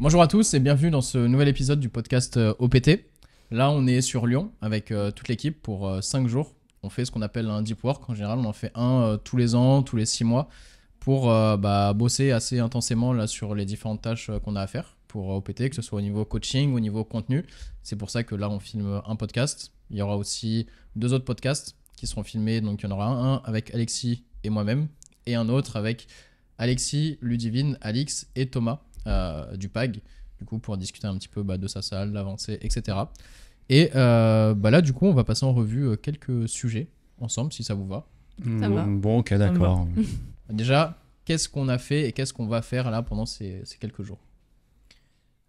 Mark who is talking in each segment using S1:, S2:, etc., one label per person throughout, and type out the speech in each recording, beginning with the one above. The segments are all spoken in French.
S1: Bonjour à tous et bienvenue dans ce nouvel épisode du podcast OPT. Là, on est sur Lyon avec toute l'équipe pour 5 jours. On fait ce qu'on appelle un deep work. En général, on en fait un tous les ans, tous les 6 mois pour bosser assez intensément là, sur les différentes tâches qu'on a à faire pour OPT, que ce soit au niveau coaching, au niveau contenu. C'est pour ça que là, on filme un podcast. Il y aura aussi 2 autres podcasts qui seront filmés. Donc, il y en aura un avec Alexis et moi-même et un autre avec Alexis, Ludivine, Alix et Thomas du PAG, du coup, pour discuter un petit peu de sa salle, l'avancée, etc. Et là, du coup, on va passer en revue quelques sujets ensemble, si ça vous va.
S2: Ça va.
S3: Bon, ok, d'accord.
S1: Déjà, qu'est-ce qu'on a fait et qu'est-ce qu'on va faire là pendant ces quelques jours?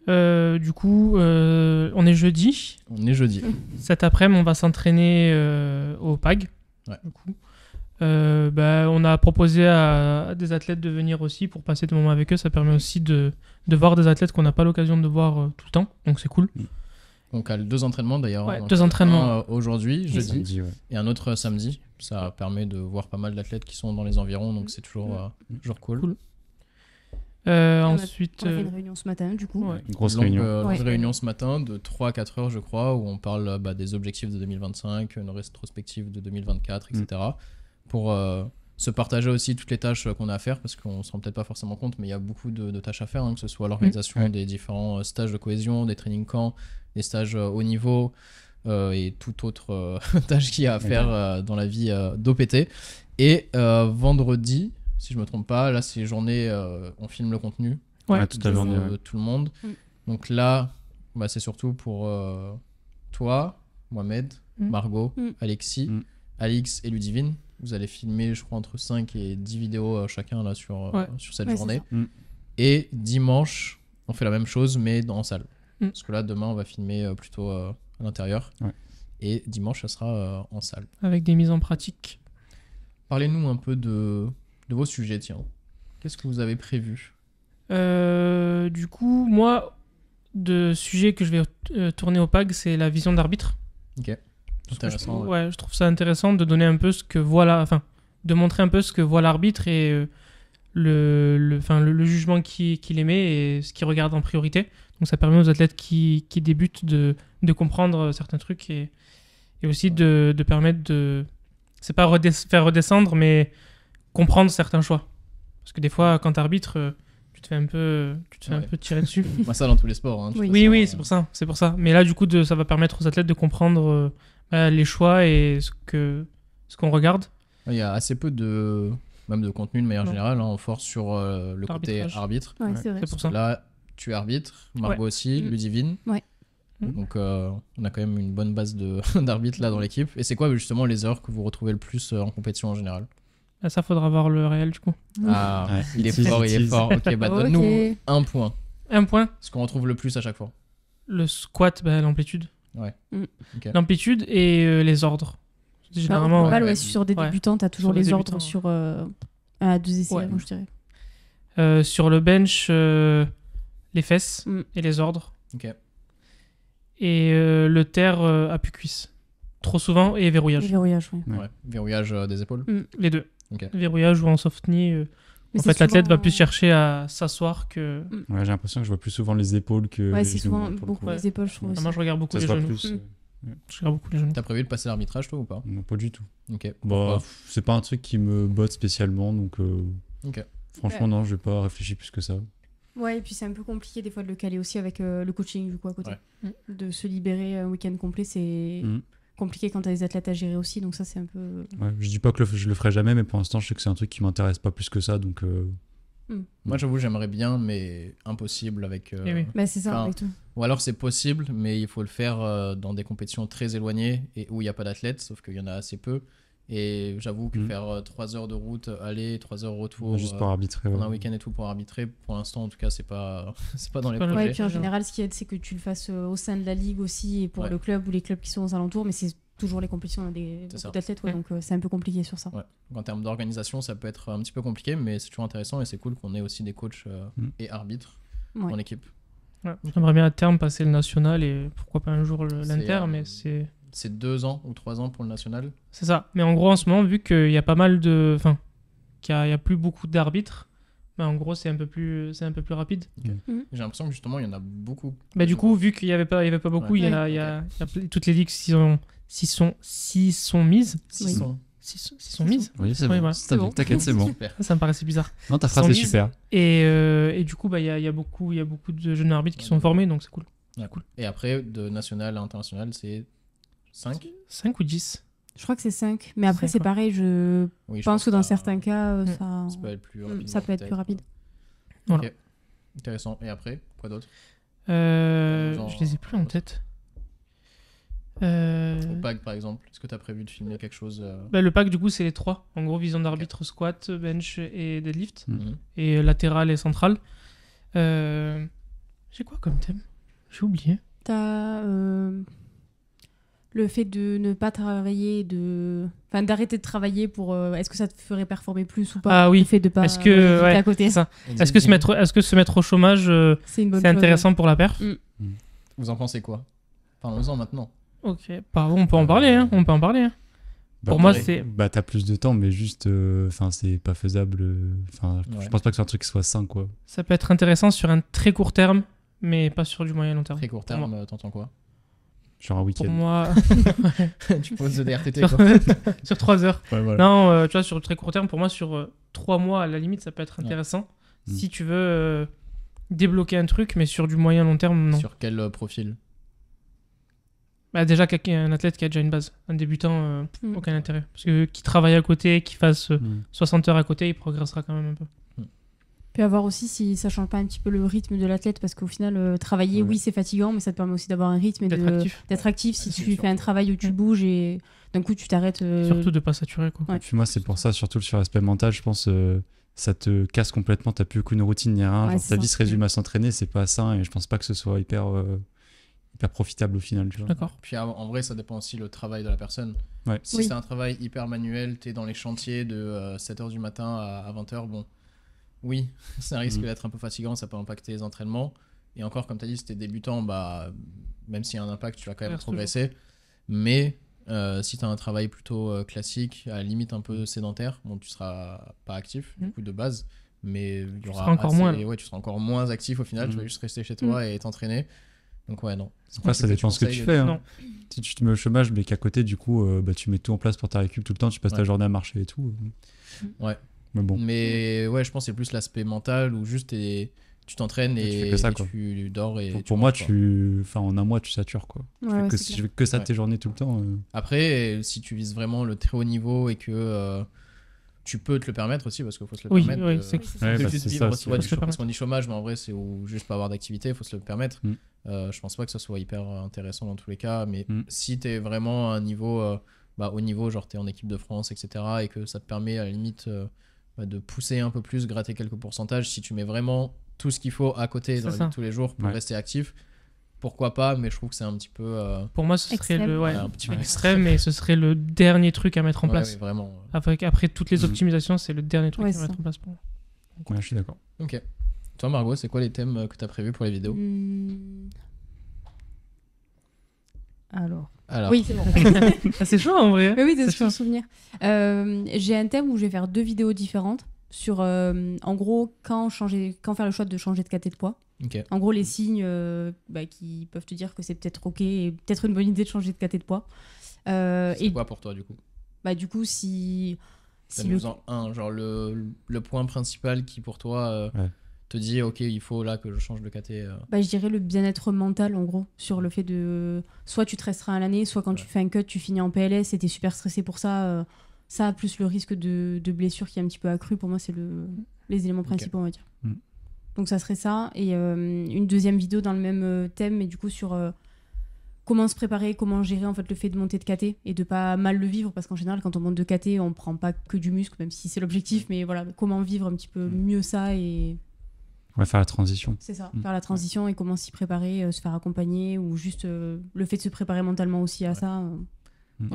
S2: Du coup, on est jeudi.
S1: On est jeudi.
S2: Cet après-midi, on va s'entraîner au PAG.
S1: Ouais.
S2: Du coup. On a proposé à des athlètes de venir aussi pour passer des moments avec eux. Ça permet aussi de voir des athlètes qu'on n'a pas l'occasion de voir tout le temps. Donc c'est cool.
S1: Donc, à 2 entraînements d'ailleurs.
S2: Ouais,
S1: Donc,
S2: 2 entraînements.
S1: un, aujourd'hui, jeudi,
S3: Samedi, ouais.
S1: et un autre samedi. Ça permet de voir pas mal d'athlètes qui sont dans les environs, donc c'est toujours cool.
S2: Cool. Ensuite,
S4: On a fait une réunion ce matin, du coup.
S2: ouais.
S3: Une grosse
S1: Longue,
S3: réunion.
S1: longue
S4: Ouais.
S1: réunion ce matin de 3 à 4 heures, je crois, où on parle des objectifs de 2025, une rétrospective de 2024, etc. Pour se partager aussi toutes les tâches qu'on a à faire, parce qu'on ne se rend peut-être pas forcément compte, mais il y a beaucoup de tâches à faire, que ce soit l'organisation
S3: Ouais.
S1: des différents stages de cohésion, des training camps, des stages haut niveau, et toute autre tâche qu'il y a à faire dans la vie d'OPT. Et vendredi, si je me trompe pas, là c'est journée, on filme le contenu
S2: Ouais.
S3: Toute la journée.
S1: de tout le monde.
S4: Mm.
S1: Donc là, c'est surtout pour toi, Mohamed,
S2: Mm.
S1: Margot,
S4: Mm.
S1: Alexis,
S3: Mm.
S1: Alix et Ludivine. Vous allez filmer, je crois, entre 5 et 10 vidéos chacun là, sur cette
S4: Ouais, c'est
S1: journée.
S4: ça.
S3: Mm.
S1: Et dimanche, on fait la même chose, mais en salle.
S2: Mm.
S1: Parce que là, demain, on va filmer plutôt à l'intérieur.
S3: Ouais.
S1: Et dimanche, ça sera en salle.
S2: Avec des mises en pratique.
S1: Parlez-nous un peu de vos sujets, tiens. Qu'est-ce que vous avez prévu?
S2: Du coup, moi, de sujet que je vais tourner au PAG, c'est la vision d'arbitre.
S1: Ok.
S2: Parce que
S1: Intéressant. Ouais.
S2: je trouve ça intéressant de donner un peu ce que voit de montrer un peu ce que voit l'arbitre et le jugement qu'il émet et ce qu'il regarde en priorité. Donc ça permet aux athlètes qui débutent de comprendre certains trucs et aussi de permettre de... C'est pas faire redescendre, mais comprendre certains choix. Parce que des fois, quand t'arbitres, tu te fais un peu tirer dessus.
S1: Ça dans tous les sports. De toute
S2: Oui,
S1: façon,
S2: c'est pour ça. Mais là, du coup, ça va permettre aux athlètes de comprendre les choix et ce qu'on regarde.
S1: il y a assez peu même de contenu de manière
S2: Non.
S1: générale. On force sur le côté
S2: L'arbitrage.
S1: arbitre.
S4: Ouais,
S3: Ouais.
S4: c'est vrai.
S2: C'est pour ça.
S1: Là, tu es arbitre, Margot aussi,
S4: Mm.
S1: Ludivine.
S4: Ouais.
S1: Donc, on a quand même une bonne base d'arbitres là dans l'équipe. Et c'est quoi justement les erreurs que vous retrouvez le plus en compétition en général?
S2: Là, ça, faudra voir le réel, du coup.
S1: Ah,
S3: Ouais,
S1: il est
S3: tease,
S1: fort, il est
S3: tease.
S1: fort. Ok, donne-nous
S4: Ok.
S1: un point.
S2: Un point,
S1: Ce qu'on retrouve le plus à chaque fois.
S2: le squat, l'amplitude.
S1: Ouais.
S4: Mm.
S1: Ok.
S2: L'amplitude et les ordres. Généralement,
S4: Global,
S1: ouais.
S4: sur des
S2: Ouais.
S4: débutants, t'as toujours
S2: Sur les
S4: les ordres
S2: débutants,
S4: sur 2 essais,
S2: Ouais.
S4: avant, je dirais.
S2: sur le bench, les fesses
S4: Mm.
S2: et les ordres.
S1: Ok.
S2: Et le terre, appui-cuisse. Trop souvent, et
S4: Le
S2: verrouillage.
S4: verrouillage, ouais.
S3: Ouais.
S1: Ouais. Verrouillage des épaules.
S2: Les deux.
S1: Ok.
S2: Verrouillage ou en soft knee.
S4: Mais
S2: En
S4: c'est
S2: fait, l'athlète
S4: souvent,
S2: va plus chercher à s'asseoir que...
S3: Ouais, j'ai l'impression que je vois plus souvent les épaules que
S4: Ouais,
S3: les
S4: c'est
S3: genoux,
S4: souvent
S3: pour le
S4: beaucoup
S3: coup.
S4: les épaules, je trouve.
S2: Ah,
S4: aussi.
S2: moi, je regarde beaucoup
S3: Ça
S2: les
S3: se voit
S2: genoux.
S3: plus.
S2: Je regarde beaucoup les genoux.
S1: T'as prévu de passer l'arbitrage toi ou pas?
S3: Non, pas du tout.
S1: Ok.
S3: Bah,
S1: Pourquoi?
S3: c'est pas un truc qui me botte spécialement, donc
S1: Ok.
S3: franchement,
S4: Ouais.
S3: non, je vais pas réfléchir plus que ça.
S4: Ouais, et puis c'est un peu compliqué des fois de le caler aussi avec le coaching, du coup, à côté.
S1: Ouais.
S4: De se libérer un week-end complet, c'est
S3: Mm.
S4: compliqué quand t'as des athlètes à gérer aussi, donc ça, c'est un peu.
S3: Ouais, je dis pas que je le ferai jamais, mais pour l'instant, je sais que c'est un truc qui m'intéresse pas plus que ça, donc
S1: Moi, j'avoue, j'aimerais bien, mais impossible avec.
S2: Eh oui.
S4: Bah, c'est ça,
S1: Enfin,
S4: avec tout.
S1: Ou alors c'est possible, mais il faut le faire dans des compétitions très éloignées et où il n'y a pas d'athlètes, sauf qu'il y en a assez peu. Et j'avoue que faire 3 heures de route, aller, 3 heures retour,
S3: juste pour arbitrer.
S1: pendant
S3: Ouais.
S1: un week-end et tout pour arbitrer, pour l'instant en tout cas, c'est pas, c'est pas dans les
S2: pas le-
S4: Ouais, et
S1: projets.
S4: puis en général, ce qui aide, c'est que tu le fasses au sein de la ligue aussi, et pour
S1: Ouais.
S4: le club ou les clubs qui sont aux alentours, mais c'est toujours les compétitions des
S1: C'est ça.
S4: beaucoup d'athlètes, ouais,
S2: Ouais.
S4: donc c'est un peu compliqué sur ça.
S1: Ouais. Donc, en termes d'organisation, ça peut être un petit peu compliqué, mais c'est toujours intéressant et c'est cool qu'on ait aussi des coachs et arbitres
S4: Ouais.
S1: en équipe.
S2: Ouais. J'aimerais bien à terme passer le national et pourquoi pas un jour l'inter,
S1: C'est,
S2: mais c'est...
S1: C'est 2 ans ou 3 ans pour le national.
S2: C'est ça. Mais en gros, en ce moment, vu qu'il y a pas mal de... Enfin, qu'il y a plus beaucoup d'arbitres, Bah, en gros, c'est un peu plus rapide.
S1: J'ai l'impression que justement, il y en a beaucoup.
S2: Bah, du coup, vu qu'il y avait pas beaucoup,
S1: Ouais.
S2: il y a toutes les ligues s'y sont mises.
S1: S'ils sont-
S2: S'y sont mises.
S3: Oui, c'est
S2: Oui,
S3: bon.
S2: voilà.
S3: C'est bon. T'inquiète, c'est bon.
S1: Super.
S2: Ça me paraissait bizarre.
S3: Non, ta phrase
S2: Sans
S3: est
S2: mise.
S3: super.
S2: Et du coup, bah, il y a beaucoup de jeunes arbitres qui sont formés, donc c'est cool.
S1: Ouais, cool. Et après, de national à international, c'est 5.
S2: 5 ou 10?
S4: Je crois que c'est 5. Mais après,
S2: Cinq,
S4: c'est
S2: ouais.
S4: pareil, je
S1: Oui, je
S4: pense que dans
S1: ça-
S4: certains cas, ça...
S1: ça peut être plus rapide.
S4: ça peut être plus rapide.
S2: Voilà.
S1: Ok. Intéressant. Et après, quoi d'autre?
S2: Je les ai plus en tête.
S1: Au PAG, par exemple, est-ce que tu as prévu de filmer quelque chose
S2: Bah, le pack, du coup, c'est les 3. En gros, vision d'arbitre, squat, bench et deadlift.
S1: Mhm.
S2: Et latéral et central. J'ai quoi comme thème? J'ai oublié.
S4: T'as le fait de ne pas travailler, enfin, d'arrêter de travailler pour... est-ce que ça te ferait performer plus ou pas?
S2: Ah oui.
S4: Le fait de pas
S2: Est-ce que-
S4: éviter
S2: ouais,
S4: à côté.
S2: c'est ça. Est-ce que se mettre au chômage,
S4: C'est une bonne
S2: c'est
S4: chose,
S2: intéressant pour la perf?
S1: Vous en pensez quoi? Parlons-en maintenant.
S2: Ok. Bah, on peut en parler, hein. On peut en parler. Hein. Pour moi,
S1: pareil.
S2: c'est...
S3: Bah, t'as plus de temps, mais juste. Enfin, c'est pas faisable. Enfin,
S1: Ouais.
S3: je pense pas que c'est un truc qui soit sain, quoi.
S2: Ça peut être intéressant sur un très court terme, mais pas sur du moyen long terme.
S1: Très court
S2: Pour moi.
S1: terme, t'entends quoi?
S3: Genre un
S2: Pour
S3: week-end.
S2: moi,
S1: Tu poses de DRTT,
S2: sur,
S1: quoi.
S2: sur 3 heures.
S3: Ouais, voilà.
S2: Non, tu vois, sur le très court terme, pour moi, sur 3 mois, à la limite, ça peut être intéressant.
S3: Ouais.
S2: Si tu veux débloquer un truc, mais sur du moyen long terme, non.
S1: Sur quel profil?
S2: Bah, déjà, un athlète qui a déjà une base. Un débutant, aucun
S4: Mm.
S2: intérêt. Parce que qui travaille à côté, qui fasse 60 heures à côté, il progressera quand même un peu.
S4: Puis à voir aussi si ça change pas un petit peu le rythme de l'athlète, parce qu'au final, travailler,
S1: Ouais.
S4: oui, c'est fatigant, mais ça te permet aussi d'avoir un rythme et
S2: D'être actif.
S4: d'être actif. Si
S1: C'est
S4: tu
S1: sûr.
S4: fais un travail où tu bouges et d'un coup tu t'arrêtes.
S2: Surtout de pas saturer, quoi.
S4: Ouais.
S3: Et puis moi, c'est pour ça, surtout sur l'aspect mental, je pense, ça te casse complètement. T'as plus qu'une routine ni rien.
S4: Ouais,
S3: Genre,
S4: c'est
S3: ta
S4: ça.
S3: vie se résume à s'entraîner, c'est pas sain et je pense pas que ce soit hyper profitable au final. Tu vois.
S2: D'accord.
S1: Puis en vrai, ça dépend aussi le travail de la personne.
S3: Ouais.
S1: Si
S4: Oui.
S1: c'est un travail hyper manuel, t'es dans les chantiers de 7h du matin à 20h, bon, oui, ça risque d'être un peu fatigant, ça peut impacter les entraînements. Et encore, comme tu as dit, si t'es débutant, bah, même s'il y a un impact, tu vas quand même
S2: Reste
S1: progresser. Mais si tu as un travail plutôt classique, à la limite un peu sédentaire, bon, tu seras pas actif, du coup, de base. Mais il y aura
S2: seras encore moins.
S1: Ouais, tu seras encore moins actif au final, tu vas juste rester chez toi et t'entraîner. Donc ouais, non.
S3: Après, ça dépend ce que tu fais. Hein.
S2: Non.
S3: Si tu te mets au chômage, mais qu'à côté, du coup, bah, tu mets tout en place pour ta récup tout le temps, tu passes ta
S1: Ouais.
S3: journée à marcher et tout.
S1: Ouais.
S3: Mais bon.
S1: Mais ouais, je pense que c'est plus l'aspect mental où juste tu t'entraînes
S3: Tu
S1: et,
S3: fais que ça,
S1: et
S3: quoi.
S1: tu dors et
S3: Pour moi,
S1: manges, quoi.
S3: en un mois, tu satures, quoi.
S4: Ouais,
S3: Tu fais
S4: ouais,
S3: que,
S4: c'est
S3: si
S4: clair.
S3: tu fais que ça de
S1: Ouais.
S3: tes journées tout le temps.
S1: Après, si tu vises vraiment le très haut niveau et que tu peux te le permettre aussi, parce qu'il faut se le
S2: Oui,
S1: permettre.
S2: oui,
S1: de-
S2: c'est
S4: Oui, c'est
S1: de
S3: Ouais, bah,
S1: juste
S3: c'est
S1: vivre
S3: ça,
S1: aussi,
S3: c'est-
S1: ouais,
S2: faut se le
S1: parce qu'on dit chômage, mais en vrai, c'est juste pas avoir d'activité, il faut se le permettre.
S3: Mm.
S1: Je pense pas que ça soit hyper intéressant dans tous les cas, mais
S3: Mm.
S1: si t'es vraiment à un niveau, au niveau, genre t'es en équipe de France, etc., et que ça te permet à la limite de pousser un peu plus, gratter quelques pourcentages, si tu mets vraiment tout ce qu'il faut à côté dans la
S2: C'est
S1: vie de
S2: ça.
S1: tous les jours pour
S3: Ouais.
S1: rester actif, pourquoi pas, mais je trouve que c'est un petit peu.
S2: Pour moi, ce serait
S4: Extrême.
S2: le, ouais,
S1: un petit peu
S2: extrême, et ce serait le dernier truc à mettre en
S1: Ouais,
S2: place.
S1: ouais, vraiment.
S2: Après toutes les
S3: Mhm.
S2: optimisations, c'est le dernier truc
S4: Ouais,
S2: à
S4: c'est
S2: mettre
S4: ça.
S2: en place pour moi.
S3: Ouais, je suis d'accord.
S1: Ok. Toi, Margot, c'est quoi les thèmes que tu as prévus pour les vidéos
S4: Alors.
S1: Alors,
S4: Oui, c'est bon.
S2: Ah, c'est chaud en vrai. hein.
S4: Mais oui, c'est
S2: C'est
S4: ce que je me souvenir. J'ai un thème où je vais faire 2 vidéos différentes sur, en gros, quand faire le choix de changer de caté de poids.
S1: ok.
S4: En gros, les signes qui peuvent te dire que c'est peut-être ok et peut-être une bonne idée de changer de caté de poids.
S1: C'est
S4: Et
S1: quoi pour toi, du coup
S4: du coup, si le...
S1: Donne-nous-en un, genre le point principal qui, pour toi,
S3: Ouais.
S1: te dit, ok, il faut là que je change de KT.
S4: Je dirais le bien-être mental, en gros, sur le fait de... Soit tu te restreins à l'année, soit quand tu fais un cut, tu finis en PLS et t'es super stressé pour ça. Ça, plus le risque de blessure qui est un petit peu accru, pour moi, c'est les éléments principaux, on va dire.
S3: Mm.
S4: Donc ça serait ça. Et une deuxième vidéo dans le même thème, mais du coup sur comment se préparer, comment gérer en fait le fait de monter de KT et de pas mal le vivre, parce qu'en général, quand on monte de KT, on prend pas que du muscle, même si c'est l'objectif, mais voilà, comment vivre un petit peu mieux ça et...
S3: On va faire la transition.
S4: C'est ça,
S3: Mm.
S4: faire la transition et comment s'y préparer, se faire accompagner, ou juste le fait de se préparer mentalement aussi à
S1: Ouais.
S4: ça.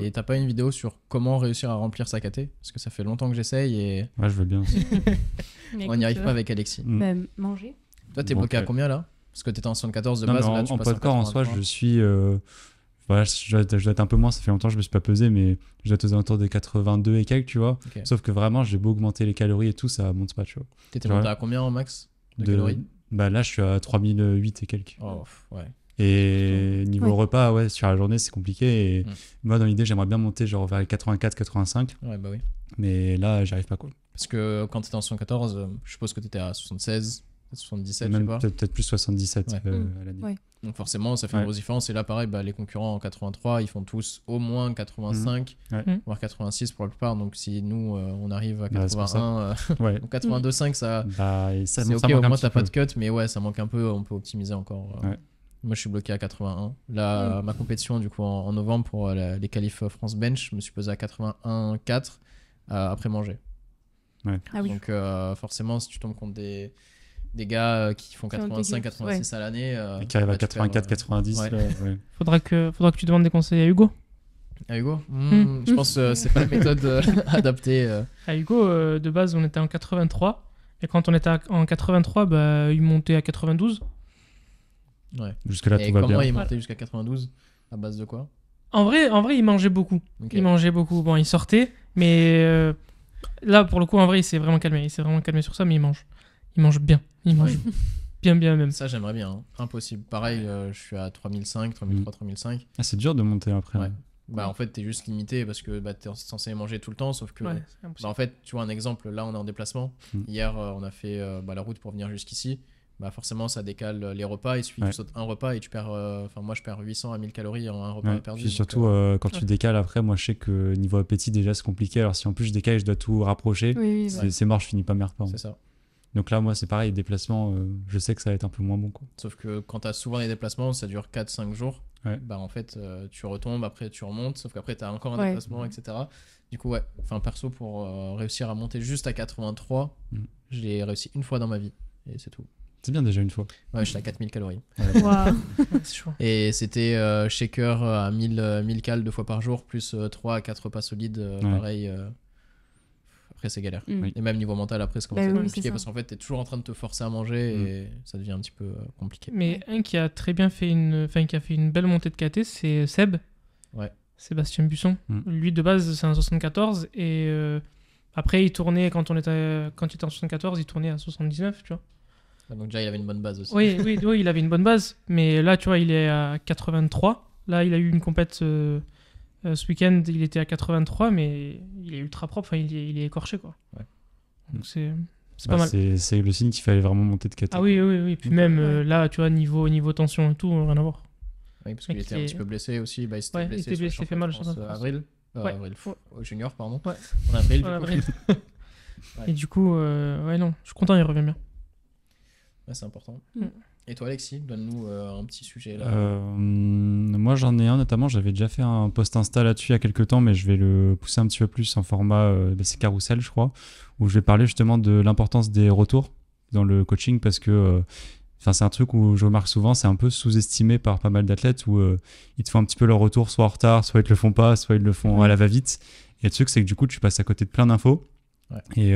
S1: Et t'as pas une vidéo sur comment réussir à remplir sa KT? Parce que ça fait longtemps que j'essaye et
S3: Ouais, je veux bien aussi.
S1: on n'y arrive pas avec Alexis.
S3: Mm.
S4: Manger.
S1: Toi, t'es
S3: Bon,
S1: bloqué à
S3: ok.
S1: combien là? Parce que t'étais en 74 de
S3: Non,
S1: base,
S3: mais
S1: là
S3: en
S1: tu passes
S3: poids de corps, en soi,
S1: 83.
S3: je suis voilà, je dois être un peu moins, ça fait longtemps que je me suis pas pesé, mais je dois être aux alentours des 82 et quelques, tu vois.
S1: Ok.
S3: Sauf que vraiment, j'ai beau augmenter les calories et tout, ça monte pas, tu vois.
S1: T'étais
S3: Ouais.
S1: monté à combien en max de calories?
S3: Bah là, je suis à 3008 et quelques.
S1: Oh, ouais.
S3: Et niveau
S4: Ouais.
S3: repas, ouais, sur la journée, c'est compliqué. Et
S1: Mm.
S3: moi, dans l'idée, j'aimerais bien monter genre vers les 84, 85.
S1: Ouais, bah oui.
S3: Mais là, j'arrive pas, quoi.
S1: Parce que quand t'étais en 74, je suppose que t'étais à 76, 77, je sais
S3: Même
S1: pas.
S3: peut-être plus 77
S1: Ouais.
S3: à l'année.
S4: Ouais.
S1: Donc forcément, ça fait
S3: Ouais.
S1: une grosse différence. Et là, pareil, bah, les concurrents en 83, ils font tous au moins 85,
S3: Ouais.
S1: voire 86 pour la plupart. Donc si nous, on arrive à
S3: Bah, c'est pour
S1: 81,
S3: Ouais.
S1: donc 82,5, ça,
S3: Bah, et ça,
S1: c'est
S3: ça
S1: ok,
S3: manque
S1: au
S3: un
S1: moins
S3: petit
S1: t'as pas
S3: peu.
S1: de cut, mais ouais, ça manque un peu, on peut optimiser encore.
S3: Ouais.
S1: Moi, je suis bloqué à 81. Là, ma compétition, du coup, en novembre, pour les qualifs France Bench, je me suis posé à 81,4 après manger.
S4: Ah oui.
S1: Donc, forcément, si tu tombes contre des gars qui font
S4: Qui ont
S1: 85,
S4: des-
S1: 86 à l'année.
S3: Et qui arrive à
S1: bah, tu perds,
S3: 84, 90.
S1: ouais.
S3: Là, ouais.
S2: Faudra que tu demandes des conseils à Hugo.
S1: Ah, Hugo
S2: Mm.
S1: Je pense que c'est pas la méthode adaptée.
S2: À Hugo, de base, on était en 83. Et quand on était en 83, bah, il montait à 92.
S1: Ouais.
S3: Jusque-là,
S1: Et
S3: tout va
S1: comment
S3: bien.
S1: il montait jusqu'à 92? À base de quoi?
S2: En vrai, il mangeait beaucoup.
S1: Ok.
S2: Il mangeait beaucoup. Bon, il sortait, mais là, pour le coup, en vrai, il s'est vraiment calmé. Il s'est vraiment calmé sur ça, mais il mange. Il mange bien. Il mange bien même.
S1: Ça, j'aimerais bien. Hein. Impossible. Pareil, je suis à 3005, 3003, 3005.
S3: Ah, c'est dur de monter après.
S1: Ouais.
S3: hein.
S1: Bah, en fait, t'es juste limité parce que bah, t'es censé manger tout le temps, sauf que.
S2: Ouais, c'est impossible.
S1: Bah, en fait, tu vois un exemple, là on est en déplacement.
S3: Mm.
S1: Hier, on a fait bah, la route pour venir jusqu'ici. Bah, forcément, ça décale les repas. Il suffit que
S3: Ouais.
S1: tu sautes un repas et tu perds. Enfin, moi je perds 800 à 1000 calories en un repas
S3: Ouais.
S1: perdu.
S3: Puis
S1: donc,
S3: surtout, quand tu décales après, moi je sais que niveau appétit, déjà c'est compliqué. Alors si en plus je décale et je dois tout rapprocher,
S4: Oui, oui,
S3: c'est mort, je finis pas mes repas. hein.
S1: c'est ça.
S3: Donc là, moi c'est pareil, déplacement, je sais que ça va être un peu moins bon. Quoi.
S1: Sauf que quand t'as souvent des déplacements, ça dure 4-5 jours.
S3: Ouais.
S1: Bah, en fait, tu retombes, après tu remontes. Sauf qu'après, t'as encore un
S4: Ouais.
S1: déplacement, etc. Du coup, ouais. Enfin, perso, pour réussir à monter juste à 83,
S3: Mm.
S1: je l'ai réussi une fois dans ma vie. Et c'est tout.
S3: C'est bien déjà une fois.
S1: Ouais, j'étais à 4000 calories.
S4: Waouh.
S2: Ouais, c'est chaud.
S1: Et c'était shaker à 1000 cales 2 fois par jour, plus 3 à 4 repas solides, pareil. Après, c'est galère.
S4: Mm.
S3: Oui.
S1: Et même niveau mental, après, c'est
S4: Bah
S1: commence à
S4: oui,
S1: être
S4: c'est
S1: compliqué
S4: ça.
S1: parce qu'en fait, t'es toujours en train de te forcer à manger et ça devient un petit peu compliqué.
S2: Mais un qui a très bien fait qui a fait une belle montée de KT, c'est Seb.
S1: Ouais.
S2: Sébastien Busson.
S3: Mm.
S2: Lui, de base, c'est un 74. Et après, il tournait, quand il était en 74, il tournait à 79, tu vois.
S1: Donc, déjà, il avait une bonne base aussi.
S2: Oui, il avait une bonne base. Mais là, tu vois, il est à 83. Là, il a eu une compète ce week-end. Il était à 83, mais il est ultra propre. Enfin, il est écorché, quoi.
S1: Ouais.
S2: Donc, c'est
S3: Bah,
S2: pas mal.
S3: c'est le signe qu'il fallait vraiment monter de KT.
S2: Ah oui. Puis
S3: Donc,
S2: même
S4: ouais.
S2: là, tu vois, niveau tension et tout, rien à voir.
S1: Oui, parce qu'il
S2: Mec,
S1: était
S2: il
S1: un
S2: est-
S1: petit peu blessé aussi. Bah, il s'était
S2: Ouais, il
S1: blessé
S2: était
S1: sur le
S2: blessé, il fait
S1: championnat
S2: mal
S1: de
S2: au
S1: France,
S2: championnat de France.
S1: avril.
S2: Ouais.
S1: Avril,
S2: Ouais.
S1: au junior, pardon.
S2: Ouais.
S1: En avril,
S2: En
S1: du coup.
S2: avril.
S1: Ouais.
S2: Et du coup, ouais, non, je suis content, il revient bien.
S1: Ouais, c'est important.
S4: Mm.
S1: Et toi, Alexis, donne-nous un petit sujet là.
S3: Moi j'en ai un notamment, j'avais déjà fait un post Insta là-dessus il y a quelques temps, mais je vais le pousser un petit peu plus en format, c'est carousel je crois, où je vais parler justement de l'importance des retours dans le coaching parce que c'est un truc où je remarque souvent, c'est un peu sous-estimé par pas mal d'athlètes où ils te font un petit peu leur retour soit en retard, soit ils te le font pas, soit ils le font à la va-vite. Et le truc c'est que du coup tu passes à côté de plein d'infos.
S1: Ouais.
S3: Et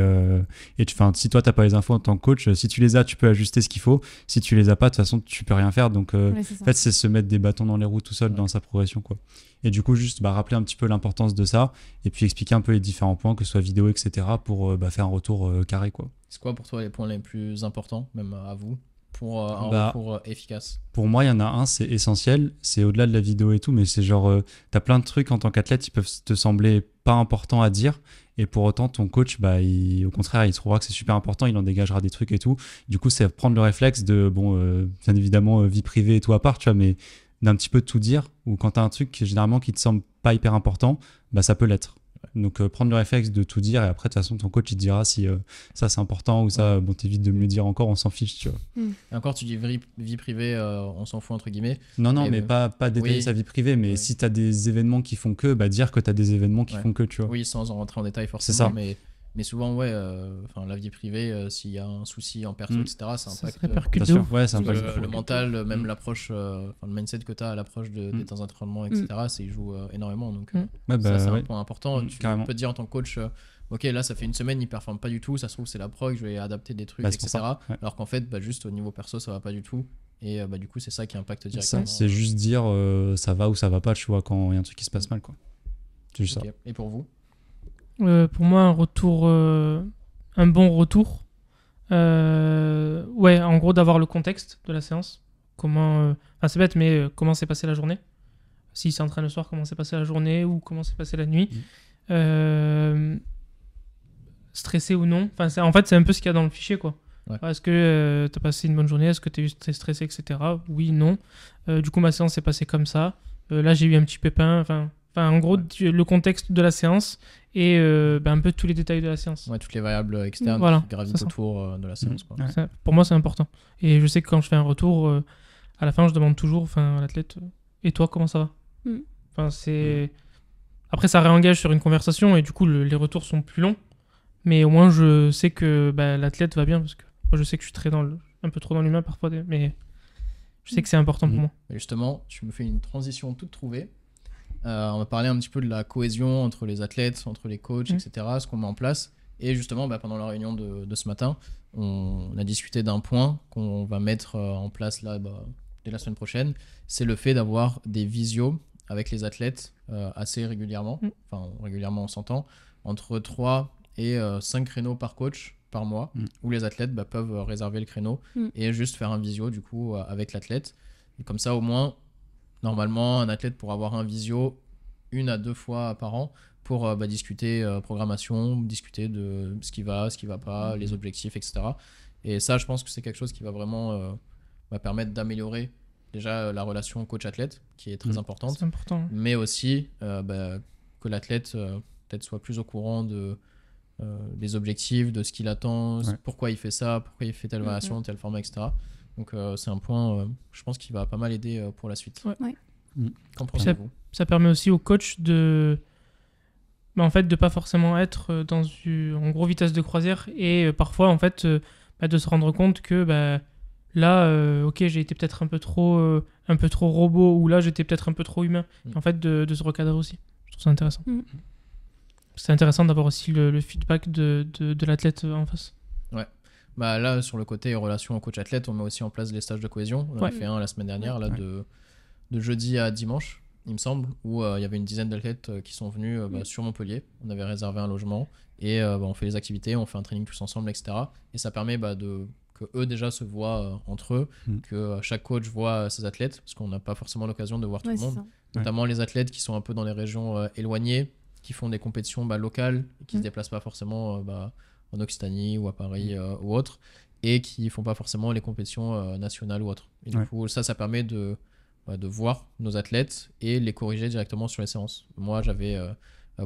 S3: si toi t'as pas les infos en tant que coach, si tu les as, tu peux ajuster ce qu'il faut. Si tu les as pas, de toute façon tu peux rien faire. Donc
S4: Ouais, c'est ça.
S3: en fait, c'est se mettre des bâtons dans les roues tout seul
S1: Ouais.
S3: dans sa progression, quoi. Et du coup, juste rappeler un petit peu l'importance de ça et puis expliquer un peu les différents points, que ce soit vidéo, etc., pour faire un retour carré, quoi.
S1: C'est quoi pour toi les points les plus importants, même à vous, pour un
S3: Bah,
S1: retour efficace?
S3: Pour moi, il y en a un, c'est essentiel, c'est au-delà de la vidéo et tout, mais c'est genre, t'as plein de trucs en tant qu'athlète qui peuvent te sembler pas importants à dire, et pour autant, ton coach, au contraire, il trouvera que c'est super important, il en dégagera des trucs et tout. Du coup, c'est prendre le réflexe de, bien évidemment, vie privée et tout à part, tu vois, mais d'un petit peu tout dire, ou quand t'as un truc généralement qui te semble pas hyper important, ça peut l'être. Donc prendre le réflexe de tout dire et après de toute façon ton coach il te dira si ça c'est important ou ça t'évites de me le dire encore, on s'en fiche, tu vois.
S1: Et encore, tu dis vie privée, on s'en fout entre guillemets.
S3: Non
S1: Et
S3: mais pas détailler
S1: oui.
S3: sa vie privée, mais
S1: Oui.
S3: si t'as des événements qui font que, dire que t'as des événements qui
S1: Ouais.
S3: font que, tu vois.
S1: Oui, sans en rentrer en détail
S3: C'est
S1: forcément,
S3: ça.
S1: mais souvent, ouais, la vie privée, s'il y a un souci en perso, etc., ça
S2: Ça
S1: impacte
S2: se répercute
S3: Bien
S2: de
S3: sûr,
S2: ouf.
S3: ouais, c'est un
S1: le,
S3: peu
S1: le mental, même
S3: Mm.
S1: l'approche, le mindset que tu as à l'approche de tes entraînements, etc., il joue énormément. Donc,
S3: Ouais,
S1: ça, c'est
S3: ouais.
S1: un point important. Tu
S3: carrément.
S1: peux te dire en tant que coach, ok, là, ça fait une semaine, il performe pas du tout, ça se trouve, c'est la prog, je vais adapter des trucs,
S3: C'est pour
S1: etc.
S3: ça, ouais.
S1: Alors qu'en fait, juste au niveau perso, ça va pas du tout. Et du coup, c'est ça qui impacte
S3: Ça,
S1: directement.
S3: c'est juste dire ça va ou ça va pas, tu vois, quand il y a un truc qui se passe mal, quoi. C'est juste
S1: Ok. Et pour vous?
S2: Pour moi, un bon retour. Ouais, en gros, d'avoir le contexte de la séance. Enfin, c'est bête, mais comment s'est passée la journée? S'il s'entraîne le soir, comment s'est passée la journée ou comment s'est passée la nuit? Stressé ou non? Enfin, en fait, c'est un peu ce qu'il y a dans le fichier, quoi.
S1: Ouais.
S2: Est-ce que tu as passé une bonne journée? Est-ce que tu es stressé, etc.? Oui, non. Du coup, ma séance s'est passée comme ça. Là, j'ai eu un petit pépin. Enfin, en gros, le contexte de la séance et un peu tous les détails de la séance.
S1: Ouais, toutes les variables externes
S2: Voilà,
S1: qui gravitent
S2: c'est ça.
S1: autour de la séance. Quoi.
S3: Ouais.
S2: Pour moi, c'est important. Et je sais que quand je fais un retour, à la fin, je demande toujours à l'athlète et toi, comment ça va? Enfin, Après, ça réengage sur une conversation et du coup, les retours sont plus longs. Mais au moins, je sais que l'athlète va bien parce que moi, je sais que je suis un peu trop dans l'humain parfois, mais je sais que c'est important pour moi.
S1: Et justement, tu me fais une transition toute trouvée. On va parler un petit peu de la cohésion entre les athlètes, entre les coachs, etc., ce qu'on met en place. Et justement, pendant la réunion de ce matin, on a discuté d'un point qu'on va mettre en place là, dès la semaine prochaine. C'est le fait d'avoir des visios avec les athlètes assez régulièrement. Enfin, régulièrement, on s'entend. Entre 3 et 5 créneaux par coach par mois, où les athlètes peuvent réserver le créneau et juste faire un visio du coup avec l'athlète. Et comme ça, au moins, normalement, un athlète pourra avoir un visio 1 à 2 fois par an pour discuter programmation, discuter de ce qui va pas, les objectifs, etc. Et ça, je pense que c'est quelque chose qui va vraiment permettre d'améliorer déjà la relation coach-athlète, qui est très importante,
S2: C'est important.
S1: mais aussi que l'athlète peut-être soit plus au courant des objectifs, de ce qu'il attend, pourquoi il fait ça, pourquoi il fait telle variation, tel format, etc. Donc c'est un point, je pense, qui va pas mal aider pour la suite.
S4: Ouais.
S1: Qu'en pensez-vous?
S2: Ça permet aussi au coach de pas forcément être en gros vitesse de croisière et parfois en fait de se rendre compte que là ok, j'ai été peut-être un peu trop robot ou là j'étais peut-être un peu trop humain. En fait de se recadrer aussi. Je trouve ça intéressant. C'est intéressant d'avoir aussi le feedback de l'athlète en face.
S1: Ouais. Là, sur le côté relation coach-athlète, on met aussi en place les stages de cohésion. On en a fait un la semaine dernière, de jeudi à dimanche, il me semble, où il y avait une dizaine d'athlètes qui sont venus sur Montpellier. On avait réservé un logement et on fait les activités, on fait un training tous ensemble, etc. Et ça permet que eux déjà se voient entre eux, que chaque coach voit ses athlètes, parce qu'on n'a pas forcément l'occasion de voir tout le monde. Notamment les athlètes qui sont un peu dans les régions éloignées, qui font des compétitions locales, et qui se déplacent pas forcément en Occitanie ou à Paris ou autre, et qui font pas forcément les compétitions nationales ou autres. Et du coup, ça permet de voir nos athlètes et les corriger directement sur les séances. Moi, j'avais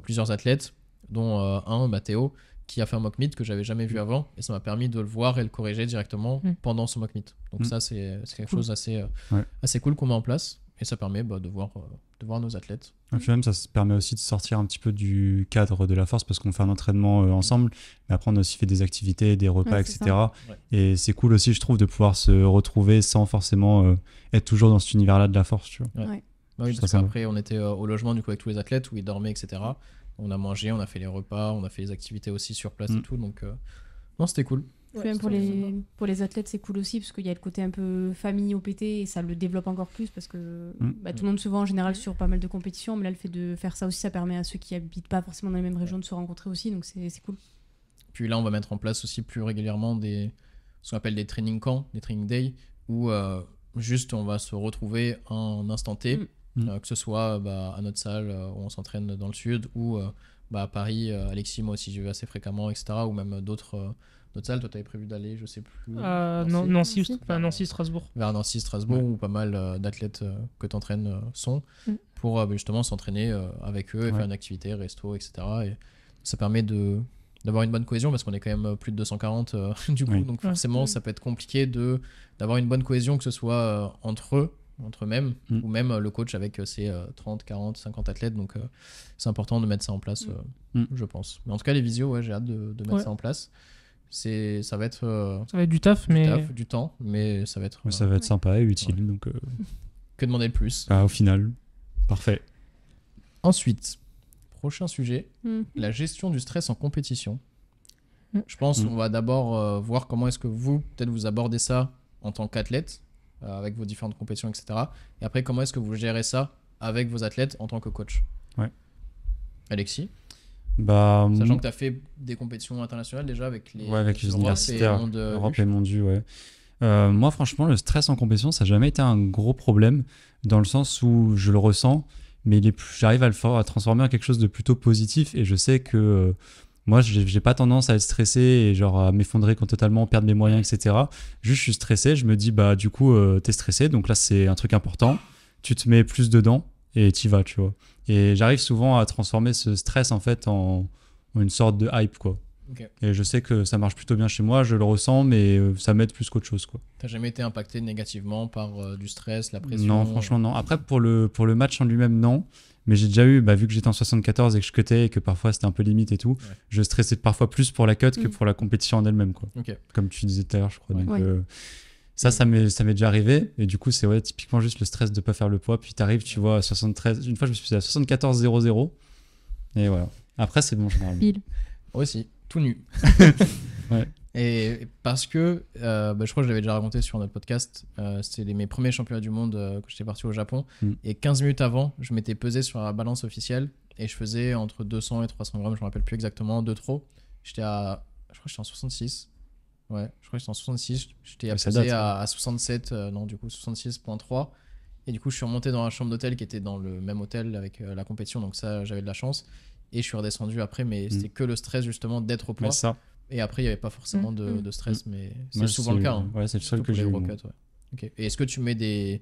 S1: plusieurs athlètes, dont un, Théo, qui a fait un mock meet que j'avais jamais vu avant, et ça m'a permis de le voir et le corriger directement pendant ce mock meet. Donc ça, c'est quelque chose assez cool qu'on met en place, et ça permet de voir nos athlètes.
S3: Et puis même, ça permet aussi de sortir un petit peu du cadre de la force parce qu'on fait un entraînement ensemble, mais après on a aussi fait des activités, des repas, etc. Et c'est cool aussi, je trouve, de pouvoir se retrouver sans forcément être toujours dans cet univers-là de la force, tu vois.
S1: Oui, parce qu'après on était au logement du coup avec tous les athlètes où ils dormaient, etc. On a mangé, on a fait les repas, on a fait les activités aussi sur place et tout, donc non, c'était cool.
S4: Même pour les athlètes, c'est cool aussi parce qu'il y a le côté un peu famille au PT et ça le développe encore plus parce que tout le monde se voit en général sur pas mal de compétitions, mais là le fait de faire ça aussi, ça permet à ceux qui habitent pas forcément dans les mêmes régions de se rencontrer aussi, donc c'est cool.
S1: Puis là on va mettre en place aussi plus régulièrement ce qu'on appelle des training camps, des training days, où juste on va se retrouver en instant T, que ce soit à notre salle où on s'entraîne dans le sud ou à Paris, Alexis, moi aussi j'y vais assez fréquemment, etc. Ou même d'autres salles. Toi, tu avais prévu d'aller, je sais plus.
S2: Nancy, Strasbourg.
S1: Vers Nancy, Strasbourg, où pas mal d'athlètes que tu entraînes sont, pour justement s'entraîner avec eux et faire une activité, resto, etc. Et ça permet d'avoir une bonne cohésion parce qu'on est quand même plus de 240 du coup, donc forcément ça peut être compliqué d'avoir une bonne cohésion, que ce soit entre eux-mêmes, ou même le coach avec ses 30, 40, 50 athlètes, donc c'est important de mettre ça en place, je pense. Mais en tout cas, les visios, j'ai hâte de mettre ça en place. Ça va être
S2: du taf,
S1: du temps, mais ça va être
S3: ça va être sympa et utile, donc
S1: que demander de plus.
S3: Au final, parfait.
S1: Ensuite, prochain sujet, la gestion du stress en compétition. Je pense qu'on va d'abord voir comment est-ce que vous abordez ça en tant qu'athlète, avec vos différentes compétitions, etc. Et après, comment est-ce que vous gérez ça avec vos athlètes en tant que coach?
S3: Ouais.
S1: Alexis,
S3: Bah,
S1: sachant que tu as fait des compétitions internationales déjà avec les
S3: avec les
S1: Europe
S3: universitaires,
S1: et Monde
S3: Europe
S1: U.
S3: et Mondu, ouais. Moi, franchement, le stress en compétition, ça n'a jamais été un gros problème, dans le sens où je le ressens, mais j'arrive à transformer en quelque chose de plutôt positif, et je sais que moi, j'ai pas tendance à être stressé et genre à m'effondrer totalement, perdre mes moyens, etc. Juste, je suis stressé, je me dis, bah, du coup, t'es stressé, donc là, c'est un truc important, tu te mets plus dedans, et t'y vas, tu vois. Et j'arrive souvent à transformer ce stress, en fait, en une sorte de hype, quoi.
S1: Ok.
S3: Et je sais que ça marche plutôt bien chez moi, je le ressens, mais ça m'aide plus qu'autre chose, quoi.
S1: T'as jamais été impacté négativement par du stress, la pression?
S3: Non, franchement, non. Après, pour le match en lui-même, non. Mais j'ai déjà eu, vu que j'étais en 74 et que je cutais et que parfois c'était un peu limite et tout,
S1: Ouais.
S3: je stressais parfois plus pour la cut que pour la compétition en elle-même, quoi.
S1: Ok.
S3: Comme tu disais tout à l'heure, je crois.
S1: Ouais.
S3: Donc,
S4: Ouais.
S3: ça m'est déjà arrivé. Et du coup, c'est typiquement juste le stress de pas faire le poids. Puis t'arrives, tu vois, à 73. Une fois, je me suis fait à 74,00. Et voilà. Après, c'est bon, généralement.
S4: Pile.
S1: Moi aussi, tout nu.
S3: Ouais.
S1: Et parce que, je crois que je l'avais déjà raconté sur notre podcast, c'était mes premiers championnats du monde que j'étais parti au Japon. Et 15 minutes avant, je m'étais pesé sur la balance officielle et je faisais entre 200 et 300 grammes, je me rappelle plus exactement, de trop. Je crois que j'étais en 66. Ouais, je crois que j'étais en 66. J'étais
S3: Ouais, ça
S1: pesé
S3: date,
S1: à 67, non, du coup 66,3. Et du coup, je suis remonté dans la chambre d'hôtel qui était dans le même hôtel avec la compétition, donc ça, j'avais de la chance. Et je suis redescendu après, mais c'était que le stress justement d'être au poids.
S3: Mais ça,
S1: Et après, il n'y avait pas forcément de stress, mais c'est
S3: moi,
S1: souvent le cas. Hein.
S3: Ouais, c'est le seul
S1: Surtout
S3: que
S1: pour
S3: j'ai
S1: les
S3: eu.
S1: gros
S3: moi.
S1: cuts, ouais. Ok. Et est-ce que tu mets des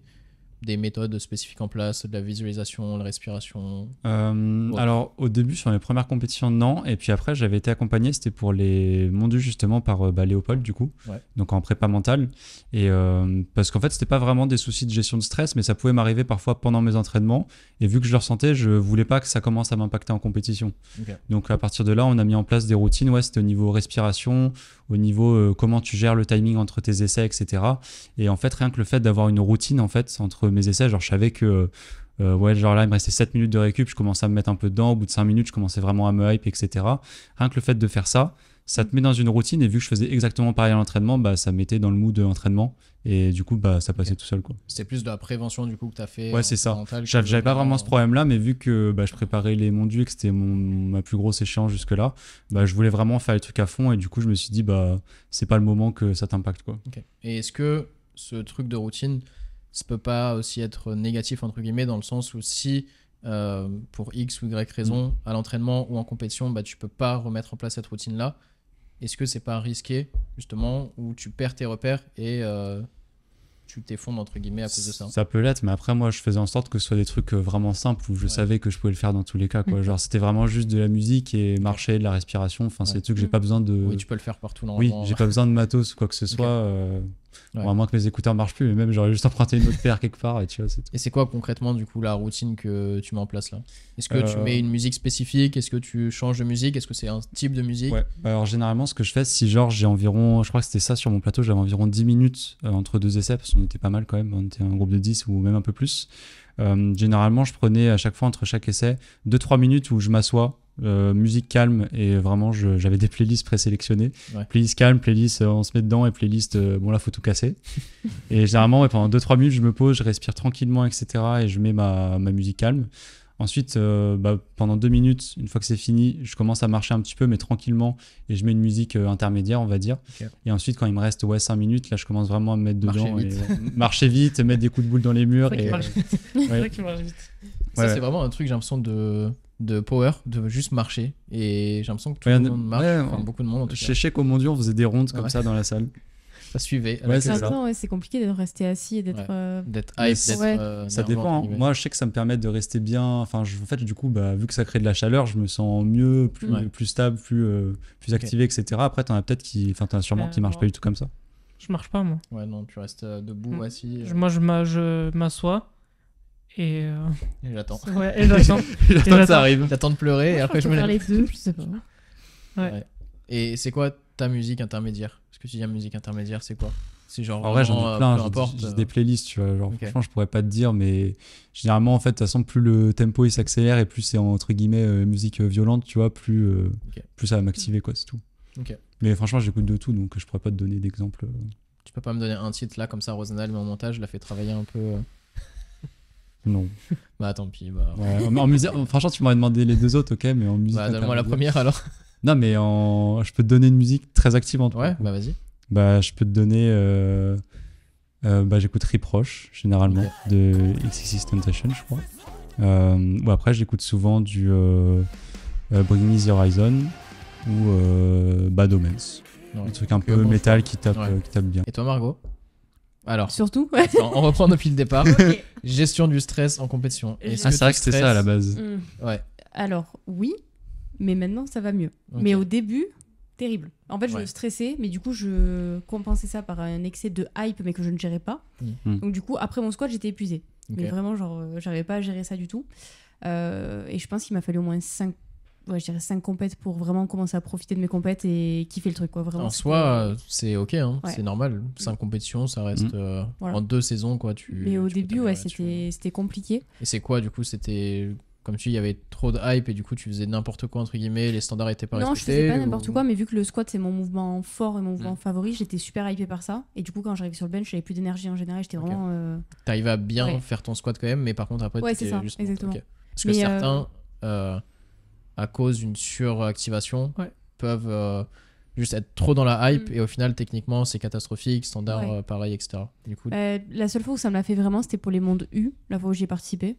S1: méthodes spécifiques en place, de la visualisation, la respiration? Ouais.
S3: Alors, au début, sur mes premières compétitions, non. Et puis après, j'avais été accompagné, c'était pour les Mondu, justement, par Léopold, du coup.
S1: Ouais.
S3: Donc en prépa mentale. Et parce qu'en fait, c'était pas vraiment des soucis de gestion de stress, mais ça pouvait m'arriver parfois pendant mes entraînements. Et vu que je le ressentais, je voulais pas que ça commence à m'impacter en compétition.
S1: Ok.
S3: Donc à partir de là, on a mis en place des routines. Ouais, c'était au niveau respiration, au niveau comment tu gères le timing entre tes essais, etc. Et en fait, rien que le fait d'avoir une routine, en fait, entre mes essais, genre je savais que genre là, il me restait 7 minutes de récup, je commençais à me mettre un peu dedans. Au bout de 5 minutes, je commençais vraiment à me hype, etc. Rien que le fait de faire ça, ça te met dans une routine. Et vu que je faisais exactement pareil à l'entraînement, ça me mettait dans le mood de l'entraînement. Et du coup, ça passait tout seul, quoi.
S1: C'était plus de la prévention du coup que tu as fait.
S3: Ouais, c'est ça.
S1: mentale,
S3: J'avais pas vraiment ce problème-là, mais vu que je préparais les Mondiaux et que c'était ma plus grosse échéance jusque-là, je voulais vraiment faire les trucs à fond. Et du coup, je me suis dit, c'est pas le moment que ça t'impacte, quoi.
S1: Ok. Et est-ce que ce truc de routine, ça peut pas aussi être négatif, entre guillemets, dans le sens où si, pour X ou Y raison, à l'entraînement ou en compétition, tu peux pas remettre en place cette routine-là, est-ce que c'est pas risqué, justement, où tu perds tes repères et tu t'effondres, entre guillemets, à cause de ça?
S3: Ça peut l'être, mais après, moi, je faisais en sorte que ce soit des trucs vraiment simples où je savais que je pouvais le faire dans tous les cas, quoi. Genre, c'était vraiment juste de la musique et marcher, de la respiration. Enfin, c'est des trucs que j'ai pas besoin de.
S1: Oui, tu peux le faire partout,
S3: Oui,
S1: normalement.
S3: j'ai pas besoin de matos ou quoi que ce soit. Bon, à moins que mes écouteurs marchent plus, mais même j'aurais juste emprunté une autre paire quelque part et tu vois, c'est tout.
S1: Et c'est quoi concrètement, du coup, la routine que tu mets en place là? Est-ce que tu mets une musique spécifique? Est-ce que tu changes de musique? Est-ce que c'est un type de musique?
S3: Ouais, alors généralement, ce que je fais, si genre j'ai environ, je crois que c'était ça sur mon plateau, j'avais environ 10 minutes entre deux essais, parce qu'on était pas mal quand même, on était un groupe de 10 ou même un peu plus. Généralement, je prenais à chaque fois entre chaque essai 2-3 minutes où je m'assois. Musique calme et vraiment j'avais des playlists présélectionnées, playlist calme, playlist on se met dedans et playlist bon là faut tout casser et généralement pendant 2-3 minutes je me pose, je respire tranquillement, etc. et je mets ma musique calme. Ensuite pendant 2 minutes, une fois que c'est fini, je commence à marcher un petit peu mais tranquillement et je mets une musique intermédiaire, on va dire. Et ensuite quand il me reste 5 minutes, là je commence vraiment à me mettre dedans marcher vite, mettre des coups de boule dans les murs et
S2: c'est vrai qu'il marche vite.
S1: Ça c'est vraiment un truc, j'ai l'impression de power, de juste marcher, et j'ai l'impression que tout le monde marche, beaucoup de monde en tout cas.
S3: Je sais qu'au Mondiaux on faisait des rondes comme ça dans la salle.
S1: Ça suivait.
S4: C'est compliqué d'être resté assis et d'être
S1: hype,
S3: ça dépend, hein. Moi je sais que ça me permet de rester bien, enfin en fait du coup vu que ça crée de la chaleur, je me sens mieux, plus stable, plus activé, etc. Après t'en as sûrement qui marchent pas du tout comme ça.
S2: Je marche pas moi.
S1: Ouais, non, tu restes debout, assis.
S2: Moi je m'assois et
S1: j'attends.
S2: Ouais, et j'attends.
S1: J'attends que ça arrive. J'attends de pleurer et après je me lève.
S4: les deux, je sais pas.
S1: Ouais. Et c'est quoi ta musique intermédiaire? Parce que tu dis musique intermédiaire, c'est quoi? C'est genre.
S3: En vrai, j'en ai plein,
S1: peu importe.
S3: J'ai des playlists, tu vois. Genre, franchement, je pourrais pas te dire, mais généralement, en fait, de toute façon, plus le tempo il s'accélère et plus c'est entre guillemets musique violente, tu vois, plus ça va m'activer, quoi, c'est tout.
S1: Ok.
S3: Mais franchement, j'écoute de tout, donc je pourrais pas te donner d'exemple.
S1: Tu peux pas me donner un titre là comme ça, Rosanna, mais en montage, je la fais travailler un peu.
S3: Non.
S1: Bah tant pis. Bah,
S3: Ouais, en musique, franchement, tu m'aurais demandé les deux autres, ok, mais en musique.
S1: bah donne-moi la
S3: intermédiaire.
S1: première alors.
S3: Non, mais je peux te donner une musique très activante.
S1: Ouais,
S3: quoi.
S1: bah vas-y.
S3: Bah, je peux te donner. Bah, j'écoute Reproche, généralement, de XXXTentacion, je crois. Ou après, j'écoute souvent du Bring Me the Horizon ou Bad Omens.
S1: Ouais.
S3: Un truc un
S1: Ok,
S3: peu
S1: bon
S3: métal
S1: choix.
S3: qui tape bien.
S1: Et toi, Margot? Alors,
S4: Surtout.
S1: attends, on reprend depuis le départ.
S4: Ok.
S1: Gestion du stress en compétition. Est-ce
S3: Ah,
S1: que
S3: c'est vrai
S1: tu
S3: que c'était ça à la
S1: stresses
S3: base.
S1: Ouais.
S4: Alors, oui, mais maintenant, ça va mieux.
S1: Ok.
S4: Mais au début, terrible. En fait, je
S1: Ouais.
S4: stressais, mais du coup, je compensais ça par un excès de hype, mais que je ne gérais pas.
S3: Mm.
S4: Donc, du coup, après mon squat, j'étais épuisée.
S1: Ok.
S4: Mais vraiment, genre, j'arrivais pas à gérer ça du tout. Et je pense qu'il m'a fallu au moins 5 compètes pour vraiment commencer à profiter de mes compètes et kiffer le truc, quoi. Vraiment,
S1: En
S4: c'était-
S1: soi, c'est ok, hein,
S4: Ouais.
S1: c'est normal. 5 compétitions, ça reste
S4: Voilà.
S1: en 2 saisons, quoi.
S4: Mais au
S1: tu peux
S4: début, ouais,
S1: t'améliorer là-dessus.
S4: c'était compliqué.
S1: Et c'est quoi, du coup, c'était. Comme tu dis, il y avait trop de hype et du coup, tu faisais n'importe quoi, entre guillemets, les standards étaient pas
S4: Non, je
S1: respectés.
S4: faisais pas n'importe
S1: ou-
S4: quoi, mais vu que le squat c'est mon mouvement fort et mon mouvement favori, j'étais super hypée par ça. Et du coup, quand j'arrivais sur le bench, j'avais plus d'énergie en général. J'étais
S1: Ok.
S4: vraiment.
S1: T'arrives à bien
S4: Ouais.
S1: faire ton squat quand même, mais par contre, après,
S4: Ouais,
S1: t'étais
S4: c'est ça,
S1: juste.
S4: exactement.
S1: Ok. Parce que
S4: Mais,
S1: certains, à cause d'une suractivation,
S2: Ouais.
S1: peuvent juste être trop dans la hype
S4: Mm.
S1: et au final, techniquement, c'est catastrophique, standard
S4: Ouais.
S1: pareil, etc. Du coup,
S4: La seule fois où ça me l'a fait vraiment, c'était pour les mondes U, la fois où j'y ai participé.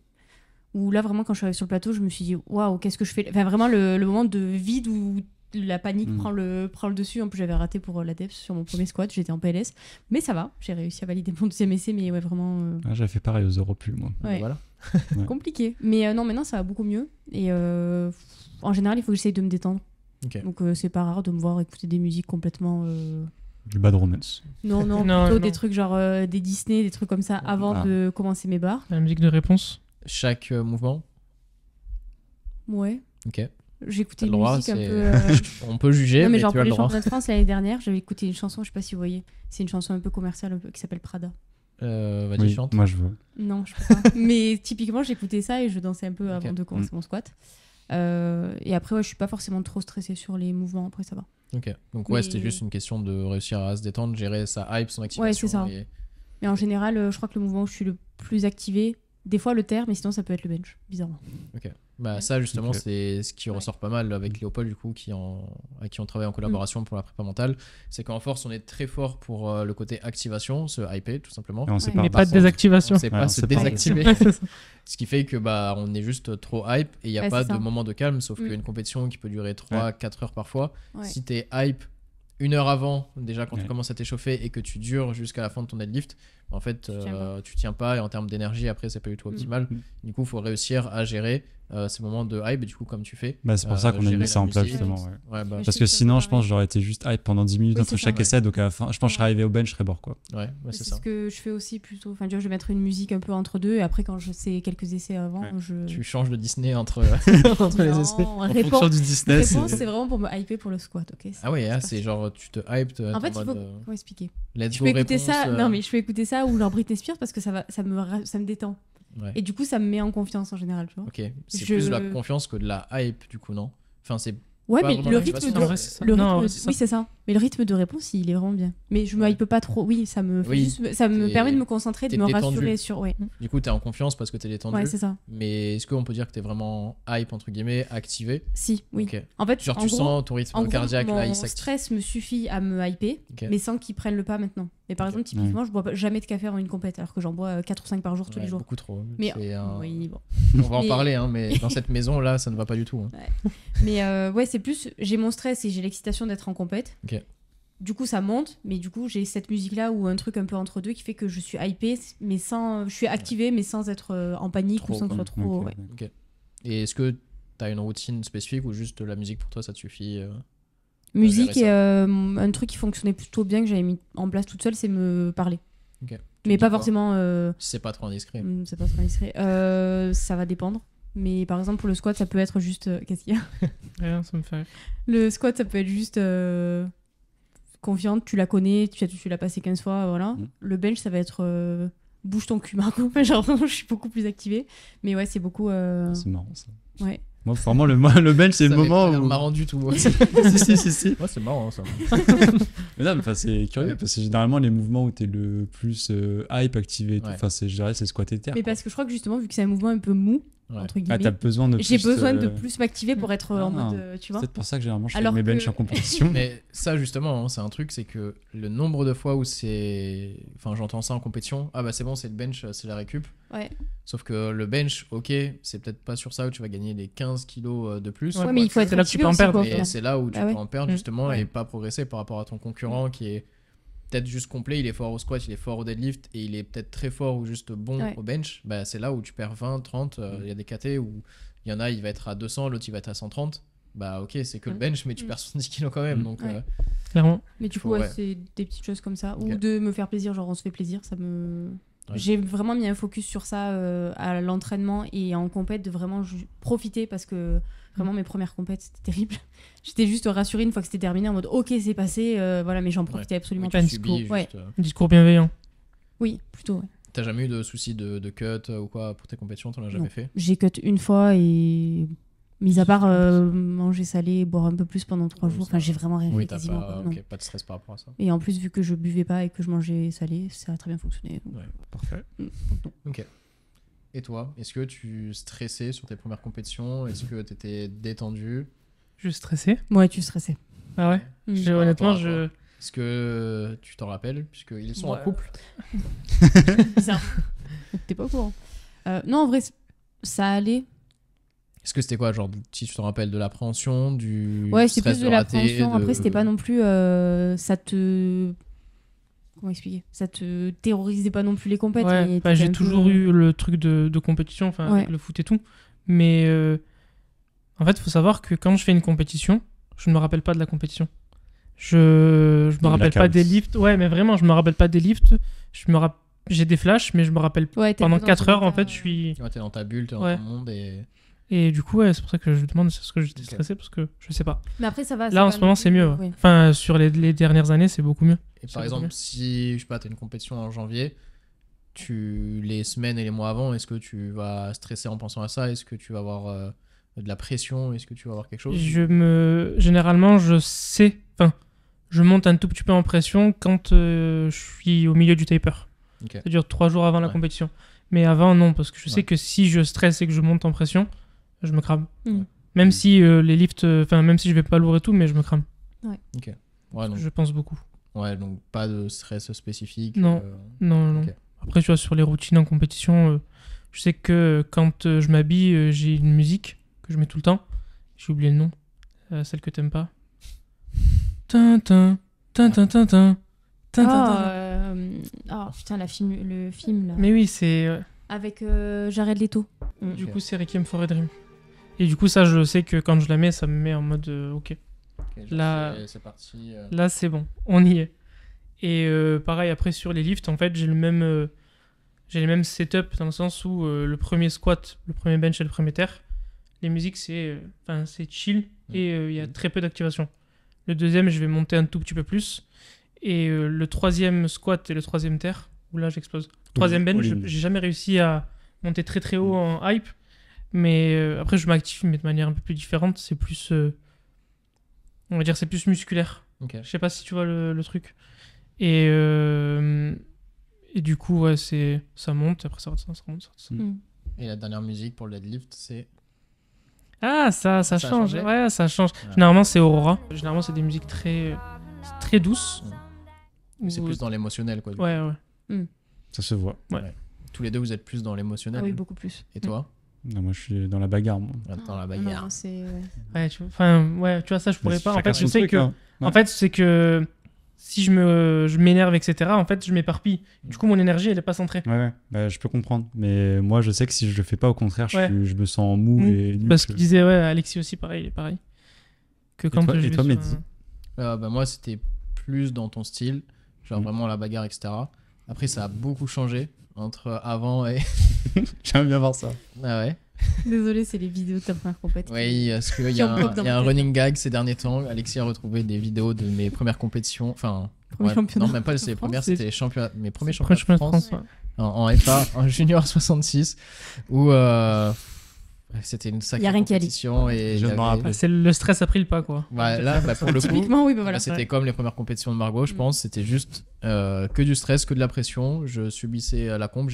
S4: Où là, vraiment, quand je suis arrivée sur le plateau, je me suis dit, waouh, qu'est-ce que je fais? Enfin, vraiment, le moment de vide où la panique
S3: Mm.
S4: prend le dessus. En plus, j'avais raté pour la depth sur mon premier squat, j'étais en PLS. Mais ça va, j'ai réussi à valider mon deuxième essai, mais ouais, vraiment
S3: Ah, j'avais fait pareil aux Europules, moi.
S4: ouais.
S1: voilà.
S4: compliqué. Mais non, maintenant, ça va beaucoup mieux. Et en général, il faut que j'essaye de me détendre.
S1: Ok.
S4: Donc, c'est pas rare de me voir écouter des musiques complètement.
S3: Du Bad Romance.
S4: Non,
S2: Non,
S4: plutôt
S2: non.
S4: des trucs genre des Disney, des trucs comme ça avant
S3: Ah.
S4: de commencer mes bars.
S2: La musique de réponse.
S1: Chaque mouvement.
S4: Ouais.
S1: Ok.
S4: J'ai écouté
S1: T'as le
S4: une
S1: droit,
S4: musique un
S1: c'est-
S4: peu.
S1: On peut juger,
S4: Non, mais
S1: mais
S4: genre
S1: tu
S4: pour
S1: as le
S4: les
S1: droit.
S4: championnats de France l'année dernière, j'avais écouté une chanson, je sais pas si vous voyez. C'est une chanson un peu commerciale un peu, qui s'appelle Prada.
S1: Vas-y,
S3: Oui,
S1: chante.
S3: moi je veux.
S4: Non, je peux pas. Mais typiquement, j'écoutais ça et je dansais un peu avant
S1: Ok.
S4: de commencer mon squat. Et après, ouais, je suis pas forcément trop stressée sur les mouvements. Après, ça va.
S1: Ok. Donc, ouais,
S4: Mais-
S1: c'était juste une question de réussir à se détendre, gérer sa hype, son activation.
S4: c'est ça.
S1: et-
S4: Mais en général, je crois que le mouvement où je suis le plus activé, des fois le terre, mais sinon ça peut être le bench, bizarrement.
S1: Bah,
S4: Ouais.
S1: ça, justement,
S3: Ok.
S1: c'est ce qui
S4: Ouais.
S1: ressort pas mal avec Léopold, du coup, avec qui on travaille en collaboration pour la prépa mentale. C'est qu'en force, on est très fort pour le côté activation, se hyper, tout simplement.
S3: Et on sait
S4: Ouais.
S3: pas.
S2: Mais
S3: par
S2: pas de
S3: contre,
S2: désactivation.
S1: On sait
S3: Ouais,
S1: pas
S3: on
S1: se
S3: sait pas.
S1: désactiver.
S2: Ouais, c'est ça.
S1: Ce qui fait que bah on est juste trop hype et il n'y a
S4: Ouais,
S1: pas
S4: c'est
S1: de
S4: ça.
S1: moment de calme, sauf
S4: Mm.
S1: qu'une compétition qui peut durer 3-4 heures parfois.
S4: Ouais.
S1: Si t'es hype 1 heure avant, déjà quand tu
S3: Ouais.
S1: commences à t'échauffer et que tu dures jusqu'à la fin de ton deadlift, en fait
S4: tiens pas.
S1: tu tiens pas et en termes d'énergie après c'est pas du tout optimal.
S3: Mm.
S1: Du coup il faut réussir à gérer ces moments de hype et du coup comme tu fais.
S3: Bah, c'est pour ça qu'on a
S1: gérer
S3: mis ça
S1: la
S3: en place
S1: musique.
S3: justement. Ouais.
S1: Ouais, bah,
S4: Mais
S3: Parce
S4: sais
S3: que
S4: que ça
S3: sinon,
S4: peut
S3: je pense que j'aurais été juste hype pendant 10 minutes
S4: Oui,
S3: entre
S4: c'est
S3: chaque
S4: ça.
S3: essai. Donc à la fin, je pense que je serais arrivé au bench, je serais mort quoi.
S1: ouais, c'est
S4: C'est
S1: ça.
S4: ce que je fais aussi plutôt. Enfin, tu vois, je vais mettre une musique un peu entre deux et après, quand je sais quelques essais avant,
S3: Ouais.
S4: je.
S1: Tu changes de Disney entre, entre les
S4: Non,
S1: essais.
S3: En fonction du Disney.
S4: réponse,
S3: c'est-
S4: c'est vraiment pour me hyper pour le squat, ok.
S1: Ah ouais,
S4: pas
S1: c'est
S4: sûr.
S1: genre tu te hype, t'es
S4: En fait,
S1: en
S4: il
S1: mode,
S4: faut. Comment expliquer?
S1: let's
S4: Je
S1: go
S4: peux écouter
S1: réponse.
S4: ça. Non, mais je peux écouter ça ou genre Britney Spears parce que ça me détend.
S1: Ouais.
S4: Et du coup, ça me met en confiance en général, tu vois.
S1: Ok, c'est
S4: Je-
S1: plus de la confiance que de la hype du coup, non? Enfin, c'est
S4: Ouais,
S1: pas
S4: mais
S1: vraiment
S4: le
S1: la
S4: rythme
S1: motivation,
S4: de.
S2: En vrai, c'est ça.
S4: Le
S2: Non,
S4: rythme,
S2: ouais, c'est ça.
S4: oui, c'est ça. Mais le rythme de réponse, il est vraiment bien. Mais je me
S1: Ouais.
S4: hype pas trop. Oui, ça me, fait
S1: Oui,
S4: juste, ça me
S1: t'es-
S4: permet de me concentrer, de
S1: t'es
S4: me
S1: détendu.
S4: rassurer sur. Ouais,
S1: Du coup, t'es en confiance parce que t'es détendu.
S4: ouais c'est ça.
S1: Mais est-ce qu'on peut dire que t'es vraiment hype, entre guillemets, activé?
S4: Si, oui.
S1: Ok.
S4: En fait,
S1: Genre,
S4: en
S1: tu
S4: gros,
S1: sens ton rythme
S4: en gros,
S1: cardiaque, là,
S4: mon
S1: il s'active.
S4: stress me suffit à me hyper,
S1: Ok.
S4: mais sans qu'il prenne le pas maintenant. Mais par
S1: Ok.
S4: exemple, typiquement, je bois jamais de café avant une compète, alors que j'en bois 4 ou 5 par jour tous
S1: Ouais,
S4: les jours.
S1: beaucoup trop.
S4: Mais
S1: C'est un-
S4: oui, bon.
S1: On va en
S4: Mais-
S1: parler, hein, mais dans cette maison-là, ça ne va pas du tout. hein.
S4: Mais ouais, c'est plus, j'ai mon stress et j'ai l'excitation d'être en compète.
S1: Ok.
S4: Du coup, ça monte, mais du coup, j'ai cette musique-là ou un truc un peu entre deux qui fait que je suis hypée, mais sans, je suis activée, mais sans être en panique
S1: Trop,
S4: ou sans que ce soit trop.
S3: Ok,
S4: ouais.
S3: ok.
S1: Et est-ce que t'as une routine spécifique ou juste la musique pour toi, ça te suffit
S4: Musique
S1: gérer
S4: et un truc qui fonctionnait plutôt bien que j'avais mis en place toute seule, c'est me parler.
S1: Ok. Tu
S4: Mais
S1: dis
S4: pas
S1: quoi
S4: forcément.
S1: Si c'est pas trop indiscret.
S4: C'est pas trop discret. Ça va dépendre. Mais par exemple, pour le squat, ça peut être juste. Qu'est-ce qu'il y a?
S2: Rien, ça me fait rire.
S4: Le squat, ça peut être juste confiante, tu la connais, tu l'as passé 15 fois, voilà.
S3: Mm.
S4: Le bench, ça va être bouge ton cul, Marco. Genre, je suis beaucoup plus activée. Mais ouais, c'est beaucoup.
S3: C'est marrant ça.
S4: Ouais.
S3: Moi, vraiment, le bench, c'est le
S1: Ça m'avait
S3: moment
S1: pas l'air
S3: où.
S1: marrant du tout.
S3: si, si.
S1: Ouais, c'est marrant ça.
S3: Mais non, mais, enfin, c'est curieux parce que c'est généralement les mouvements où t'es le plus hype activé et tout.
S1: Ouais.
S3: Enfin, je dirais, c'est squatter terre.
S4: Mais
S3: quoi.
S4: parce que je crois que justement, vu que c'est un mouvement un peu mou,
S1: Ouais.
S4: entre
S3: Ah,
S4: guillemets,
S3: t'as besoin de
S4: j'ai
S3: plus,
S4: besoin de plus m'activer pour être en
S3: Ah.
S4: mode, tu
S3: C'est
S4: vois.
S3: peut-être pour ça que généralement je fais
S4: Alors
S3: mes bench
S4: que-
S3: en compétition.
S1: Mais ça, justement, hein, c'est un truc, c'est que le nombre de fois où c'est. Enfin, j'entends ça en compétition. Ah bah c'est bon, c'est le bench, c'est la récup.
S4: Ouais.
S1: Sauf que le bench, ok, c'est peut-être pas sur ça où tu vas gagner les 15 kilos de plus.
S2: Ouais,
S4: Ouais, mais il faut
S2: c'est
S4: être
S2: là que tu
S4: motivé
S2: peux en
S4: aussi,
S2: perdre.
S4: quoi, au
S1: Mais
S4: final.
S1: c'est là où tu
S4: Ah ouais.
S1: peux en perdre
S2: Mm.
S1: justement
S4: Ouais.
S1: et pas progresser par rapport à ton concurrent qui est peut-être juste complet, il est fort au squat, il est fort au deadlift et il est peut-être très fort ou juste bon
S4: Ouais.
S1: au bench. Bah, c'est là où tu perds 20, 30. Il y a des KT où il y en a, il va être à 200, l'autre il va être à 130. Bah ok, c'est que le
S4: Mm.
S1: bench, mais tu
S4: Mm.
S1: perds 70 kilos quand même.
S3: Mm.
S1: Donc,
S4: Ouais.
S2: Clairement.
S4: Mais du
S1: Faut-
S4: coup, ouais,
S1: ouais.
S4: c'est des petites choses comme ça.
S1: Ok.
S4: Ou de me faire plaisir, genre on se fait plaisir, ça me.
S1: Ouais.
S4: J'ai vraiment mis un focus sur ça à l'entraînement et en compète, de vraiment profiter parce que vraiment mes premières compètes c'était terrible. J'étais juste rassurée une fois que c'était terminé en mode ok, c'est passé, voilà, mais j'en profitais absolument
S1: oui,
S4: pas.
S1: tu
S2: un
S1: subis
S4: discours.
S1: juste,
S4: Ouais.
S2: Discours bienveillant.
S4: Oui, plutôt. Ouais.
S1: T'as jamais eu de soucis de cut ou quoi pour tes compétitions, t'en as jamais
S4: Non.
S1: fait?
S4: J'ai cut une fois et. Mis à part manger salé, boire un peu plus pendant 3
S1: Oui,
S4: jours,
S1: ça
S4: enfin
S1: va.
S4: j'ai vraiment rien
S1: Oui,
S4: fait
S1: t'as
S4: quasiment.
S1: pas,
S4: quoi, non.
S1: ok, pas de stress par rapport à ça.
S4: Et en plus, vu que je buvais pas et que je mangeais salé, ça a très bien fonctionné. donc.
S3: Parfait.
S1: Ok. Et toi, est-ce que tu stressais sur tes premières compétitions? Est-ce que t'étais détendu?
S2: Je suis stressé.
S4: Ouais, tu stressais.
S2: Ah ouais.
S4: Mm.
S2: Honnêtement,
S1: rapport à
S2: je.
S1: Est-ce que tu t'en rappelles, puisqu'ils sont en
S2: Ouais.
S1: couple?
S4: Bizarre. T'es pas au courant. Non, en vrai, ça allait.
S1: Est-ce que c'était quoi, genre, si tu te rappelles, de l'appréhension, du
S4: Ouais, c'était
S1: stress
S4: plus de
S1: rater,
S4: l'appréhension.
S1: de-
S4: Après, c'était pas non plus. Ça te. Comment expliquer? Ça te terrorisait pas non plus les compètes.
S2: Ouais,
S4: mais
S2: bah,
S4: t'étais
S2: j'ai
S4: un peu-
S2: toujours eu le truc de compétition, enfin
S4: Ouais.
S2: avec le foot et tout. Mais en fait, il faut savoir que quand je fais une compétition, je ne me rappelle pas de la compétition. Je me
S3: La
S2: rappelle pas
S3: cam.
S2: des lifts. Ouais, mais vraiment, je me rappelle pas des lifts. J'ai des flashs, mais je me rappelle
S4: Ouais, t'es
S2: pendant
S4: plus dans
S2: 4
S4: ton
S2: heures, en
S4: état,
S2: fait, je suis.
S1: Ouais, t'es dans ta bulle, t'es dans
S2: Ouais.
S1: ton monde
S2: Et du coup, ouais, c'est pour ça que je demande si est-ce que j'étais
S1: Ok.
S2: stressé, parce que je sais pas.
S4: Mais après, ça va.
S2: Là, en ce moment, c'est mieux. Ouais. Enfin, sur les dernières années, c'est beaucoup mieux.
S1: Et
S2: C'est
S1: par
S2: beaucoup
S1: exemple,
S2: mieux.
S1: si, je sais pas, t'as une compétition en janvier, les semaines et les mois avant, est-ce que tu vas stresser en pensant à ça? Est-ce que tu vas avoir de la pression? Est-ce que tu vas avoir quelque chose?
S2: Généralement, je sais. Enfin, je monte un tout petit peu en pression quand je suis au milieu du taper.
S1: Ok.
S2: C'est-à-dire 3 jours avant la
S1: Ouais.
S2: compétition. Mais avant, non, parce que je sais
S1: Ouais.
S2: que si je stresse et que je monte en pression, je me crame.
S4: Mm.
S2: Même si les lifts, enfin, même si je vais pas lourd et tout, mais je me crame.
S1: Ouais, donc,
S2: Je pense beaucoup.
S1: ouais, donc pas de stress spécifique.
S2: Non. Non, non.
S1: Ok.
S2: Après, tu vois, sur les routines en compétition, je sais que quand je m'habille, j'ai une musique que je mets tout le temps. J'ai oublié le nom. Celle que t'aimes pas. Tintin, tintin, tintin.
S4: Ah, putain, le film là.
S2: Mais oui, c'est.
S4: Avec Jared Leto.
S2: Du
S1: Ok.
S2: coup, c'est Requiem for a Dream. Et du coup, ça, je sais que quand je la mets, ça me met en mode ok.
S1: Ok, genre,
S2: Là-
S1: c'est parti.
S2: Là, c'est bon, on y est. Et pareil, après, sur les lifts, en fait, j'ai les mêmes setup dans le sens où le premier squat, le premier bench et le premier terre, les musiques, c'est chill et il y a très peu d'activation. Le deuxième, je vais monter un tout petit peu plus. Et le troisième squat et le troisième terre, où là, j'explose. Troisième bench, j'ai jamais réussi à monter très très haut en hype. Mais après, je m'active, mais de manière un peu plus différente. C'est plus. On va dire, c'est plus musculaire.
S1: Ok.
S2: Je sais pas si tu vois le truc. Et du coup, ouais, ça monte, après ça redescend, ça remonte, ça redescend.
S4: Mm.
S1: Et la dernière musique pour le deadlift, c'est.
S2: Ah, ça
S1: a
S2: change.
S1: changé
S2: Ouais, ça change.
S1: Ouais.
S2: Généralement, c'est Aurora. Généralement, c'est des musiques très douces.
S1: C'est
S2: Ou-
S1: plus dans l'émotionnel, quoi. du
S2: Ouais, ouais.
S3: Ça se voit.
S1: coup. Tous les deux, vous êtes plus dans
S4: Ah
S1: l'émotionnel.
S4: oui, beaucoup plus.
S1: Et toi?
S3: Non, moi, je suis dans la bagarre. Moi.
S1: Dans la
S4: Non,
S1: bagarre.
S4: non, c'est. Ouais.
S2: Ouais, tu vois, ça, je pourrais
S3: Mais
S2: pas. En
S3: chacun
S2: fait, je
S3: son
S2: sais
S3: truc,
S2: que.
S3: hein. Ouais.
S2: En fait, c'est que si je m'énerve, etc., en fait, je m'éparpille. Du coup, mon énergie, elle est pas centrée.
S3: Ouais, bah, je peux comprendre. Mais moi, je sais que si je le fais pas, au contraire,
S2: Ouais.
S3: je me sens mou
S2: Mou.
S3: et nul.
S2: Parce qu'il disait, ouais, Alexis aussi, pareil, il est pareil. Que quand
S3: toi-
S2: je
S3: et
S2: vais
S3: toi,
S2: sur
S3: Mehdi
S1: Bah, moi, c'était plus dans ton style, genre vraiment la bagarre, etc. Après, ça a beaucoup changé entre avant et.
S3: J'aime bien voir ça.
S1: Ah ouais.
S4: Désolée, c'est les vidéos de ta première compète.
S1: Oui, parce qu'il y
S4: Qui
S1: a
S4: ont pop dans
S1: il y a un
S4: ma tête.
S1: running gag ces derniers temps. Alexis a retrouvé des vidéos de mes premières compétitions. Enfin,
S4: Premier championnat
S1: non, même pas c'est les
S4: de
S1: premières,
S2: France.
S1: c'était mes premiers
S2: Premier
S1: championnats de
S2: championnat de
S1: France.
S2: France, ouais.
S1: En FA, en junior 66, où C'était une
S4: Y
S1: sacrée
S4: a rien qui allait.
S1: compétition. Et
S3: Je
S1: il y
S3: m'en
S1: avait-
S3: rappelle.
S2: C'est le stress a pris le pas, quoi.
S1: Ouais, là, pour le coup,
S4: Typiquement, oui, bah voilà.
S1: là, c'était
S2: Ouais.
S1: comme les premières compétitions de Margot, je pense. C'était juste que du stress, que de la pression. Je subissais la combe.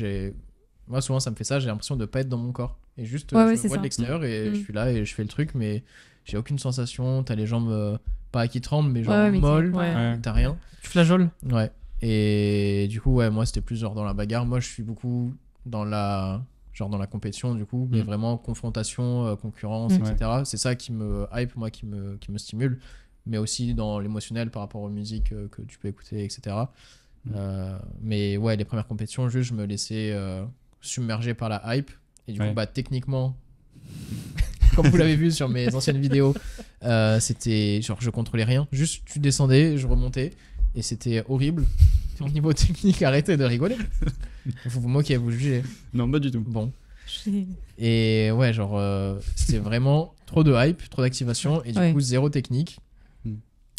S1: Moi, souvent, ça me fait ça. J'ai l'impression de pas être dans mon corps. Et juste,
S4: Ouais,
S1: je
S4: ouais,
S1: me
S4: c'est
S1: vois de
S4: ça.
S1: l'extérieur et
S4: Mm.
S1: je suis là et je fais le truc, mais j'ai aucune sensation. T'as les jambes, pas qui tremblent, mais genre
S4: Ouais, mais
S1: molles.
S2: Ouais.
S3: Ouais.
S1: T'as rien.
S2: Tu flageoles.
S1: Ouais. Et du coup, ouais, moi, c'était plus genre dans la bagarre. Moi, je suis beaucoup dans la compétition, du coup, mais
S3: Mm.
S1: vraiment confrontation, concurrence,
S2: Mm.
S1: etc. C'est ça qui me hype, moi, qui me stimule, mais aussi dans l'émotionnel par rapport aux musiques que tu peux écouter, etc. Mais ouais, les premières compétitions, juste, je me laissais submerger par la hype. Et du coup,
S3: Ouais.
S1: bah, techniquement, comme vous l'avez vu sur mes anciennes vidéos, c'était genre, je contrôlais rien. Juste, tu descendais, je remontais. Et c'était horrible. Au niveau technique, arrêtez de rigoler. Vous vous moquez, vous jugez.
S3: Non, pas du tout.
S1: Bon.
S4: J'ai-
S1: Et ouais, genre, c'était vraiment trop de hype, trop d'activation, et du
S4: Ouais.
S1: coup, zéro technique.
S3: Mm.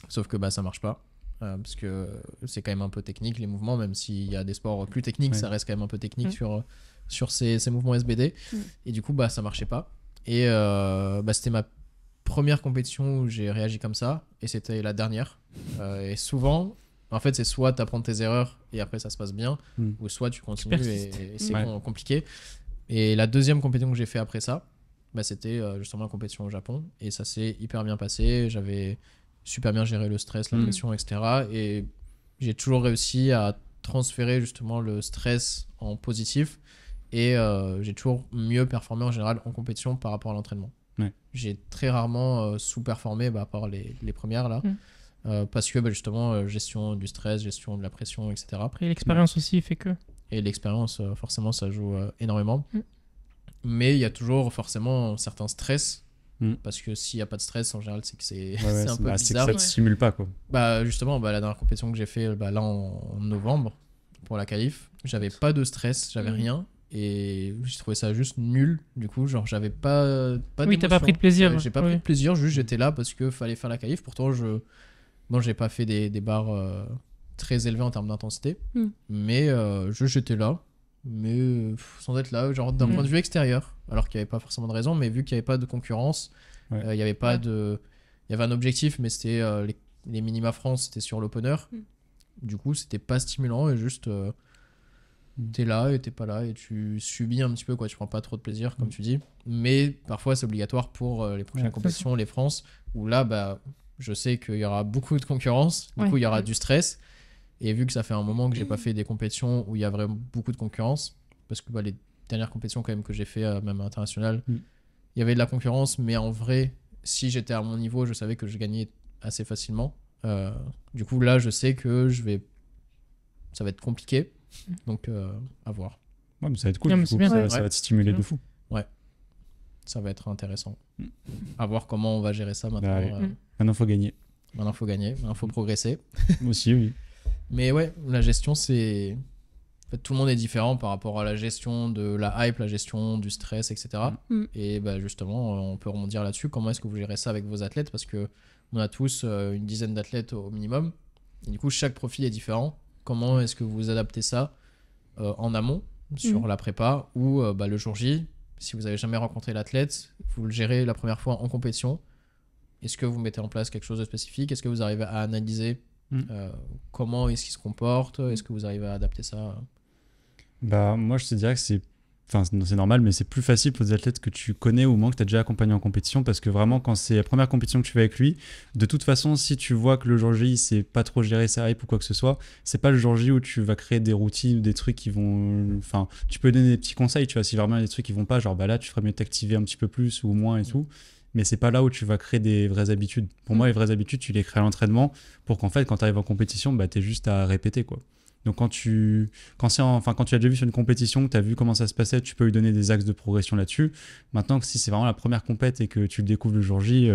S1: Sauf que bah, ça marche pas. Parce que c'est quand même un peu technique, les mouvements, même s'il y a des sports plus techniques,
S3: Ouais.
S1: ça reste quand même un peu technique
S4: Mm.
S1: sur ces mouvements SBD.
S4: Mm.
S1: Et du coup, bah, ça marchait pas. Et bah, c'était ma première compétition où j'ai réagi comme ça, et c'était la dernière. Et souvent, en fait, c'est soit tu apprends tes erreurs et après ça se passe bien,
S3: Mm.
S1: ou soit tu continues et
S2: persistes.
S1: c'est
S3: Ouais.
S1: compliqué. Et la deuxième compétition que j'ai fait après ça, bah, c'était justement la compétition au Japon, et ça s'est hyper bien passé. J'avais super bien géré le stress, la
S3: Mm.
S1: pression, etc. Et j'ai toujours réussi à transférer justement le stress en positif, et j'ai toujours mieux performé en général en compétition par rapport à l'entraînement.
S3: Ouais.
S1: J'ai très rarement sous-performé, bah, à part les premières là.
S2: Mm.
S1: Parce que bah, justement, gestion du stress, gestion de la pression, etc.
S2: Après, l'expérience aussi fait que.
S1: Et l'expérience, forcément, ça joue énormément.
S2: Mm.
S1: Mais il y a toujours forcément certains stress.
S3: Mm.
S1: Parce que s'il n'y a pas de stress, en général, c'est que c'est
S3: Ouais,
S1: c'est un peu
S3: bah, c'est que
S1: bizarre.
S3: ça te stimule pas, quoi.
S1: Bah, justement, bah, la dernière compétition que j'ai fait bah, là en novembre pour la qualif, j'avais pas de stress, j'avais
S4: Mm.
S1: rien. Et j'ai trouvé ça juste nul. Du coup, genre, j'avais pas
S2: Oui, t'as pas
S1: d'émotion.
S2: pris de plaisir.
S1: J'ai pas
S2: Oui.
S1: pris de plaisir, juste j'étais là parce que fallait faire la qualif. Pourtant, bon, j'ai pas fait des barres très élevées en termes d'intensité,
S4: Mm.
S1: mais juste j'étais là, mais sans être là, genre d'un
S2: Mm.
S1: point de vue extérieur, alors qu'il n'y avait pas forcément de raison, mais vu qu'il n'y avait pas de concurrence,
S3: Ouais.
S1: il y avait pas
S2: Ouais.
S1: de. Il y avait un objectif, mais c'était les minima France, c'était sur l'opener.
S4: Mm.
S1: Du coup, c'était pas stimulant et juste. T'es là et t'es pas là et tu subis un petit peu, quoi. Tu prends pas trop de plaisir, comme tu dis. Mais parfois, c'est obligatoire pour les prochaines
S3: Ouais,
S1: compétitions, les France, où là, bah, je sais qu'il y aura beaucoup de concurrence. Du
S4: Ouais.
S1: coup, il y aura
S4: Ouais.
S1: du stress. Et vu que ça fait un moment que j'ai pas fait des compétitions où il y a vraiment beaucoup de concurrence, parce que bah, les dernières compétitions, quand même, que j'ai fait, même internationales,
S3: Mm.
S1: il y avait de la concurrence, mais en vrai, si j'étais à mon niveau, je savais que je gagnais assez facilement. Du coup, là, je sais que ça va être compliqué. Donc, à voir.
S3: Ouais, mais ça va être cool.
S2: Non, mais
S3: du
S2: c'est
S3: coup,
S2: bien.
S3: ça,
S1: Ouais.
S3: ça va te stimuler
S2: C'est
S3: de fou.
S1: Ça va être intéressant.
S3: Mm.
S1: À voir comment on va gérer ça maintenant.
S3: Bah ouais.
S2: Mm.
S3: Maintenant, faut gagner.
S1: Maintenant, il faut gagner, maintenant, il faut progresser.
S3: Moi aussi, oui.
S1: Mais ouais, la gestion, c'est. En fait, tout le monde est différent par rapport à la gestion de la hype, la gestion du stress, etc.
S4: Mm.
S1: Et bah, justement, on peut rebondir là-dessus. Comment est-ce que vous gérez ça avec vos athlètes? Parce que on a tous une dizaine d'athlètes au minimum. Et du coup, chaque profil est différent. Comment est-ce que vous adaptez ça en amont sur
S4: Mm.
S1: la prépa ou bah, le jour J? Si vous avez jamais rencontré l'athlète, vous le gérez la première fois en compétition. Est-ce que vous mettez en place quelque chose de spécifique? Est-ce que vous arrivez à analyser comment est-ce qu'il se comporte? Est-ce que vous arrivez à adapter ça?
S3: Bah, moi, je te dirais que c'est normal, mais c'est plus facile pour des athlètes que tu connais ou au moins que tu as déjà accompagné en compétition, parce que vraiment, quand c'est la première compétition que tu fais avec lui, de toute façon, si tu vois que le jour J, il sait pas trop gérer sa hype ou quoi que ce soit, c'est pas le jour J où tu vas créer des routines ou des trucs qui vont. Enfin, tu peux donner des petits conseils, tu vois, si vraiment il y a des trucs qui vont pas, genre bah là, tu ferais mieux de t'activer un petit peu plus ou moins et tout. Mais c'est pas là où tu vas créer des vraies habitudes. Pour moi, les vraies habitudes, tu les crées à l'entraînement pour qu'en fait, quand tu arrives en compétition, bah, tu es juste à répéter, quoi. Donc quand tu l'as déjà vu sur une compétition, que tu as vu comment ça se passait, tu peux lui donner des axes de progression là-dessus. Maintenant, si c'est vraiment la première compète et que tu le découvres le jour J,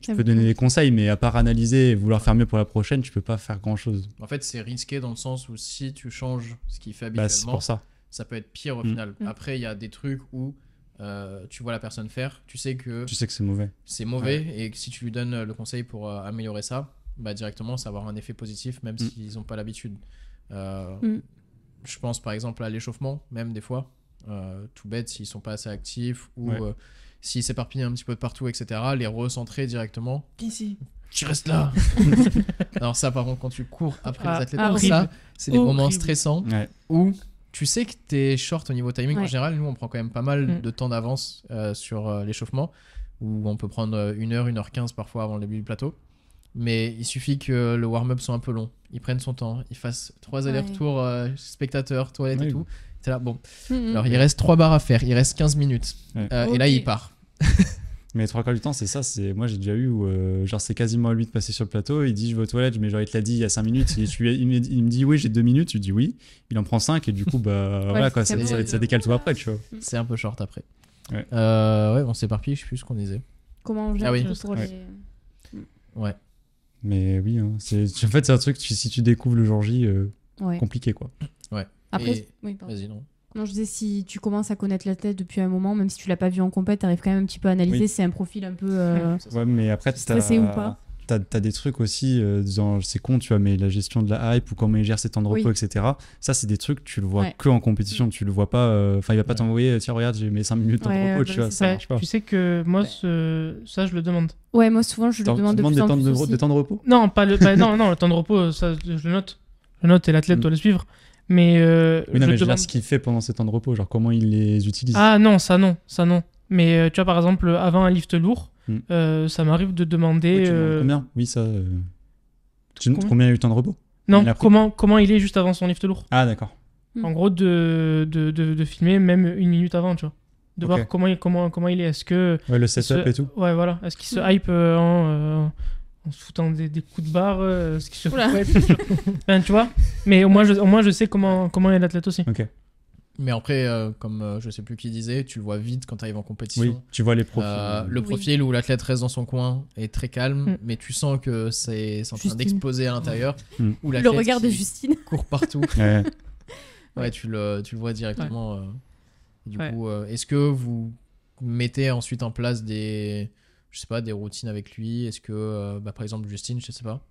S3: tu peux donner des conseils, mais à part analyser et vouloir faire mieux pour la prochaine, tu peux pas faire grand-chose.
S1: En fait, c'est risqué dans le sens où si tu changes ce qu'il fait
S3: Bah, c'est
S1: habituellement,
S3: pour ça.
S1: ça peut être pire au
S3: Mm.
S1: final.
S4: Mm.
S1: Après, il y a des trucs où tu vois la personne faire, tu sais que
S3: Tu sais que c'est mauvais.
S1: c'est mauvais et que si tu lui donnes le conseil pour améliorer ça, bah, directement, ça va avoir un effet positif, même
S3: Mm.
S1: s'ils n'ont pas l'habitude.
S4: Mm.
S1: Je pense par exemple à l'échauffement, même des fois. tout bête, s'ils sont pas assez actifs ou
S3: Ouais.
S1: s'ils s'éparpillent un petit peu de partout, etc., les recentrer directement. Ici, tu restes là. Alors ça, par contre, quand tu cours après les athlètes,
S2: horrible.
S1: ça, c'est des moments
S2: Horrible.
S1: stressants
S3: Ouais.
S1: où tu sais que t'es short au niveau timing. En
S4: Ouais.
S1: général, nous, on prend quand même pas mal
S2: Mm.
S1: de temps d'avance sur l'échauffement, où on peut prendre 1h, 1h15 parfois avant le début du plateau. Mais il suffit que le warm-up soit un peu long. Ils prennent son temps, ils fassent 3
S4: Ouais.
S1: allers-retours, spectateurs, toilettes et
S3: Oui.
S1: tout. T'es là, bon.
S4: Mhm.
S1: Alors, il reste 3 barres à faire, il reste 15 minutes.
S3: Ouais.
S1: Et là,
S4: Ok.
S1: il part.
S3: Mais 3 quarts du temps, c'est ça. Moi, j'ai déjà eu où, genre, c'est quasiment à lui de passer sur le plateau. Il dit, je vais aux toilettes, mais genre, il te l'a dit il y a 5 minutes. Il me dit, oui, j'ai 2 minutes. Je lui dis oui. Il en prend 5 et du coup, bah, voilà, quoi,
S4: c'est
S3: ça,
S4: bon.
S3: ça décale tout après, tu vois.
S1: C'est un peu short après.
S3: Ouais.
S1: Ouais, on s'éparpille, je sais plus ce qu'on disait.
S4: Comment on gère
S1: Ah oui.
S4: tout pour
S3: Ouais.
S4: les...
S1: Ouais.
S3: Mais oui, hein, en fait, c'est un truc, si tu découvres le jour J,
S4: Ouais.
S3: compliqué, quoi.
S4: Après,
S1: Et-
S4: oui, pardon.
S1: Vas-y, non.
S4: Non, je disais, si tu commences à connaître l'athlète depuis un moment, même si tu l'as pas vu en compète, t'arrives quand même un petit peu à analyser
S3: Oui.
S4: si c'est un profil un peu...
S3: Ouais, mais après,
S4: Stressé ou pas.
S3: T'as des trucs aussi, c'est con, tu vois, mais la gestion de la hype ou comment il gère ses temps de repos,
S4: Oui.
S3: etc. Ça, c'est des trucs, tu le vois
S4: Ouais.
S3: que en compétition, tu le vois pas. Enfin, il va pas
S1: Ouais.
S3: t'envoyer, tiens, regarde, j'ai mes 5 minutes de temps
S4: Ouais,
S3: de repos,
S4: ouais,
S3: tu
S4: bah,
S3: vois,
S4: c'est
S3: ça
S4: ça.
S3: marche pas.
S2: Tu sais que moi,
S4: Ouais.
S2: ça, je le demande.
S4: Ouais, moi, souvent, je le
S3: Tu
S4: demande de
S3: demandes
S4: plus
S3: des
S4: en
S3: temps
S4: plus
S3: de,
S4: aussi.
S3: des temps de repos
S2: Non, pas le, non, le temps de repos, ça, je le note. Je le note et l'athlète
S3: Mm.
S2: doit le suivre. Mais
S3: Oui, non,
S2: je
S3: mais je veux
S2: demande...
S3: dire ce qu'il fait pendant ces temps de repos, genre comment il les utilise.
S2: Ah non, ça non. Mais tu vois, par exemple, avant un lift lourd, ça m'arrive de demander...
S3: Oui, tu demandes combien Oui, ça.
S2: Combien
S3: Combien il a eu le temps de repos
S2: Non,
S3: Il a pris.
S2: comment il est juste avant son lift lourd.
S3: Ah, d'accord.
S2: En gros, de filmer même 1 minute avant, tu vois. De
S3: Ok.
S2: voir comment il est. Est-ce que...
S3: Ouais, le setup
S2: se-
S3: et tout.
S2: Ouais, voilà. Est-ce qu'il se hype en se foutant des coups de barre est-ce qu'il se
S4: Oula.
S2: fouette Enfin, tu vois. Mais au moins, je sais comment est l'athlète aussi.
S3: Ok.
S1: Mais après, comme je sais plus qui disait, tu le vois vite quand tu arrives en compétition.
S3: Oui, tu vois les profils.
S1: Le
S4: Oui.
S1: profil où l'athlète reste dans son coin est très calme,
S2: Mm.
S1: mais tu sens que c'est en train
S4: Justine.
S1: d'exploser à l'intérieur.
S3: Mm.
S1: Ou
S4: Le
S1: l'athlète
S4: regard de
S1: qui
S4: Justine.
S1: court partout.
S3: Ouais.
S1: Ouais, tu le vois directement. Du
S2: Ouais.
S1: coup, est-ce que vous mettez ensuite en place des routines avec lui? Est-ce que, par exemple, Justine, je sais pas.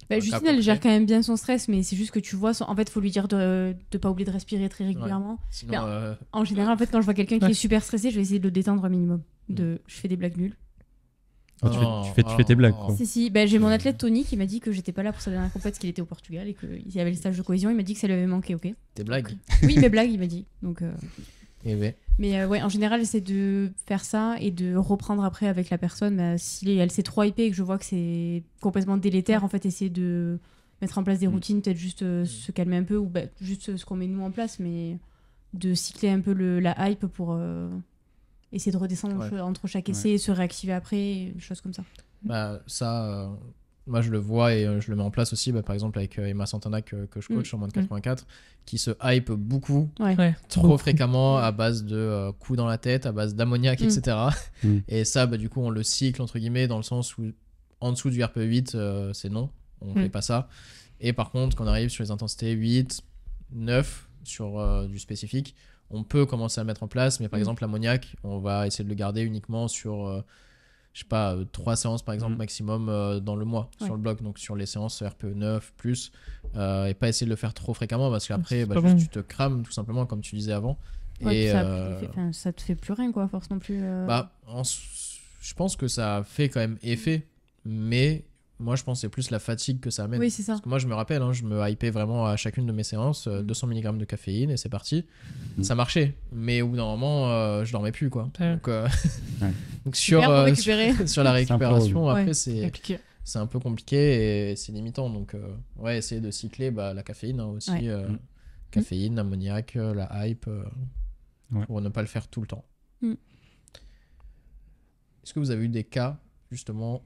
S4: Bah,
S1: Un
S4: Justine,
S1: cas
S4: elle gère
S1: concret.
S4: quand même bien son stress, mais c'est juste que tu vois, en fait, faut lui dire de pas oublier de respirer très régulièrement.
S1: Sinon,
S4: Bien. En général, en fait, quand je vois quelqu'un qui
S2: Ouais.
S4: est super stressé, je vais essayer de le détendre un minimum. Je fais des blagues nulles.
S3: Oh, tu fais tes blagues, quoi.
S4: Si, bah, j'ai mon athlète Tony qui m'a dit que j'étais pas là pour sa dernière compète parce qu'il était au Portugal et qu'il y avait le stage de cohésion. Il m'a dit que ça lui avait manqué, ok.
S1: Des blagues.
S4: Oui, mes blagues, il m'a dit. Donc,
S1: Et ouais.
S4: mais ouais, en général, j'essaie de faire ça et de reprendre après avec la personne. Bah, si elle s'est trop hypée et que je vois que c'est complètement délétère, en fait, essayer de mettre en place des routines, peut-être juste se calmer un peu ou bah, juste ce qu'on met nous en place, mais de cycler un peu la hype pour essayer de redescendre
S1: Ouais.
S4: entre chaque essai et se réactiver après, des choses comme ça.
S1: Bah, ça, moi je le vois et je le mets en place aussi, par exemple avec Emma Santana que je coach en moins de 84, qui se hype beaucoup,
S2: Ouais.
S1: trop fréquemment à base de coups dans la tête, à base d'ammoniac, etc. Et ça, du coup, on le cycle entre guillemets dans le sens où en dessous du RPE8, c'est non, on fait pas ça. Et par contre, quand on arrive sur les intensités 8, 9 sur du spécifique, on peut commencer à le mettre en place, mais par exemple l'ammoniac, on va essayer de le garder uniquement sur je sais pas, 3 séances par exemple maximum dans le mois sur le bloc, donc sur les séances RPE 9 plus, et pas essayer de le faire trop fréquemment parce qu'après
S2: C'est pas
S1: juste,
S2: bon.
S1: tu te crames tout simplement comme tu disais avant.
S4: Ouais,
S1: Et
S4: puis ça te fait plus rien, quoi, force non plus.
S1: je pense que ça fait quand même effet, mais moi je pense que c'est plus la fatigue que ça amène.
S4: Oui, c'est ça.
S1: Parce que moi je me rappelle, je me hypais vraiment à chacune de mes séances, 200 mg de caféine et c'est parti. Ça marchait, mais au bout d'un moment je dormais plus quoi.
S2: Ouais.
S1: Donc,
S4: Ouais.
S1: donc sur,
S4: Super pour récupérer.
S1: sur la récupération,
S4: relou.
S1: après
S4: Ouais.
S1: c'est
S2: Compliqué.
S1: un peu compliqué et c'est limitant. Donc ouais, essayer de cycler la caféine aussi.
S4: Ouais.
S1: Caféine, ammoniac, la hype,
S3: Ouais.
S1: pour ne pas le faire tout le temps.
S4: Mm.
S1: Est-ce que vous avez eu des cas justement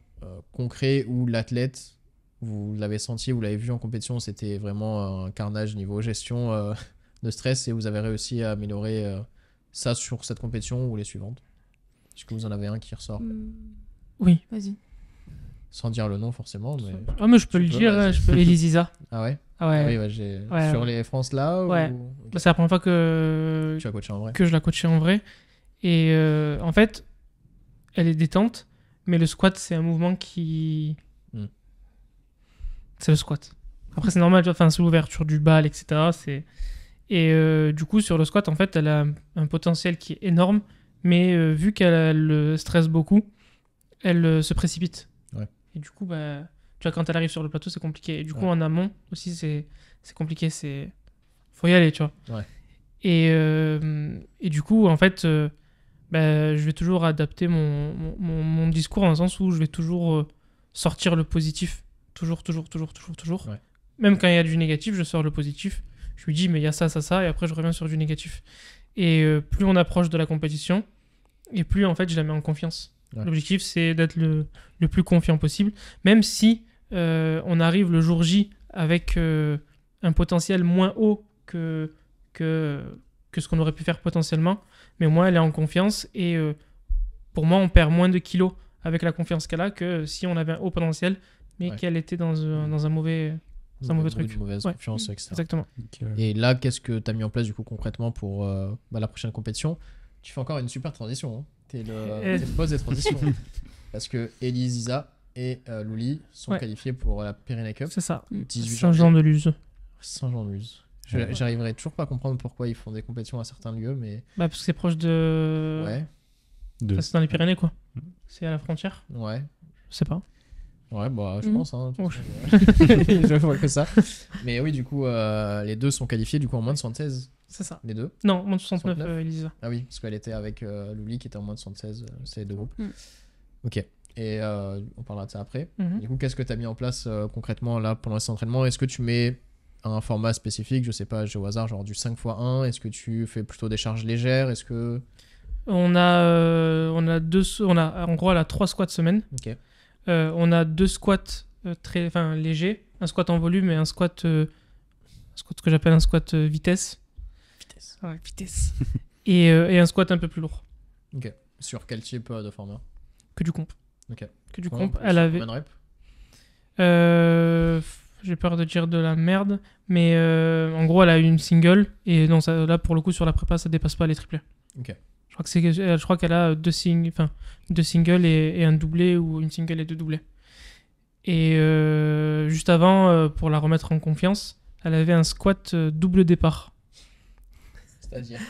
S1: concrets où l'athlète, vous l'avez senti, vous l'avez vu en compétition, c'était vraiment un carnage niveau gestion de stress et vous avez réussi à améliorer ça sur cette compétition ou les suivantes? Est-ce que vous en avez un qui ressort?
S2: Oui.
S4: Vas-y.
S1: Sans dire le nom forcément, mais...
S2: Ah, mais je peux
S1: Tu
S2: le
S1: peux,
S2: dire,
S1: vas-y.
S2: je peux. Elisisa.
S1: Ah ouais?
S2: Ah ouais.
S1: Ah oui, ouais,
S2: Ouais,
S1: sur
S2: ouais.
S1: les France là
S2: Ouais.
S1: ou...
S2: Bah, c'est la première fois que
S1: Tu as coaché en vrai?
S2: je la coachais en vrai. Et en fait, elle est détente, mais le squat, c'est un mouvement qui. C'est le squat. Après, c'est normal, tu vois, enfin, c'est l'ouverture du bal, etc. Et du coup, sur le squat, en fait, elle a un potentiel qui est énorme, mais vu qu'elle stresse beaucoup, elle se précipite.
S1: Ouais.
S2: Et du coup, bah, tu vois, quand elle arrive sur le plateau, c'est compliqué. Et du coup,
S1: Ouais.
S2: en amont aussi, c'est compliqué. Faut y aller, tu vois.
S1: Ouais.
S2: Et du coup, en fait, bah, je vais toujours adapter mon discours dans le sens où je vais toujours sortir le positif. Toujours.
S1: Ouais.
S2: Même quand il y a du négatif, je sors le positif. Je lui dis, mais il y a ça, et après, je reviens sur du négatif. Et plus on approche de la compétition, et plus, en fait, je la mets en confiance.
S1: Ouais.
S2: L'objectif, c'est d'être le plus confiant possible, même si on arrive le jour J avec un potentiel moins haut que ce qu'on aurait pu faire potentiellement. Mais moi, elle est en confiance, et pour moi, on perd moins de kilos avec la confiance qu'elle a que si on avait un haut potentiel, mais
S1: Ouais.
S2: qu'elle était dans un mauvais truc.
S1: Une mauvaise
S2: Ouais.
S1: confiance, etc.
S2: Exactement.
S1: Et là, qu'est-ce que tu as mis en place du coup concrètement pour la prochaine compétition? Tu fais encore une super transition. Hein. T'es le boss des transitions. Parce que Élise, Isa et Louli sont
S2: Ouais.
S1: qualifiés pour la Pyrénées Cup.
S2: C'est ça.
S1: 18
S2: Saint-Jean-de-Luz.
S1: Saint-Jean-de-Luz.
S2: Ouais.
S1: J'arriverai toujours pas à comprendre pourquoi ils font des compétitions à certains lieux, mais
S2: Bah, parce que c'est proche de.
S1: ouais,
S3: Deux.
S2: Enfin, c'est dans les Pyrénées, quoi. C'est à la frontière.
S1: ouais.
S2: Je sais pas.
S1: Ouais, bah, je
S2: Mhm.
S1: pense. Hein, de toute
S2: Ouais.
S1: façon, je vois que ça. Mais oui, du coup, les deux sont qualifiés du coup en moins de 76.
S2: C'est ça.
S1: Les deux.
S2: Non, moins de 69,
S1: 69.
S2: Elisa.
S1: Ah oui, parce qu'elle était avec Louli qui était en moins de 76. C'est les deux groupes.
S4: Mm.
S1: Ok. Et on parlera de ça après.
S2: Mhm.
S1: Du coup, qu'est-ce que tu as mis en place concrètement là pendant cet entraînement? Est-ce que tu mets un format spécifique, je sais pas, j'ai au hasard, genre du 5x1? Est-ce que tu fais plutôt des charges légères? Est-ce que.
S2: On a en gros, elle a 3 squats semaine.
S1: Ok.
S2: On a 2 squats légers, un squat en volume et un squat que j'appelle un squat vitesse.
S1: Vitesse.
S2: Ouais, vitesse. et un squat un peu plus lourd
S1: Ok. Sur quel type de format?
S2: que du comp.
S1: Ok.
S2: Que du
S1: Combien
S2: comp.
S1: plus?
S2: Elle avait.
S1: Combien de reps?
S2: J'ai peur de dire de la merde, mais en gros, elle a une single et non, ça, là pour le coup sur la prépa, ça dépasse pas les triplés.
S1: Ok.
S2: Je crois qu'elle a deux singles et un doublé ou une single et 2 doublés. Et juste avant, pour la remettre en confiance, elle avait un squat double départ.
S1: C'est-à-dire.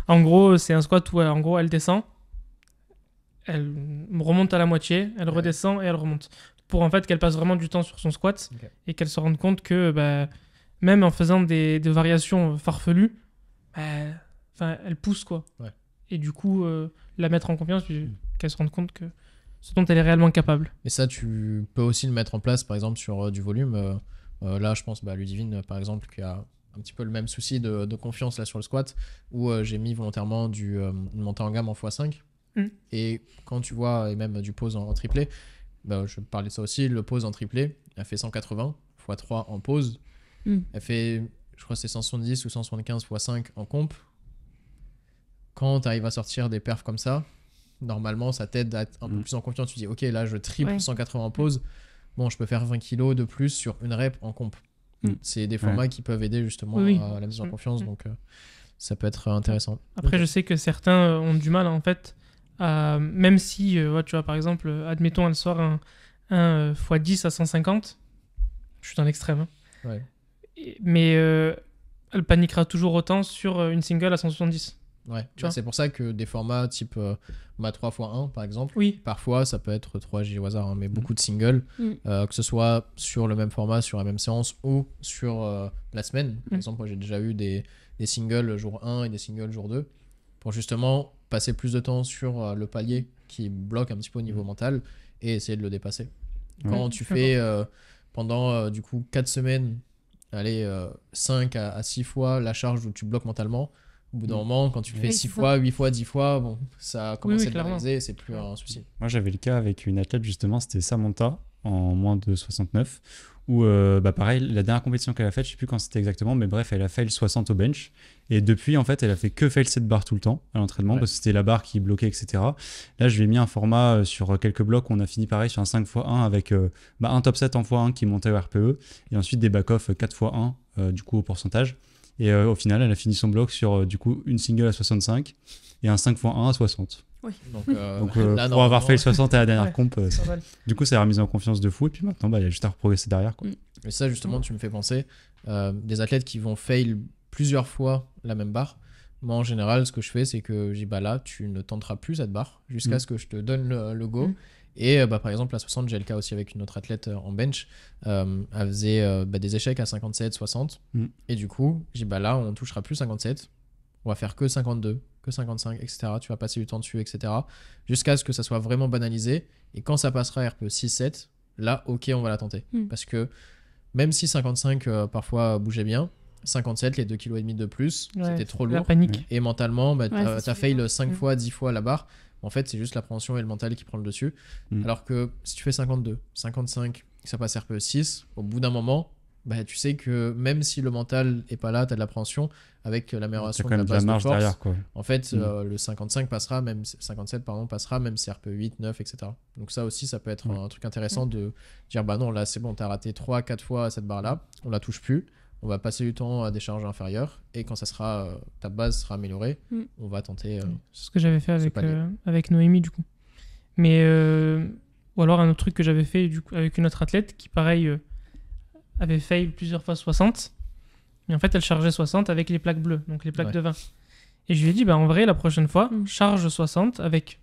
S2: En gros, c'est un squat où en gros elle descend, elle remonte à la moitié, elle
S1: Ouais.
S2: redescend et elle remonte. Pour en fait qu'elle passe vraiment du temps sur son squat
S1: Ok.
S2: et qu'elle se rende compte que bah, même en faisant des variations farfelues, bah, elle pousse quoi.
S1: Ouais.
S2: Et du coup, la mettre en confiance, puis qu'elle se rende compte que ce dont elle est réellement capable.
S1: Et ça, tu peux aussi le mettre en place, par exemple, sur du volume. Là, je pense à Ludivine, par exemple, qui a un petit peu le même souci de confiance là sur le squat, où j'ai mis volontairement une montée en gamme en x5.
S2: Mm.
S1: Et quand tu vois, et même du pause en triplé, bah, je parlais de ça aussi, le pause en triplé, elle fait 180 x3 en pause.
S4: Mm.
S1: Elle fait, je crois que c'est 170 ou 175 x5 en comp. Quand tu arrives à sortir des perfs comme ça, normalement, ça t'aide à être un peu plus en confiance. Tu dis, ok, là, je triple
S4: Ouais.
S1: 180 en pause. Bon, je peux faire 20 kilos de plus sur une rep en comp.
S4: Mm.
S1: C'est des formats qui peuvent aider justement
S2: Oui.
S1: à la mise en
S2: Mm.
S1: confiance.
S2: Mm.
S1: Donc, ça peut être intéressant.
S2: Après,
S1: Ok.
S2: je sais que certains ont du mal en fait, même si, tu vois, par exemple, admettons, elle sort un x10 à 150, je suis dans l'extrême, hein.
S1: Ouais.
S2: Mais elle paniquera toujours autant sur une single à 170.
S1: Ouais.
S2: Tu vois.
S1: C'est pour ça que des formats type 3x1, par exemple,
S2: Oui,
S1: parfois, ça peut être 3J au hasard, hein, mais beaucoup de singles,
S4: Mm.
S1: que ce soit sur le même format, sur la même séance ou sur la semaine. Par
S2: Mm.
S1: exemple, moi j'ai déjà eu des singles jour 1 et des singles jour 2 pour justement passer plus de temps sur le palier qui bloque un petit peu au niveau mental et essayer de le dépasser. Quand
S3: Ouais.
S1: tu fais pendant du coup 4 semaines, allez, 5 à 6 fois la charge où tu bloques mentalement, au bout d'un moment, quand tu le fais
S4: Oui,
S1: 6
S4: c'est
S1: fois, 8 fois, 10 fois, bon, ça a commencé à
S2: clairement.
S1: réaliser et c'est plus un souci.
S3: Moi, j'avais le cas avec une athlète, justement, c'était Samantha, en moins de 69, où, pareil, la dernière compétition qu'elle a faite, je sais plus quand c'était exactement, mais bref, elle a fait le 60 au bench. Et depuis, en fait, elle a fait que fail cette barre tout le temps à l'entraînement,
S1: Ouais.
S3: parce que c'était la barre qui bloquait, etc. Là, je lui ai mis un format sur quelques blocs, on a fini pareil sur un 5x1 avec un top 7 en x1 qui montait au RPE, et ensuite des back-off 4x1, du coup, au pourcentage. Et au final, elle a fini son bloc sur du coup une single à 65 et un 5x1 à 60.
S1: Donc,
S3: Donc
S1: là,
S3: pour
S1: normalement,
S3: avoir fait le 60 à la dernière
S2: Ouais.
S3: comp,
S2: pas mal.
S3: du coup, ça a remis en confiance de fou. Et puis maintenant, il y a juste à progresser derrière, quoi.
S1: Et ça, justement, tu me fais penser des athlètes qui vont fail plusieurs fois la même barre. Moi, en général, ce que je fais, c'est que je dis, bah là, tu ne tenteras plus cette barre jusqu'à ce que je te donne le go. Et par exemple, à 60, j'ai le cas aussi avec une autre athlète en bench. Elle faisait des échecs à 57, 60. Et du coup, je dis, bah là, on ne touchera plus 57. On va faire que 52, que 55, etc. Tu vas passer du temps dessus, etc. Jusqu'à ce que ça soit vraiment banalisé. Et quand ça passera RPE 6, 7, là, ok, on va la tenter. Parce que même si 55 parfois bougeait bien, 57, les 2,5 kg de plus, c'était trop lourd.
S2: La panique.
S1: Et mentalement, t'as fail 5
S4: Mm.
S1: fois, 10 fois la barre. En fait, c'est juste l'appréhension et le mental qui prend le dessus. Alors que si tu fais 52, 55, que ça passe RPE 6, au bout d'un moment, tu sais que même si le mental est pas là, t'as de l'appréhension, avec l'amélioration de la base de force,
S3: derrière, quoi.
S1: en fait, le 55 passera, même 57 passera, même si RPE 8, 9, etc. Donc ça aussi, ça peut être un truc intéressant de dire, bah non, là c'est bon, t'as raté 3-4 fois cette barre-là, on la touche plus, on va passer du temps à des charges inférieures, et quand ça sera, ta base sera améliorée, on va tenter...
S2: C'est ce que j'avais fait
S1: ce palier.
S2: avec Noémie, du coup. Mais, ou alors un autre truc que j'avais fait du coup, avec une autre athlète qui, pareil, avait fail plusieurs fois 60. Et en fait, elle chargeait 60 avec les plaques bleues, donc les plaques de 20. Et je lui ai dit, en vrai, la prochaine fois, charge 60 avec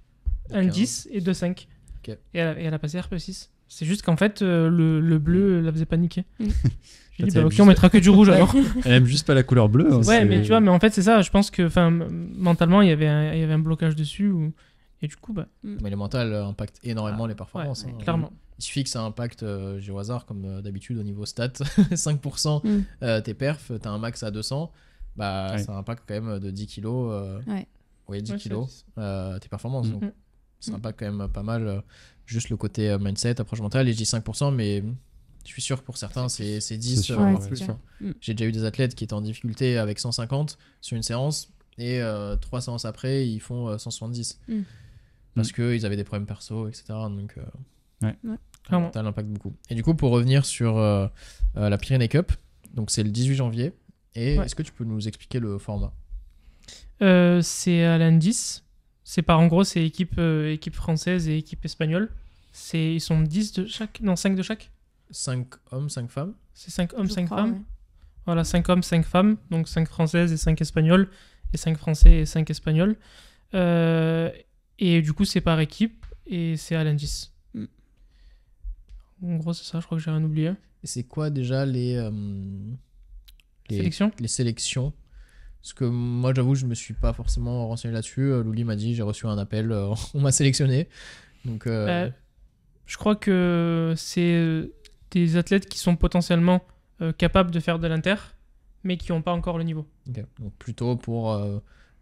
S2: un 10 et 2 5.
S1: Okay.
S2: Et elle a passé RP6. C'est juste qu'en fait, le bleu la faisait paniquer. Je lui ai dit, ok, on mettra que du rouge alors.
S3: Elle aime juste pas la couleur bleue. Hein,
S2: ouais, mais tu vois, mais en fait, c'est ça. Je pense que mentalement, il y avait un blocage dessus. Et du coup,
S1: Mais le mental impacte énormément les performances.
S2: Ouais, clairement.
S1: Il suffit que ça impacte, j'ai au hasard, comme d'habitude, au niveau stats, 5% tes perfs, t'as un max à 200, ça impacte quand même de 10 kilos, 10 kilos tes performances. Donc, ça impacte quand même pas mal juste le côté mindset, approche mentale. Et je dis 5%, mais je suis sûr que pour certains, c'est 10,
S3: sûr,
S1: plus. J'ai déjà eu des athlètes qui étaient en difficulté avec 150 sur une séance, et 3 séances après, ils font 170. Parce qu'ils avaient des problèmes perso, etc. Donc, ça l'impacte beaucoup. Et du coup, pour revenir sur la Pyrénées Cup, donc c'est le 18 janvier. Et est-ce que tu peux nous expliquer le format ?
S2: C'est à l'indice. En gros, c'est équipe française et équipe espagnole. Ils sont 10 de chaque. Non, 5 de chaque.
S1: 5 hommes, 5 femmes.
S2: C'est 5 hommes, 5 femmes. Ouais. Voilà, 5 hommes, 5 femmes. Donc 5 françaises et 5 espagnols. Et 5 français et 5 espagnols. Et du coup, c'est par équipe. Et c'est à l'indice. En gros, c'est ça. Je crois que j'ai rien oublié.
S1: Et c'est quoi déjà les sélections? Parce que moi, j'avoue, je me suis pas forcément renseigné là-dessus. Louli m'a dit, j'ai reçu un appel, on m'a sélectionné. Donc,
S2: je crois que c'est des athlètes qui sont potentiellement capables de faire de l'inter, mais qui n'ont pas encore le niveau.
S1: Okay. Donc plutôt pour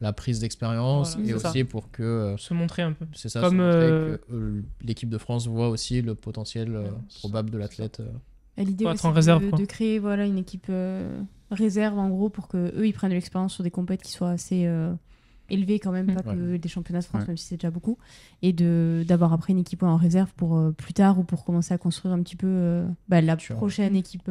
S1: la prise d'expérience, et aussi ça. Pour que...
S2: se montrer un peu.
S1: C'est ça, comme se montrer que l'équipe de France voit aussi le potentiel probable de l'athlète.
S4: L'idée aussi
S2: en réserve,
S4: de créer une équipe réserve en gros pour qu'eux ils prennent de l'expérience sur des compètes qui soient assez élevées quand même, pas que des championnats de France, même si c'est déjà beaucoup, et d'avoir après une équipe en réserve pour plus tard ou pour commencer à construire un petit peu la prochaine équipe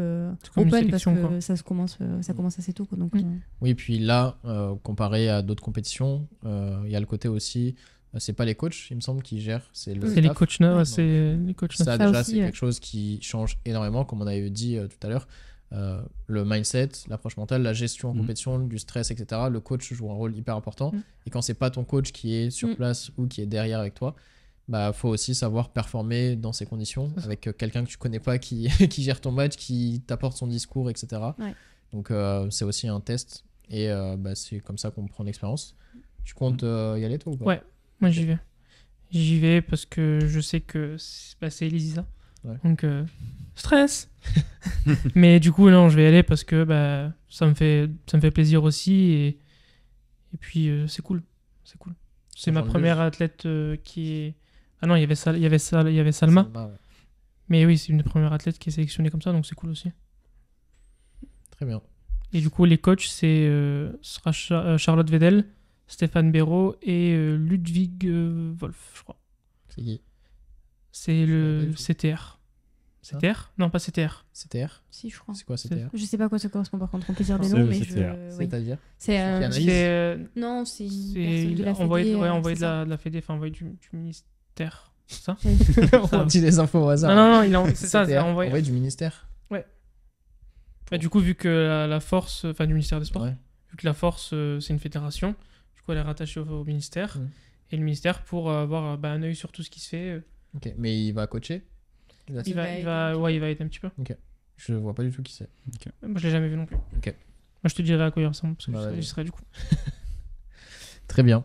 S4: open, parce que ça commence assez tôt, quoi, donc,
S1: Oui, puis là, comparé à d'autres compétitions, il y a le côté aussi... C'est pas les coachs, il me semble, qui gèrent. C'est
S2: les coachs neufs. C'est les coachs neufs.
S1: Ça, déjà, aussi, c'est quelque chose qui change énormément, comme on avait dit tout à l'heure. Le mindset, l'approche mentale, la gestion en compétition, du stress, etc. Le coach joue un rôle hyper important. Et quand c'est pas ton coach qui est sur place ou qui est derrière avec toi, faut aussi savoir performer dans ces conditions, avec quelqu'un que tu connais pas qui gère ton match, qui t'apporte son discours, etc. Donc, c'est aussi un test. Et c'est comme ça qu'on prend l'expérience. Tu comptes y aller, toi, ou pas ?
S2: Ouais. Moi, j'y vais. J'y vais parce que je sais que c'est Elisa. Ouais. Donc, stress. Mais du coup, non, je vais y aller parce que ça me fait plaisir aussi. Et puis, c'est cool. C'est cool. C'est ma première athlète qui est... Ah non, il y avait Salma. Mais oui, c'est une des premières athlètes qui est sélectionnée comme ça, donc c'est cool aussi.
S1: Très bien.
S2: Et du coup, les coachs, sera Charlotte Vedel, Stéphane Béraud et Ludwig Wolf, je crois.
S1: C'est qui ?
S2: C'est le CTR. CTR ? Non, pas CTR.
S1: CTR ?
S4: Si, je crois.
S1: C'est quoi CTR ?
S4: Je sais pas à quoi ça correspond par contre, on peut dire des noms, mais
S1: C'est-à-dire ?
S4: Non, c'est une personne de la Fédé.
S2: Envoyé de la Fédé, enfin envoyé du ministère. C'est ça ?
S1: On dit des infos au hasard.
S2: Non, c'est ça.
S1: Envoyé du ministère ?
S2: Ouais. Bah, du coup, vu que la force, enfin du ministère des Sports,
S1: Ouais.
S2: vu que la force, c'est une fédération, du coup, elle est rattachée au ministère.
S1: Mm.
S2: Et le ministère, pour avoir un œil sur tout ce qui se fait,
S1: Ok, mais il va coacher.
S2: il va aider un petit peu.
S1: Je vois pas du tout qui c'est.
S2: Moi, je l'ai jamais vu non plus.
S1: Ok.
S2: Moi, je te dirai à quoi il ressemble, parce que
S1: Bah,
S2: j'y serai du coup.
S1: Très bien.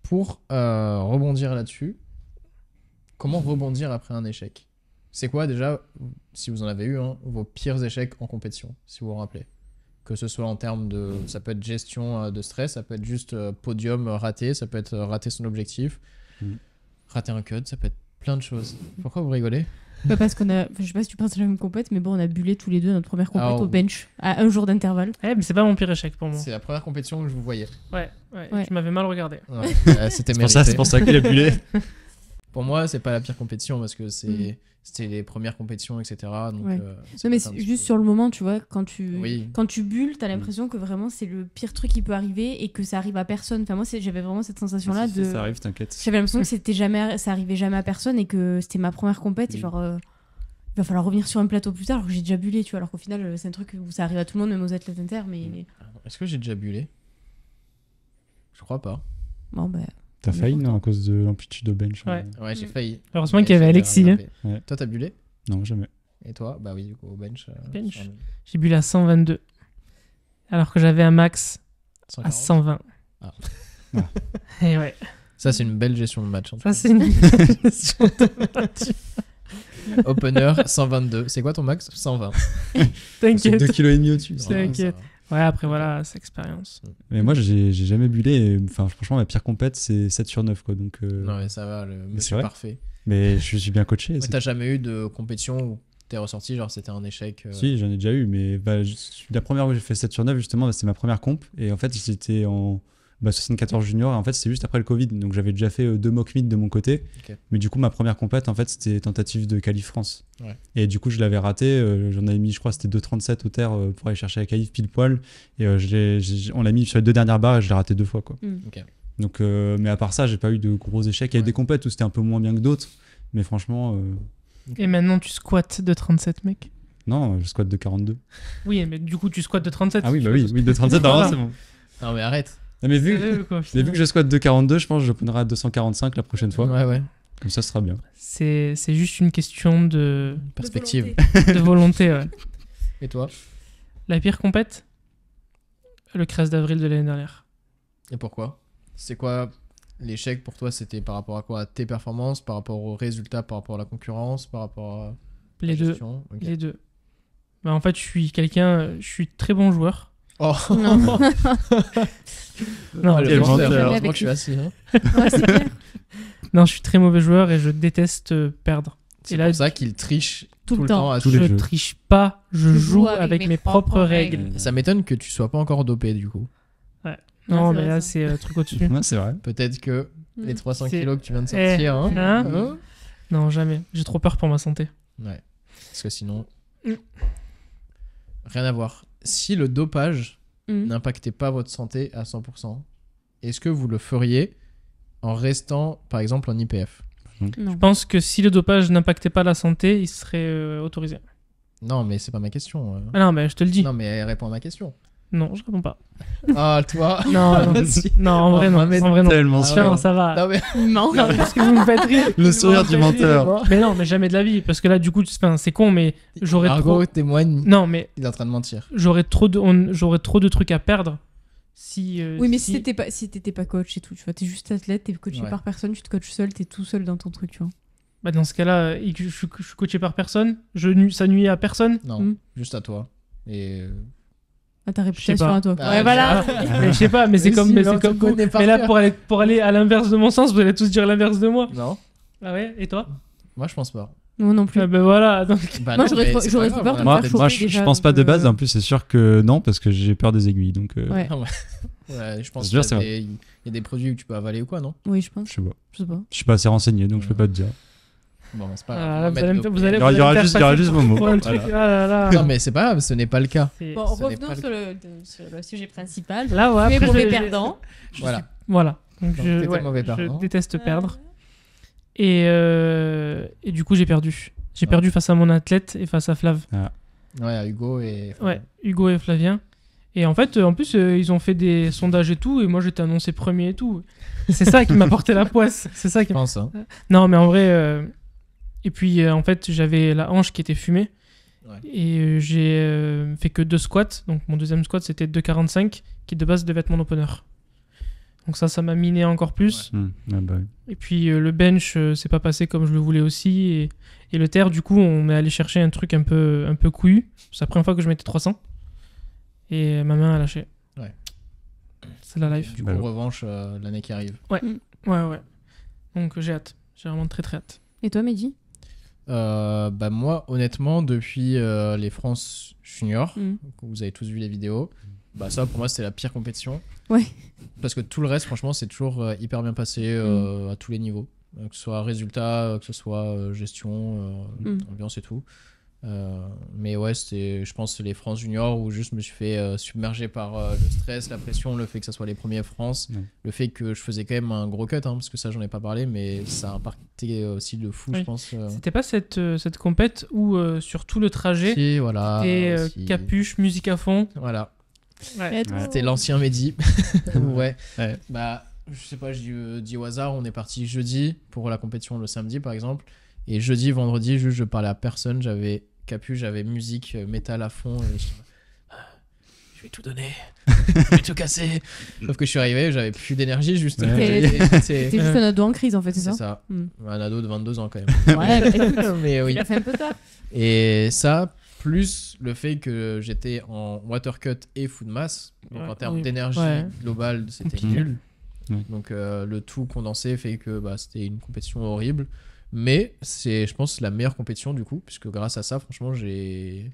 S1: Pour rebondir là-dessus, comment rebondir après un échec? C'est quoi déjà, si vous en avez eu, vos pires échecs en compétition, si vous vous rappelez? Que ce soit en termes de... Ça peut être gestion de stress, ça peut être juste podium raté, ça peut être rater son objectif, rater un cut, ça peut être plein de choses. Pourquoi vous rigolez?
S4: Bah, parce qu'on a, je sais pas si tu penses à la même compète, mais bon, on a bullé tous les deux notre première compète
S1: Ah,
S4: au bench à un jour d'intervalle.
S2: Mais c'est pas mon pire échec pour moi.
S1: C'est la première compétition que je vous voyais.
S2: Ouais.
S4: Ouais.
S2: Tu m'avais mal regardé.
S1: Ouais, c'était
S3: C'est
S1: mérité.
S3: pour ça qu'il a bullé.
S1: Pour moi, c'est pas la pire compétition parce que
S4: Mm.
S1: c'était les premières compétitions, etc. Donc,
S4: Ouais.
S1: c'est
S4: Non, mais
S1: peut-être un petit
S4: juste
S1: peu-
S4: sur le moment, tu vois, quand
S1: Oui.
S4: tu bulles, t'as l'impression que vraiment c'est le pire truc qui peut arriver et que ça arrive à personne. Enfin, moi, j'avais vraiment cette sensation-là de.
S3: Ça arrive, t'inquiète.
S4: J'avais l'impression que ça arrivait jamais à personne et que c'était ma première compète et genre il va falloir revenir sur un plateau plus tard alors que j'ai déjà bullé, tu vois, alors qu'au final c'est un truc où ça arrive à tout le monde, même aux athlètes inter, mais
S1: Est-ce que j'ai déjà bullé? Je crois pas.
S4: bon bah
S3: T'as failli, non, à cause de l'amplitude au bench.
S2: Ouais.
S1: Ouais, j'ai failli.
S2: Heureusement qu'il y avait Alexis. Hein.
S3: Ouais.
S1: Toi, t'as bullé?
S3: Non, jamais.
S1: Et toi? Bah oui, du coup, au bench.
S2: Bench.
S1: sur un
S2: J'ai bu à 122. Alors que j'avais un max à
S1: 140.
S2: 120.
S1: Ah.
S2: Et ouais.
S1: Ça, c'est une belle gestion de match. En tout
S2: Ça,
S1: cas.
S2: c'est une gestion de match.
S1: Opener, 122. C'est quoi ton max? 120.
S3: C'est
S2: T'inquiète.
S3: 2,5 kg au-dessus.
S2: C'est T'inquiète. Ouais, après, voilà, c'est expérience.
S3: Mais moi, j'ai jamais bullé. Et, enfin, franchement, ma pire compète, c'est 7 sur 9. Quoi, donc,
S1: Non, mais ça va, le
S3: c'est
S1: monsieur
S3: vrai
S1: parfait.
S3: mais je suis bien coaché.
S1: Mais
S3: c'est-
S1: t'as jamais eu de compétition où t'es ressorti, genre c'était un échec
S3: Si, j'en ai déjà eu. Mais bah, la première où j'ai fait 7 sur 9, justement, bah, c'était ma première comp. Et en fait, j'étais en 74 junior. Et en fait, c'était juste après le Covid. Donc, j'avais déjà fait 2 mock meet de mon côté.
S1: Ok.
S3: Mais du coup, ma première compète, en fait, c'était tentative de qualif France.
S1: Ouais.
S3: Et du coup, je l'avais raté. J'en avais mis, je crois, c'était 2,37 au terre pour aller chercher la qualif pile poil. Et on l'a mis sur les 2 dernières barres et je l'ai raté 2 fois. Quoi.
S1: Ok.
S3: Donc, mais à part ça, j'ai pas eu de gros échecs. Il y a eu
S1: Ouais.
S3: des compètes où c'était un peu moins bien que d'autres. Mais franchement,
S2: Et maintenant, tu squattes de 37, mec.
S3: non, je squatte de 42.
S2: Oui, mais du coup, tu squattes de 37.
S3: Ah oui,
S2: tu
S3: bah
S2: vois,
S3: oui, de 37,
S2: Voilà.
S3: c'est bon.
S1: Non, mais arrête.
S3: Ah, mais vu,
S2: sérieux, quoi,
S3: mais vu que je squatte de 42, je pense que je prendrai à 245 la prochaine fois.
S1: Ouais.
S3: Comme ça, ce sera bien.
S2: C'est juste une question de
S1: Perspective.
S2: de volonté. Ouais.
S1: Et toi?
S2: La pire compète, le 13 d'avril de l'année dernière.
S1: Et pourquoi? C'est quoi l'échec pour toi? C'était par rapport à quoi? À tes performances, par rapport aux résultats, par rapport à la concurrence, par rapport à
S2: Les
S1: la
S2: deux.
S1: gestion? Ok.
S2: Les deux. Bah, en fait, je suis très bon joueur.
S1: Oh
S4: non.
S2: Non,
S1: le
S3: quel
S1: menteur.
S3: menteur.
S1: Heureusement
S4: Avec
S1: que je suis assis. Hein.
S4: Ouais, c'est clair.
S2: non, je suis très mauvais joueur et je déteste perdre.
S1: C'est
S2: Et là,
S1: pour ça qu'il triche
S4: Tout
S1: tout
S4: le
S1: le
S4: temps.
S1: temps. à
S3: Tous
S2: je
S3: les jeux.
S2: triche pas, je joue avec mes propres règles.
S1: Ça m'étonne que tu sois pas encore dopé du coup.
S2: Non,
S4: c'est
S2: mais
S4: vrai,
S2: là,
S4: ça.
S2: c'est truc au-dessus.
S3: Ouais, c'est vrai.
S1: Peut-être que les 300
S2: C'est-
S1: kilos que tu viens de
S2: Eh,
S1: sortir. Hein.
S2: hein Non, jamais. J'ai trop peur pour ma santé.
S1: Ouais. Parce que sinon.
S2: Mm.
S1: Rien à voir. Si le dopage
S4: Mhm.
S1: n'impactait pas votre santé à 100%, est-ce que vous le feriez en restant, par exemple, en IPF?
S4: Non.
S2: Je pense que si le dopage n'impactait pas la santé, il serait autorisé.
S1: Non, mais c'est pas ma question.
S2: Ah non, mais je te le dis.
S1: Non, mais réponds à ma question.
S2: Non, je réponds pas.
S1: Ah, toi.
S2: Non, non,
S1: Si.
S2: non, en vrai, non.
S1: Mohamed,
S2: En vrai, non.
S3: Tellement
S1: Ah
S3: sûr.
S1: ouais.
S2: Tiens, ça va.
S1: Non, mais.
S4: Non.
S2: Non, parce que vous me faites rire.
S3: Le sourire du menteur.
S2: Mais non, mais jamais de la vie. Parce que là, du coup, c'est con, mais j'aurais
S1: Argo
S2: trop.
S1: témoigne.
S2: Non, mais
S1: Il est en train de mentir.
S2: j'aurais trop de trucs à perdre si.
S4: Oui, mais si t'étais pas coach et tout, tu vois, t'es juste athlète, t'es coaché
S1: Ouais.
S4: par personne, tu te coaches seul, t'es tout seul dans ton truc, tu vois.
S2: Bah, dans ce cas-là, je suis coaché par personne. Ça nuit à personne.
S1: Non,
S4: Mm.
S1: juste à toi. Et.
S4: Ah, ta réputation
S2: pas.
S4: à toi.
S1: Ah,
S4: Ouais, voilà.
S2: Mais je sais pas, mais c'est
S1: Mais
S2: comme.
S1: si,
S2: Mais
S1: mais on
S2: c'est
S1: te
S2: comme.
S1: connaît par
S2: Mais là,
S1: cœur.
S2: pour aller à l'inverse de mon sens, vous allez tous dire l'inverse de moi.
S1: Non,
S2: Ah ouais, et toi?
S1: moi je pense pas.
S4: Moi non plus.
S2: Ah ben voilà. Donc...
S1: Bah
S4: Moi,
S1: non,
S4: j'aurais
S1: mais
S4: trop-
S1: c'est
S4: j'aurais
S1: pas
S4: trop
S1: grave,
S4: peur de
S1: on
S4: me
S1: a
S3: Moi,
S4: faire
S1: peut-être-
S3: moi
S4: chauffer
S3: je
S4: déjà,
S3: pense pas
S4: donc,
S3: de base. En plus, c'est sûr que non, parce que j'ai peur des aiguilles. Donc,
S4: Ouais.
S1: Ouais, je pense
S3: C'est sûr,
S1: qu'il
S3: c'est
S1: y a
S3: vrai.
S1: il y a des produits que tu peux avaler ou quoi, non?
S4: Oui, je pense.
S3: je sais pas.
S4: Je sais pas.
S3: Je suis pas assez renseigné, donc je peux pas te dire.
S1: Bon, bah, c'est pas
S2: Ah,
S1: grave.
S2: là,
S1: On va
S2: vous
S1: mettre
S2: allez me-
S1: dopé.
S2: vous allez-
S3: Il y aura
S2: vous allez me
S3: juste
S2: faire
S3: juste mon mot.
S2: pour un truc.
S3: Voilà.
S2: Ah là là.
S1: Non, mais c'est pas grave, ce n'est pas le cas.
S2: C'est-
S4: Bon,
S1: Ce n'est
S4: revenons
S1: pas
S4: sur le sujet principal.
S2: Là, ouais.
S4: Tu es
S2: après,
S4: mauvais
S2: je-
S4: perdant.
S1: Voilà.
S2: Voilà. Donc,
S1: Donc,
S2: je,
S1: t'étais
S2: ouais,
S1: mauvais
S2: je
S1: perdant.
S2: déteste perdre. Et du coup, j'ai perdu. J'ai
S1: Ah.
S2: perdu face à mon athlète et face à Flav.
S1: Ouais, à Hugo et.
S2: Ouais, Hugo et Flavien. Et en fait, en plus, ils ont fait des sondages et tout, et moi j'étais annoncé premier et tout. C'est ça qui m'a porté la poisse. C'est ça
S1: Je
S2: qui.
S1: pense. Hein.
S2: Non, mais en vrai. Et puis, en fait, j'avais la hanche qui était fumée.
S1: Ouais.
S2: Et j'ai fait que 2 squats. Donc, mon deuxième squat, c'était 2,45, qui de base devait être mon opener. Donc, ça m'a miné encore plus.
S3: Ah bah oui.
S2: Et puis, le bench, c'est pas passé comme je le voulais aussi. Et le terre, du coup, on est allé chercher un truc un peu couillu. C'est la première fois que je mettais 300. Et ma main a lâché.
S1: Ouais.
S2: C'est la life.
S1: Du
S3: Bah
S1: coup,
S3: ouais.
S1: revanche l'année qui arrive.
S2: Ouais. Donc, j'ai hâte. J'ai vraiment très très hâte.
S4: Et toi, Mehdi?
S1: Bah moi, honnêtement, depuis les France Junior, vous avez tous vu les vidéos, bah ça pour moi c'était la pire compétition.
S4: Ouais.
S1: Parce que tout le reste, franchement, c'est toujours hyper bien passé à tous les niveaux. Que ce soit résultat, que ce soit gestion, ambiance et tout. Mais ouais, c'était, je pense, les France Junior où juste je me suis fait submerger par le stress, la pression, le fait que ça soit les premiers France, le fait que je faisais quand même un gros cut, hein, parce que ça j'en ai pas parlé, mais ça a impacté aussi de fou,
S2: Oui.
S1: je pense.
S2: C'était pas cette compète où sur tout le trajet,
S1: Si, voilà.
S2: c'était
S1: aussi.
S2: capuche, musique à fond.
S1: Voilà.
S2: Ouais.
S1: C'était l'ancien Mehdi. Ouais.
S3: Ouais.
S1: Bah, je sais pas, je dis au hasard, on est parti jeudi pour la compétition le samedi par exemple. Et jeudi, vendredi, juste je parlais à personne, j'avais capuche, j'avais musique, métal à fond. Et je vais tout donner, je vais tout casser. Sauf que je suis arrivé, j'avais plus d'énergie, juste.
S3: Ouais.
S4: T'es juste un ado en crise en fait, c'est
S1: C'est
S4: ça?
S1: ça. Un ado de 22 ans quand même.
S4: Ouais, bah, écoute,
S1: Mais oui.
S4: il a fait un peu tard.
S1: Et ça, plus le fait que j'étais en water cut et food mass, donc
S2: Ouais,
S1: en termes
S2: oui.
S1: d'énergie
S2: Ouais.
S1: globale, c'était
S3: Compliqué.
S1: nul.
S3: Ouais.
S1: Donc le tout condensé fait que bah, c'était une compétition horrible. Mais c'est, je pense, la meilleure compétition du coup, puisque grâce à ça, franchement, j'ai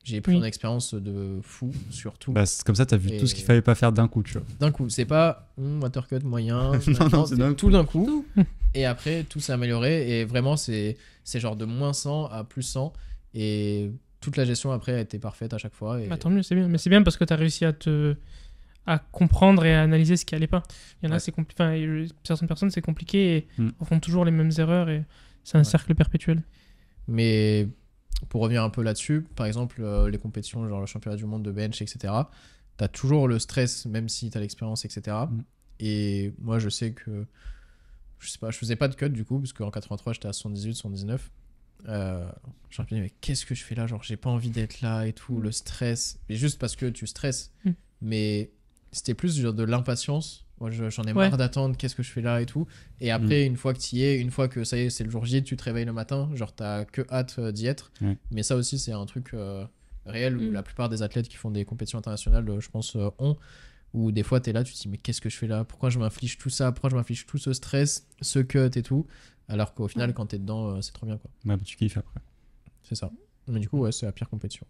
S1: pris
S2: Oui.
S1: une expérience de fou, surtout.
S3: Bah, c'est comme ça, t'as vu
S1: Et-
S3: tout ce qu'il fallait pas faire d'un coup, tu vois.
S1: D'un coup, c'est pas water cut moyen,
S3: Non, c'est d'un
S1: tout d'un coup. Et après, tout s'est amélioré. Et vraiment, c'est genre de moins 100 à plus 100. Et toute la gestion après a été parfaite à chaque fois. Et...
S2: Bah, tant mieux, c'est bien. Mais c'est bien parce que tu as réussi à comprendre et à analyser ce qui allait pas. Il y en a,
S1: Ouais.
S2: c'est compliqué. Enfin, certaines personnes, c'est compliqué et
S3: Mm.
S2: font toujours les mêmes erreurs et c'est un
S1: Ouais.
S2: cercle perpétuel.
S1: Mais pour revenir un peu là-dessus, par exemple, les compétitions, genre le championnat du monde de bench, etc., t'as toujours le stress, même si t'as l'expérience, etc. Et moi, je sais que, je sais pas, je faisais pas de cut du coup, parce qu'en 83, j'étais à 78, 79. Je me suis dit, mais qu'est-ce que je fais là? Genre, j'ai pas envie d'être là et tout, le stress. Mais juste parce que tu stresses. Mais c'était plus genre de l'impatience. Moi, j'en ai marre d'attendre, qu'est-ce que je fais là et tout. Et après, une fois que tu y es, une fois que ça y est, c'est le jour J, tu te réveilles le matin, genre t'as que hâte d'y être. Mais ça aussi, c'est un truc réel où la plupart des athlètes qui font des compétitions internationales, je pense, ont. Où des fois, t'es là, tu te dis, mais qu'est-ce que je fais là? Pourquoi je m'inflige tout ça? Pourquoi je m'inflige tout ce stress, ce cut et tout? Alors qu'au final, quand t'es dedans, c'est trop bien, quoi.
S3: Ouais, bah, tu kiffes après.
S1: C'est ça. Mais du coup, ouais, c'est la pire compétition.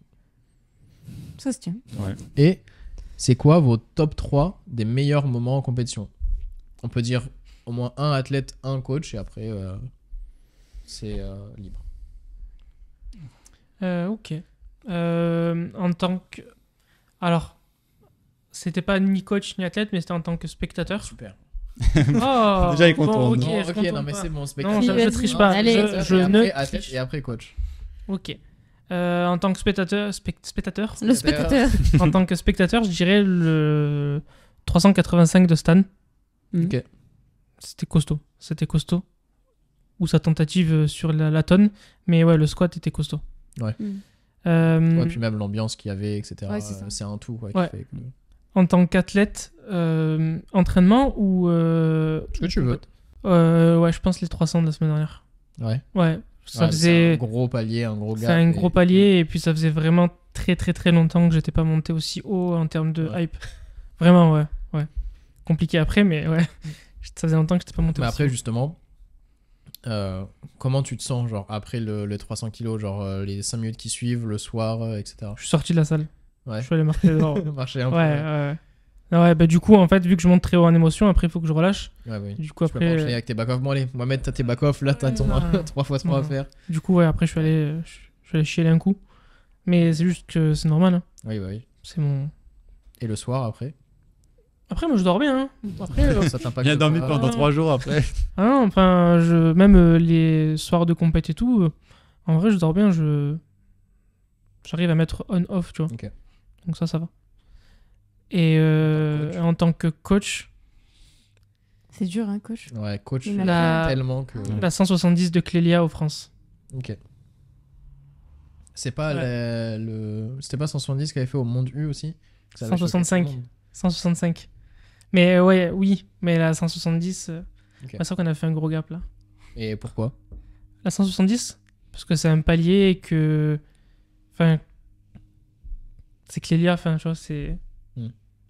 S4: Ça se tient.
S1: Et c'est quoi vos top 3 des meilleurs moments en compétition? On peut dire au moins un athlète, un coach, et après, c'est libre.
S2: Ok. En tant que... Alors, c'était pas ni coach ni athlète, mais c'était en tant que spectateur.
S1: Super.
S2: Oh,
S3: Déjà, il contourne.
S2: ok,
S1: non,
S2: je
S1: ok,
S2: contourne
S1: non, mais
S2: pas.
S1: c'est bon,
S2: Non,
S1: spectateur.
S2: je triche pas.
S4: Allez,
S2: je
S1: et
S2: ne
S1: après, athlète,
S2: triche.
S1: et après coach.
S2: Ok. En tant que spectateur, spectateur
S4: Le spectateur.
S2: en tant que spectateur, je dirais le 385 de Stan.
S1: Ok.
S2: C'était costaud. C'était costaud. Ou sa tentative sur la tonne. Mais ouais, le squat était costaud.
S1: Ouais.
S2: Euh,
S1: Ouais, puis même l'ambiance qu'il y avait, etc.
S4: Ouais, c'est ça.
S1: C'est un tout, quoi,
S2: Ouais.
S1: qui fait que...
S2: En tant qu'athlète, entraînement ou...
S1: Ce que tu veux.
S2: Ouais, je pense les 300 de la semaine dernière.
S1: Ouais.
S2: Ouais, ça
S1: Ouais,
S2: faisait...
S1: C'est un gros palier, un gros gars.
S2: C'est un gros palier et puis ça faisait vraiment très très très longtemps que j'étais pas monté aussi haut en termes de
S1: Ouais.
S2: hype. Vraiment, ouais. Compliqué après, mais ouais. Ça faisait longtemps que j'étais pas monté
S1: Mais
S2: aussi
S1: après,
S2: haut.
S1: justement, comment tu te sens, genre, après les 300 kilos, genre, les 5 minutes qui suivent, le soir, etc.
S2: Je suis sorti de la salle.
S1: Ouais.
S2: Je suis allé marcher dehors.
S1: Marcher un
S2: Ouais,
S1: peu.
S2: ouais. Ouais, bah du coup, en fait, vu que je monte très haut en émotion, après, il faut que je relâche.
S1: Ouais, oui.
S2: Du coup,
S1: Tu peux pas
S2: après...
S1: enchaîner avec tes back-off. Bon, allez, Mohamed, t'as tes back-off, là, t'as ton
S2: Ouais.
S1: 3x3 à
S2: Ouais.
S1: faire.
S2: Du coup, ouais, après, je suis allé chialer un coup. Mais c'est juste que c'est normal. Hein.
S1: Oui, bah oui.
S2: C'est mon...
S1: Et le soir, après
S2: Après, moi, je dors bien. Hein. Après,
S1: ça t'impacte
S3: Il a dormi
S1: pas.
S3: pendant 3 jours après.
S2: ah non, enfin, même les soirs de compète et tout, en vrai, je dors bien. j'arrive à mettre on-off, tu vois.
S1: Ok.
S2: Donc ça va. Et en tant que coach,
S4: C'est dur, hein, coach.
S1: Ouais, coach,
S4: Il y en a
S2: La-
S1: tellement que.
S2: la 170 de Clélia aux France.
S1: Ok. C'est pas
S2: Ouais.
S1: C'était pas 170 qu'avait fait au Monde U aussi que ça avait choqué
S2: 165.
S1: tout le monde.
S2: 165. Mais oui, mais la 170,
S1: Ok.
S2: c'est sûr qu'on a fait un gros gap là.
S1: Et pourquoi?
S2: La 170, parce que c'est un palier et que. Enfin. C'est Clélia, enfin, tu vois, c'est.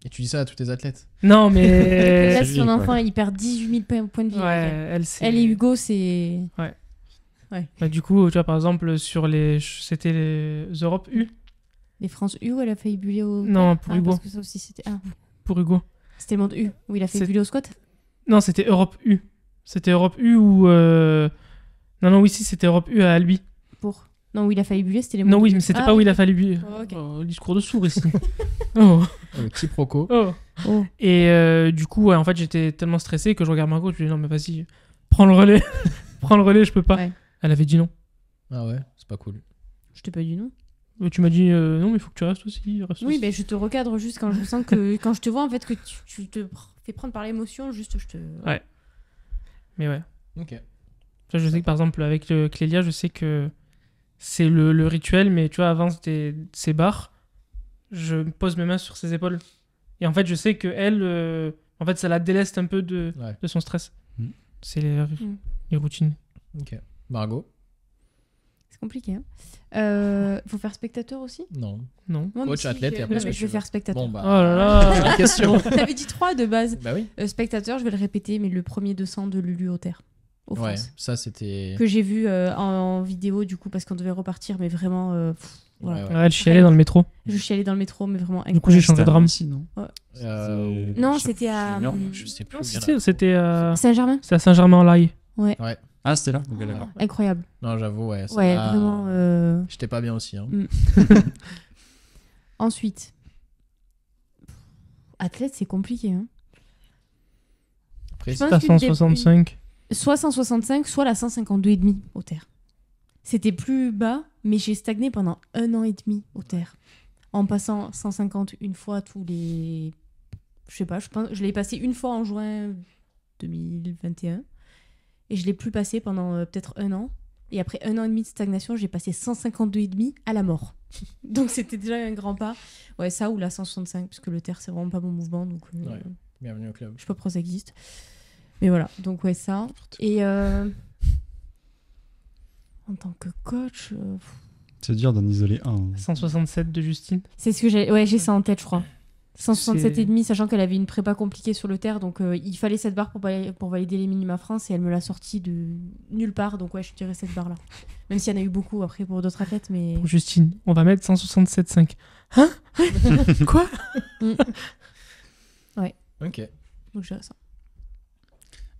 S1: Et tu dis ça à tous tes athlètes?
S2: Non, mais.
S4: Là,
S3: c'est
S4: si ton
S3: lui,
S4: enfant
S3: quoi.
S4: il perd 18 000 points de vie.
S2: Ouais,
S4: ok.
S2: elle, c'est.
S4: Elle et Hugo, c'est.
S2: Bah, du coup, tu vois, par exemple, sur les. C'était les Europe U
S4: Les France U où elle a failli buller au.
S2: Non, pour Hugo.
S4: Parce que ça aussi c'était. Ah,
S2: pour Hugo.
S4: c'était le monde U où il a fait
S2: C'est-
S4: buller au squat.
S2: Non, c'était Europe U. C'était Europe U ou. Non, oui, si, c'était Europe U à Albi.
S4: Pour. Non, où il a failli buller, c'était les
S2: Non,
S4: mondes
S2: oui,
S4: U.
S2: mais c'était
S4: Ah,
S2: pas où il a
S4: ok.
S2: fallu buller.
S4: Oh, ok.
S2: Oh, discours de sourd ici. Oh.
S1: Le quiproquo.
S2: Oh.
S4: Oh.
S2: Et du coup, ouais, en fait, j'étais tellement stressé que je regarde Margot, je lui dis non, mais vas-y, prends le relais. Prends le relais, je peux pas.
S4: Ouais.
S2: Elle avait dit non.
S1: Ah ouais, c'est pas cool.
S4: Je t'ai pas dit non.
S2: Mais tu m'as dit non, mais il faut que tu restes aussi. Reste
S4: Oui,
S2: aussi.
S4: mais je te recadre juste quand je sens que. Quand je te vois, en fait, que tu te fais prendre par l'émotion, juste je te.
S2: Ouais. Mais ouais.
S1: Ok.
S2: Tu vois, je sais que par exemple, avec Clélia, je sais que c'est le rituel, mais tu vois, avant ses barres, je me pose mes mains sur ses épaules. Et en fait, je sais que elle, en fait, ça la déleste un peu de
S1: Ouais.
S2: son stress.
S3: Mm.
S2: C'est les routines.
S1: Ok. Margot?
S4: C'est compliqué. Hein. Faut faire spectateur aussi.
S2: Non.
S1: Non.
S4: Moi, mais
S1: Coach,
S4: si,
S1: athlète, et
S4: je-
S1: après,
S4: non,
S1: ce
S4: mais
S1: que
S4: je
S1: tu
S4: vais
S1: veux.
S4: faire spectateur.
S1: Bon bah.
S2: Oh là là.
S1: La question.
S4: T'avais dit 3 de base.
S1: Bah oui.
S4: Spectateur, je vais le répéter, mais le premier 200 de Lulu au Terre, au
S1: Ouais,
S4: France.
S1: ça c'était.
S4: Que j'ai vu en vidéo, du coup, parce qu'on devait repartir, mais vraiment. Voilà.
S1: Ouais.
S2: Ouais, elle chialait dans le métro.
S4: Je suis allée dans le métro, mais vraiment
S2: Du coup, j'ai
S4: incroyable.
S2: changé de rame.
S3: Ici, non
S4: Non, c'était à
S1: Je sais plus. où il y en a.
S2: C'était
S4: Saint-Germain.
S2: à Saint-Germain-en-Laye.
S3: Ah, c'était là. Ok, d'accord.
S4: Incroyable.
S1: Non, j'avoue, ouais. ça
S4: Ouais,
S1: m'a-
S4: vraiment.
S1: J'étais pas bien aussi. Hein.
S4: Ensuite, athlète, c'est compliqué. Hein.
S1: Après,
S4: Je
S1: c'est-
S4: pense
S2: T'as
S4: qu'une des-
S2: 165.
S4: Soit 165, soit la 152,5 au Terre. C'était plus bas, mais j'ai stagné pendant 1 an et demi au Terre. En passant 150 une fois tous les. Je sais pas, je pense, je l'ai passé une fois en juin 2021. Et je l'ai plus passé pendant peut-être 1 an. Et après 1 an et demi de stagnation, j'ai passé 152,5 à la mort. Donc c'était déjà un grand pas. Ouais, ça ou la 165, parce que le Terre, c'est vraiment pas mon mouvement. Donc,
S1: Ouais. Bienvenue au club.
S4: je sais pas pourquoi ça existe. Mais voilà, donc ouais, ça. Et en tant que coach,
S3: C'est dur d'en isoler un.
S2: 167 de Justine.
S4: c'est ce que j'ai. Ouais, j'ai ça en tête, je crois. 167
S2: C'est-
S4: et demi, sachant qu'elle avait une prépa compliquée sur le Terre, donc il fallait cette barre pour valider les minima France et elle me l'a sortie de nulle part, donc ouais, je dirais cette barre là. Même s'il y en a eu beaucoup après pour d'autres athlètes, mais
S2: Pour Justine, on va mettre 167,5. Hein Quoi
S1: Ok.
S4: donc je dirais ça.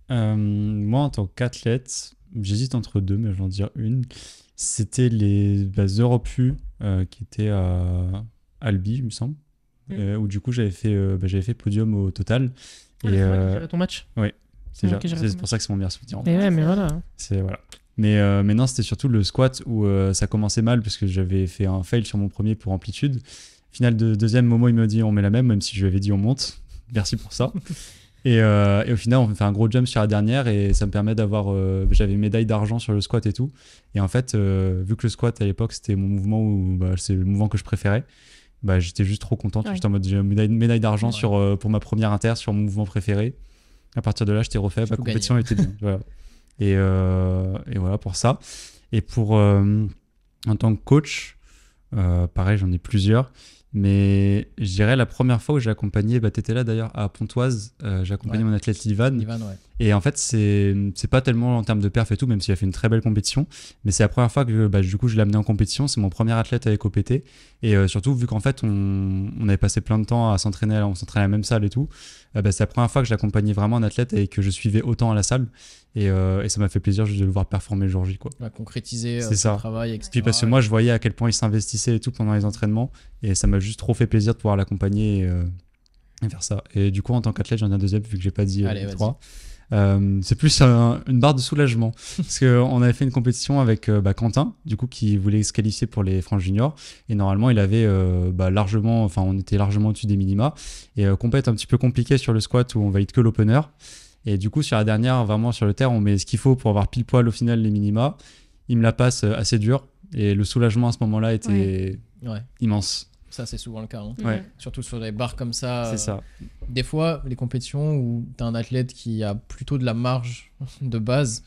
S3: Moi, en tant qu'athlète, j'hésite entre deux, mais je vais en dire une. C'était les Europe U qui étaient à Albi, il me semble. Où du coup, j'avais fait podium au total. Et
S2: Gérer ton match.
S3: c'est
S2: Ok, j'ai
S3: c'est
S2: raison.
S3: pour ça que c'est mon meilleur souvenir.
S2: Mais ouais, mais voilà.
S3: C'est voilà. Mais non, c'était surtout le squat où ça commençait mal parce que j'avais fait un fail sur mon premier pour amplitude. Final de deuxième, Momo il m'a dit on met la même si je lui avais dit on monte. Merci pour ça. Et au final, on fait un gros jump sur la dernière et ça me permet d'avoir. J'avais une médaille d'argent sur le squat et tout. Et en fait, vu que le squat à l'époque c'était mon mouvement où c'est le mouvement que je préférais, j'étais juste trop content.
S4: Ouais.
S3: J'étais en mode j'ai une médaille d'argent
S1: Ouais.
S3: pour ma première inter sur mon mouvement préféré. À partir de là, j'étais refait. Ma
S1: Tout
S3: compétition était bien. Voilà. Et voilà pour ça. Et pour en tant que coach, pareil, j'en ai plusieurs. Mais je dirais la première fois où j'ai accompagné, tu étais là d'ailleurs à Pontoise, j'ai accompagné
S1: Ouais.
S3: mon athlète Livan.
S1: Ivan, ouais.
S3: Et en fait, c'est pas tellement en termes de perf et tout, même s'il a fait une très belle compétition. Mais c'est la première fois que du coup, je l'ai amené en compétition. C'est mon premier athlète avec OPT. Et surtout, vu qu'en fait, on avait passé plein de temps à s'entraîner, on s'entraînait à la même salle et tout. C'est la première fois que j'accompagnais vraiment un athlète et que je suivais autant à la salle. Et ça m'a fait plaisir juste de le voir performer le jour J, quoi.
S1: Ouais, concrétiser
S3: C'est
S1: son
S3: ça.
S1: travail, etc.
S3: Puis parce que moi, je voyais à quel point il s'investissait et tout pendant les entraînements. Et ça m'a juste trop fait plaisir de pouvoir l'accompagner et faire ça. Et du coup, en tant qu'athlète, j'en ai un deuxième, vu que j'ai pas dit
S1: Allez,
S3: les
S1: vas-y.
S3: trois. C'est plus une barre de soulagement. Parce qu'on avait fait une compétition avec Quentin, du coup, qui voulait se qualifier pour les francs juniors. Et normalement, il avait largement, enfin, on était largement au-dessus des minima. Et compète un petit peu compliqué sur le squat où on valide que l'opener. Et du coup, sur la dernière, vraiment sur le terre, on met ce qu'il faut pour avoir pile poil au final les minima. Il me la passe assez dur. Et le soulagement à ce moment-là était immense.
S1: Ça, c'est souvent le cas. Hein.
S3: Ouais.
S1: Surtout sur des barres comme ça.
S3: C'est ça.
S1: Des fois, les compétitions où tu as un athlète qui a plutôt de la marge de base,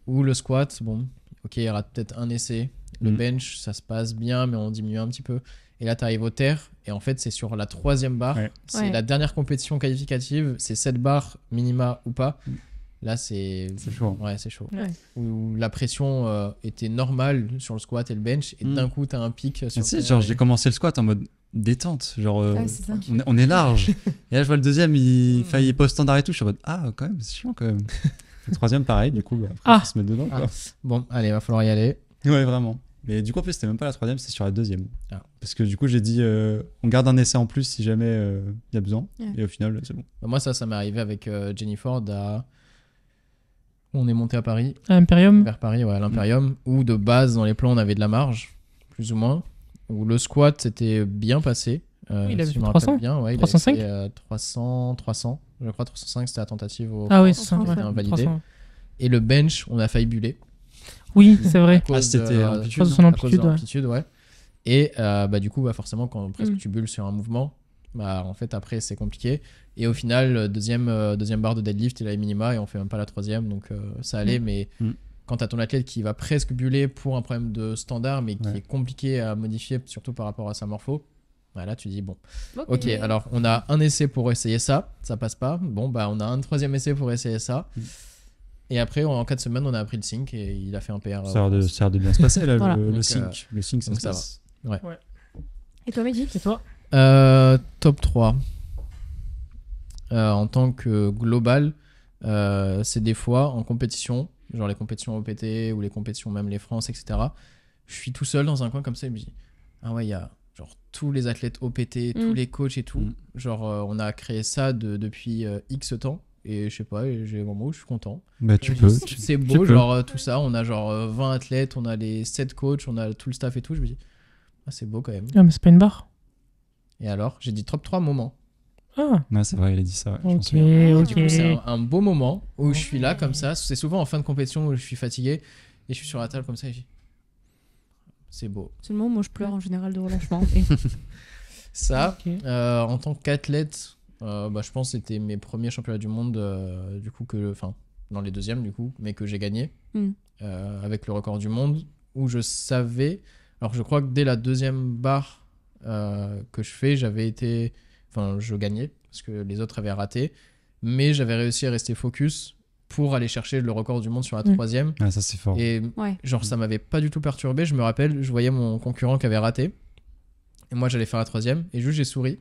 S1: ou le squat, bon, ok, il rate peut-être un essai. Le bench, ça se passe bien, mais on diminue un petit peu. Et là, tu arrives au terre, et en fait, c'est sur la 3e barre.
S3: Ouais.
S1: C'est la dernière compétition qualificative, c'est 7 barres, minima ou pas. Là, c'est
S3: chaud.
S1: Ouais, c'est chaud.
S2: Ouais.
S1: Où la pression était normale sur le squat et le bench, et d'un coup, tu as un pic sur
S3: Tu sais, genre, j'ai commencé le squat en mode détente. Genre,
S4: c'est ça.
S3: on est large. Et là, je vois le deuxième, il est pas au standard et tout. Je suis en mode, quand même, c'est chiant quand même. Le 3e, pareil, du coup, après, faut se mettre dedans. Quoi.
S1: Bon, allez, va falloir y aller.
S3: Ouais, vraiment. Mais du coup, en plus, c'était même pas la 3e, c'était sur la 2e.
S1: Ah.
S3: Parce que du coup, j'ai dit, on garde un essai en plus si jamais il y a besoin.
S4: Ouais.
S3: Et au final, c'est bon.
S1: Moi, ça m'est arrivé avec Jenny Ford on est monté à Paris,
S2: À Imperium.
S1: vers Paris, ouais, à l'Imperium, où de base, dans les plans, on avait de la marge, plus ou moins. Où le squat s'était bien passé.
S2: Il avait
S1: si je
S2: fait
S1: me rappelle
S2: 300?
S1: bien, ouais, il
S2: 305?
S1: avait fait, 300. Je crois 305, c'était la tentative au
S2: Ah oui,
S1: France,
S2: c'est ça.
S1: qui a été
S2: Ouais.
S1: invalidé.
S2: 300.
S1: Et le bench, on a failli buller.
S2: Oui, c'est vrai.
S3: C'était
S1: à
S3: l'amplitude,
S2: cause de son
S1: à cause
S2: amplitude,
S1: de
S2: ouais.
S1: l'amplitude, ouais. Et du coup, forcément, quand presque
S4: Mm.
S1: tu bulles sur un mouvement, en fait, après, c'est compliqué. Et au final, deuxième barre de deadlift, il a les minima et on fait même pas la 3e. Donc, ça allait. Mais quand tu as ton athlète qui va presque buller pour un problème de standard, mais qui est compliqué à modifier, surtout par rapport à sa morpho, là, tu dis, bon, ok, alors on a un essai pour essayer ça passe pas. Bon, on a un 3e essai pour essayer ça. Et après, en 4 semaines, on a appris le sync et il a fait un PR.
S3: Ça a l'air de bien se passer, là,
S4: Voilà.
S3: le
S1: Donc,
S3: sync. Le sync, ça
S1: donc
S3: se
S1: ça
S3: passe.
S4: Et toi, Mehdi?
S2: C'est toi.
S1: Top 3. En tant que global, c'est des fois en compétition, genre les compétitions OPT ou les compétitions même les France, etc. Je suis tout seul dans un coin comme ça et je me dis, ah ouais, il y a genre tous les athlètes OPT, tous les coachs et tout. Genre, on a créé ça depuis X temps. Et je sais pas, j'ai un moment où je suis content.
S3: Bah, tu peux.
S1: C'est beau, genre tout ça. On a genre 20 athlètes, on a les 7 coachs, on a tout le staff et tout. Je me dis, c'est beau quand même.
S2: Ah, mais c'est pas une barre.
S1: Et alors, j'ai dit top 3 moments.
S2: Ah,
S3: Ouais, c'est vrai, il a dit ça. je m'en
S2: ok,
S3: souviens.
S2: ok.
S1: Du coup, c'est un beau moment où je suis là comme ça. C'est souvent en fin de compétition où je suis fatigué et je suis sur la table comme ça et je dis, c'est beau.
S4: Seulement, moi, je pleure en général de relâchement.
S1: Ça,
S2: Ok.
S1: en tant qu'athlète, je pense que c'était mes premiers championnats du monde, du coup, dans les deuxièmes, du coup, mais que j'ai gagné avec le record du monde où je savais. Alors, je crois que dès la 2e barre que je fais, je gagnais parce que les autres avaient raté, mais j'avais réussi à rester focus pour aller chercher le record du monde sur la 3e.
S3: Ah, ça, c'est fort.
S1: Et genre, ça m'avait pas du tout perturbé. Je me rappelle, je voyais mon concurrent qui avait raté. Et moi, j'allais faire la 3e. Et juste, j'ai souri.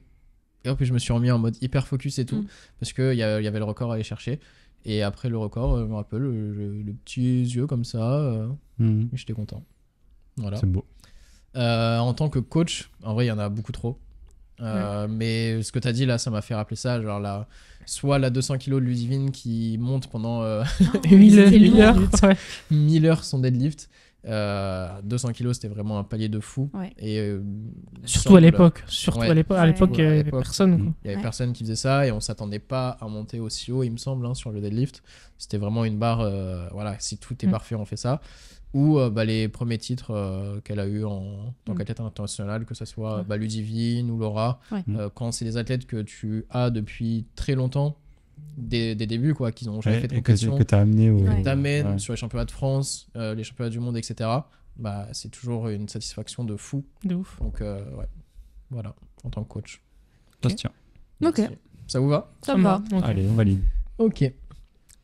S1: Et puis, je me suis remis en mode hyper focus et tout. Parce qu'il y avait le record à aller chercher. Et après le record, je me rappelle, les petits yeux comme ça. Et j'étais content. Voilà.
S3: C'est beau.
S1: En tant que coach, en vrai, il y en a beaucoup trop. Mais ce que tu as dit là, ça m'a fait rappeler ça. Genre soit la 200 kg de Ludivine qui monte pendant
S2: 1000 heures.
S1: minutes.
S2: Ouais.
S1: 1000 heures son deadlift. 200 kg, c'était vraiment un palier de fou. Et,
S2: surtout à l'époque.
S1: Ouais.
S2: À l'époque, il y
S1: À
S2: avait
S1: l'époque,
S2: personne. Quoi.
S1: Il y avait personne qui faisait ça et on s'attendait pas à monter aussi haut, il me semble, sur le deadlift. C'était vraiment une barre, si tout est parfait, on fait ça. Ou les premiers titres qu'elle a eu en tant qu'athlète internationale, que ce soit Ludivine ou Laura, quand c'est des athlètes que tu as depuis très longtemps, des débuts, quoi, qu'ils n'ont jamais fait de compétition,
S3: que tu as amené au...
S1: t'amènes sur les championnats de France, les championnats du monde, etc. C'est toujours une satisfaction de fou.
S2: De ouf.
S1: Donc, voilà, en tant que coach.
S3: Ça se tient.
S4: Ok.
S1: Merci. Ça vous va?
S4: Ça me va.
S2: Ok.
S3: Allez, on valide.
S1: Ok.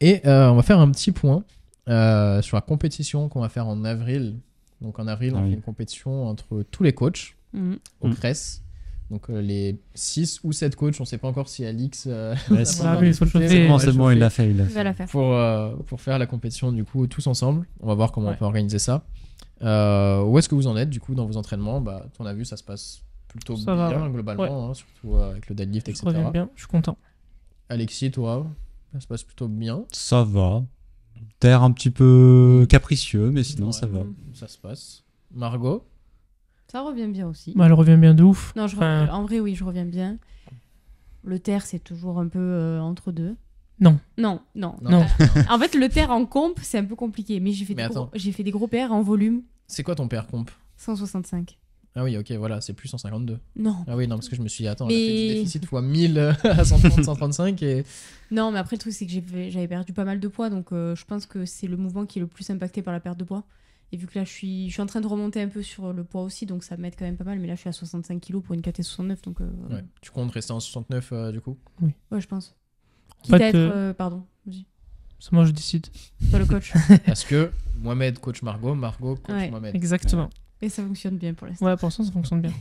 S1: Et on va faire un petit point sur la compétition qu'on va faire en avril. Donc en avril, on fait une compétition entre tous les coachs au CRES. Donc les 6 ou 7 coachs, on ne sait pas encore si Alix...
S2: il faut le chauffer.
S3: C'est bon, il l'a fait.
S4: Il va la faire.
S1: Pour faire la compétition, du coup, tous ensemble. On va voir comment on peut organiser ça. Où est-ce que vous en êtes, du coup, dans vos entraînements? On a vu, ça se passe plutôt bien, globalement, surtout avec le deadlift, etc.
S2: Je reviens bien, je suis content.
S1: Alexis, toi, Ça se passe plutôt bien.
S3: Ça va. Terre un petit peu capricieux, mais sinon
S1: Ouais.
S3: ça va.
S1: Ça se passe. Margot?
S4: Ça revient bien aussi.
S2: Bah, elle revient bien de ouf.
S4: Non,
S2: Enfin,
S4: en vrai, oui, je reviens bien. Le terre, c'est toujours un peu entre deux.
S2: Non.
S4: Non.
S2: Non.
S4: En fait, le terre en comp, c'est un peu compliqué. Mais j'ai fait,
S1: Mais attends.
S4: j'ai fait des gros PR en volume.
S1: C'est quoi ton PR comp?
S4: 165.
S1: Ah oui, ok, voilà, c'est plus 152.
S4: Non.
S1: Ah oui, non, parce que je me suis dit, attends, elle a
S4: Mais-
S1: fait du déficit fois 1000 à 130, 135 et...
S4: Non, mais après, le truc, c'est que j'avais perdu pas mal de poids. Donc, je pense que c'est le mouvement qui est le plus impacté par la perte de poids. Et vu que là, je suis en train de remonter un peu sur le poids aussi. Donc, ça m'aide quand même pas mal. Mais là, je suis à 65 kilos pour une KT 69. Donc,
S1: Ouais. Tu comptes rester en 69 du coup?
S4: ouais, je pense.
S2: En
S4: Quitte
S2: fait,
S4: à être... pardon, vas-y.
S2: c'est moi je décide.
S4: Toi, le coach.
S1: Parce que Mohamed coach Margot, Margot coach
S4: Ouais.
S1: Mohamed.
S2: Exactement.
S4: Et ça fonctionne bien pour l'instant.
S2: Ouais, pour l'instant, ça fonctionne bien.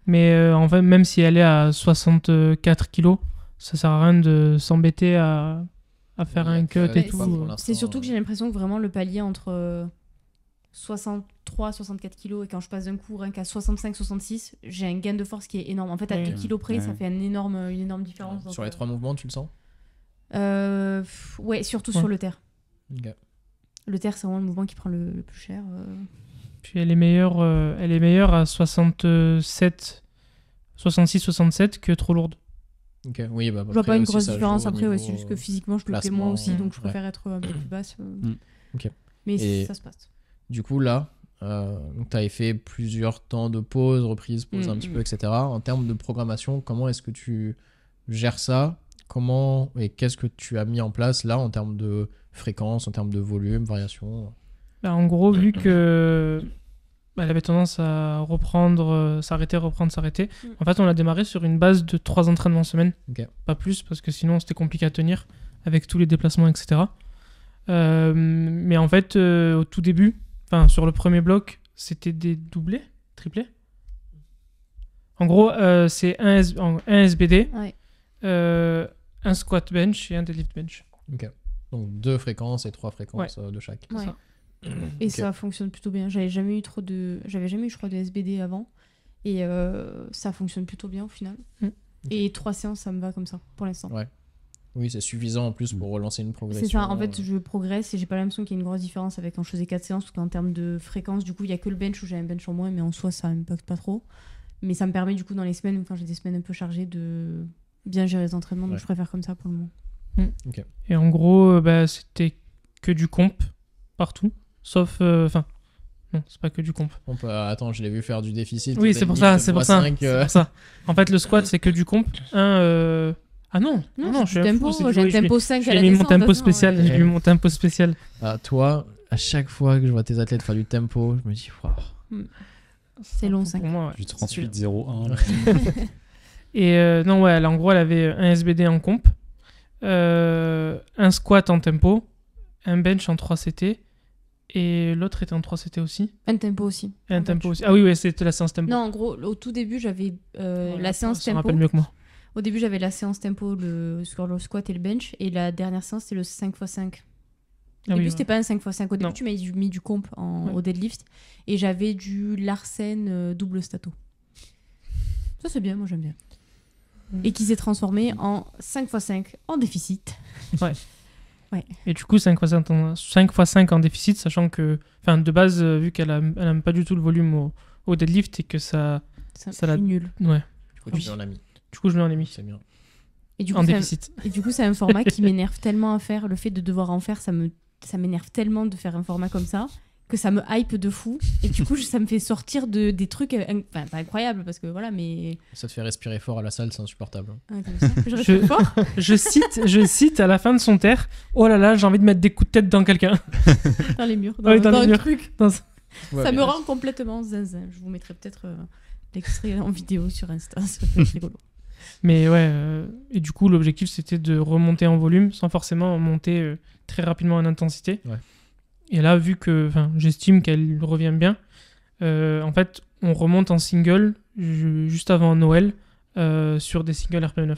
S2: Mais en fait, même si elle est à 64 kilos, ça sert à rien de s'embêter à faire
S1: Oui,
S2: un cut
S1: ouais,
S2: et
S4: Mais
S2: tout.
S1: pas pour
S4: c'est
S1: l'instant,
S4: surtout que j'ai l'impression que vraiment le palier entre 63, 64 kilos et quand je passe d'un coup rien qu'à 65, 66, j'ai un gain de force qui est énorme. En fait, à
S2: Oui.
S4: 2 kilos près,
S3: Ouais.
S4: ça fait une énorme différence. Donc,
S1: Sur les 3 mouvements, tu le sens?
S4: ouais, surtout
S2: Ouais.
S4: sur le terre.
S1: Ok.
S4: Le terre, c'est vraiment le mouvement qui prend le plus cher.
S2: Puis elle est meilleure à 67, 66, 67 que trop lourde.
S1: Ok, oui, bah,
S4: Je vois pas une
S1: aussi,
S4: grosse
S1: ça
S4: différence
S1: joue au
S4: après, ouais,
S1: niveau,
S4: c'est juste que physiquement, je me plais
S1: placement,
S4: moins aussi, donc je
S1: ouais.
S4: préfère être un peu plus basse.
S1: Ok.
S4: Mais
S1: Et-
S4: ça se passe.
S1: Du coup, là, tu avais fait plusieurs temps de pause, reprise, pause un petit peu, etc. En termes de programmation, comment est-ce que tu gères ça? Comment et qu'est-ce que tu as mis en place là en termes de fréquence, en termes de volume, variation?
S2: Bah, en gros, vu que elle avait tendance à reprendre, s'arrêter, reprendre, s'arrêter, en fait, on a démarré sur une base de 3 entraînements semaine.
S1: Ok.
S2: Pas plus, parce que sinon, c'était compliqué à tenir avec tous les déplacements, etc. Mais en fait, au tout début, sur le premier bloc, c'était des doublés, triplés. En gros, c'est un SBD,
S4: Ouais.
S2: un squat bench et un deadlift bench.
S1: Donc 2 fréquences et 3 fréquences de chaque.
S2: C'est
S4: Ouais.
S2: ça.
S4: Et
S1: Ok.
S4: ça fonctionne plutôt bien. J'avais jamais eu, je crois, de SBD avant. Et ça fonctionne plutôt bien au final.
S2: Mm.
S4: Et 3 séances, ça me va comme ça, pour l'instant.
S1: Ouais. Oui, c'est suffisant en plus pour relancer une progression.
S4: C'est ça, en fait, je progresse et j'ai pas l'impression qu'il y ait une grosse différence avec quand je faisais 4 séances, parce qu'en termes de fréquence, du coup, il y a que le bench où j'ai un bench en moins, mais en soi, ça impacte pas trop. Mais ça me permet, du coup, dans les semaines ou quand j'ai des semaines un peu chargées, de bien gérer les entraînements, donc
S1: Ouais.
S4: je préfère comme ça pour le moment.
S2: Et en gros, c'était que du comp partout, sauf... non, c'est pas que du comp.
S1: Attends, je l'ai vu faire du déficit.
S2: Oui, c'est pour ça, c'est pour ça.
S1: 5,
S2: C'est pour ça. En fait, le squat, c'est que du comp. Ah non,
S4: Non,
S2: je suis un
S4: tempo,
S2: fou, c'est
S4: j'ai un
S2: du- je l'ai-
S4: tempo 5
S2: je
S4: à
S2: lui
S4: la
S2: ai mis mon
S4: descente,
S2: tempo
S4: attends,
S2: spécial.
S4: ouais.
S2: J'ai mis mon tempo spécial.
S1: toi, à chaque fois que je vois tes athlètes faire du tempo, je me dis, waouh.
S4: C'est long,
S2: Pour
S4: 5.
S2: moi, ouais.
S3: Du 38-01. là.
S2: Et non, ouais, en gros, elle avait un SBD en comp, un squat en tempo, un bench en 3 CT, et l'autre était en 3 CT aussi.
S4: Un tempo aussi.
S2: Et un
S4: En
S2: tempo
S4: bench.
S2: aussi. Ah oui, c'était la séance tempo.
S4: Non, en gros, au tout début, j'avais
S2: Voilà,
S4: la séance
S2: ça me
S4: tempo.
S2: rappelle mieux que moi.
S4: Au début, j'avais la séance tempo sur le squat et le bench. Et la dernière séance, c'est le 5x5. Au
S2: Ah oui,
S4: début,
S2: ouais.
S4: c'était pas un 5x5. Au début,
S2: Non.
S4: tu m'as mis du comp
S2: Ouais.
S4: au deadlift. Et j'avais du Larsen double stato. Ça, c'est bien, moi j'aime bien. Et qui s'est transformé en 5x5 en déficit.
S2: Et du coup, 5x5 en déficit, sachant que, de base, vu qu'elle aime pas du tout le volume au deadlift et que ça.
S4: C'est
S2: Ça l'a-
S4: nul.
S2: Ouais.
S1: Du coup, tu
S2: Oui.
S1: viens en ami.
S2: Du coup, je l'en ai mis
S1: C'est bien.
S4: Et du
S2: en
S4: coup, c'est un-
S2: déficit.
S4: et du coup, c'est un format qui m'énerve tellement à faire. Le fait de devoir en faire, ça m'énerve tellement de faire un format comme ça que ça me hype de fou. Et du coup, ça me fait sortir des trucs, pas incroyables parce que voilà, mais
S1: Ça te fait respirer fort à la salle, c'est insupportable.
S4: Comme ça. Je respire fort.
S2: Je cite à la fin de son terre, oh là là, j'ai envie de mettre des coups de tête dans quelqu'un.
S4: Dans les murs,
S2: Ouais, dans les
S4: un
S2: murs.
S4: truc.
S2: Dans-
S1: Ouais,
S4: Ça
S1: mais-
S4: me rend complètement zinzin. Je vous mettrai peut-être l'extrait en vidéo sur Insta, ça peut être rigolo.
S2: Mais ouais, et du coup, l'objectif c'était de remonter en volume sans forcément monter très rapidement en intensité.
S1: Ouais.
S2: Et là, vu que j'estime qu'elle revient bien, en fait, on remonte en single juste avant Noël sur des singles RPE9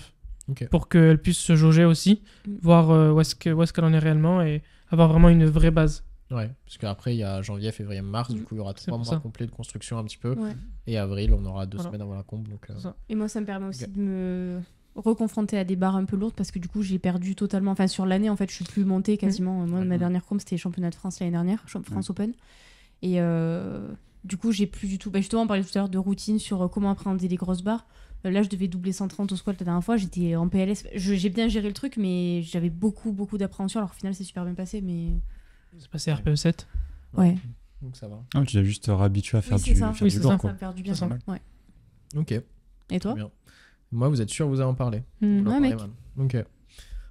S1: Ok.
S2: pour qu'elle puisse se jauger aussi, voir où est-ce qu'elle en est réellement et avoir vraiment une vraie base.
S1: Ouais, parce qu'après, il y a janvier, février, mars, du coup, il y aura
S2: C'est
S1: 3
S2: pour
S1: mois
S2: ça.
S1: complets de construction un petit peu.
S4: Ouais.
S1: Et avril, on aura 2
S2: Voilà.
S1: semaines avant la combe. Donc,
S2: C'est ça.
S4: Et moi, ça me permet aussi
S1: Ok.
S4: de reconfrontée à des barres un peu lourdes parce que du coup, j'ai perdu totalement. Enfin, sur l'année, en fait, je suis plus montée quasiment. Moi, ma dernière comp, c'était les championnats de France l'année dernière, France Open. Et du coup, j'ai plus du tout. Justement, on parlait tout à l'heure de routine sur comment appréhender les grosses barres. Là, je devais doubler 130 au squat la dernière fois. J'étais en PLS. J'ai bien géré le truc, mais j'avais beaucoup d'appréhension. Alors, au final, c'est super bien passé. Mais
S2: C'est passé RPE7.
S4: ouais.
S1: Donc ça va.
S3: Ah, tu l'as juste réhabitué à faire
S4: Oui, c'est ça.
S3: faire
S2: Oui,
S3: du
S2: c'est
S3: lourd,
S2: ça.
S3: quoi.
S4: Ça me faire du bien.
S2: C'est ça.
S4: Ouais.
S1: Ok.
S4: Et
S1: Très
S4: toi
S1: bien. Moi, vous êtes sûr, vous allez en parler. Vous en
S4: Ouais,
S1: parlez,
S4: mec.
S1: man. Ok.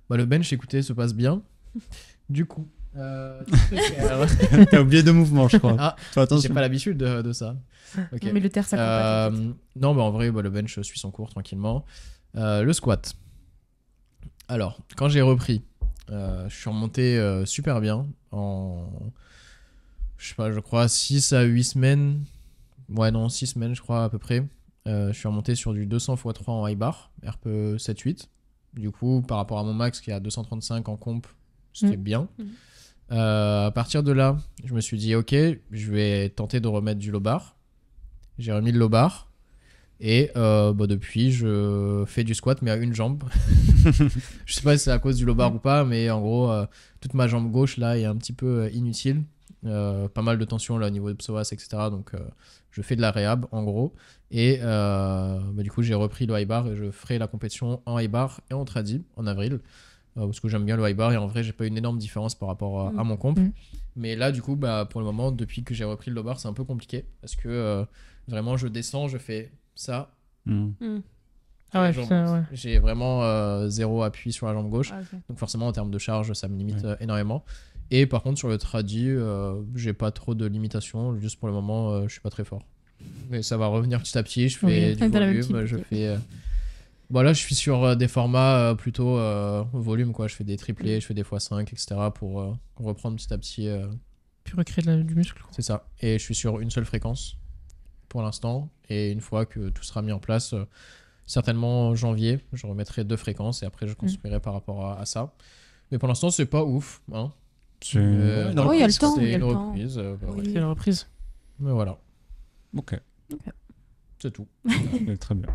S1: Bah, le bench, écoutez, se passe bien. Du coup,
S3: T'as oublié 2 mouvements, je crois.
S1: Ah,
S3: Fais
S1: j'ai
S3: attention.
S1: pas l'habitude de ça. Ok.
S4: Mais le terre, ça compte pas. t'inquiète.
S1: Non, mais en vrai, le bench suit son cours tranquillement. Le squat. Alors, quand j'ai repris, je suis remonté super bien en, je sais pas, je crois 6 à 8 semaines. Ouais, non, 6 semaines, je crois, à peu près. Je suis remonté sur du 200 x 3 en high bar, RPE 7-8. Du coup, par rapport à mon max qui est à 235 en comp, c'était bien. À partir de là, je me suis dit, ok, je vais tenter de remettre du low bar. J'ai remis le low bar. Et depuis, je fais du squat, mais à une jambe. Je sais pas si c'est à cause du low bar ou pas, mais en gros, toute ma jambe gauche là est un petit peu inutile. Pas mal de tension là au niveau de psoas, etc. Donc, je fais de la réhab en gros. Et du coup, j'ai repris le high bar et je ferai la compétition en high bar et en tradi en avril. Parce que j'aime bien le high bar et en vrai, j'ai pas une énorme différence par rapport à mon comp. Mais là, du coup, pour le moment, depuis que j'ai repris le low bar, c'est un peu compliqué parce que vraiment, je descends, je fais ça.
S2: Ah ouais,
S1: Je
S2: putain,
S1: remonte.
S2: ouais.
S1: J'ai vraiment zéro appui sur la jambe gauche.
S4: Ah, ok.
S1: Donc forcément, en termes de charge, ça me limite énormément. Et par contre, sur le tradi, j'ai pas trop de limitations. Juste pour le moment, je suis pas très fort. Mais ça va revenir petit à petit. Je fais
S4: Oui,
S1: du
S4: t'as la même
S1: volume.
S4: type,
S1: Je
S4: ok.
S1: fais... Là, je suis sur des formats plutôt volume, quoi. Je fais des triplés, je fais des x5, etc. pour reprendre petit à petit.
S2: Puis recréer du muscle. Quoi.
S1: C'est ça. Et je suis sur une seule fréquence pour l'instant. Et une fois que tout sera mis en place, certainement en janvier, je remettrai 2 fréquences et après je construirai par rapport à ça. Mais pour l'instant, c'est pas ouf. Hein.
S3: C'est
S4: il y a le temps,
S1: C'est
S4: il y a
S1: une
S4: le temps.
S1: reprise.
S4: Oui.
S2: C'est la reprise.
S1: Mais voilà,
S3: Ok.
S1: c'est tout.
S3: Très bien.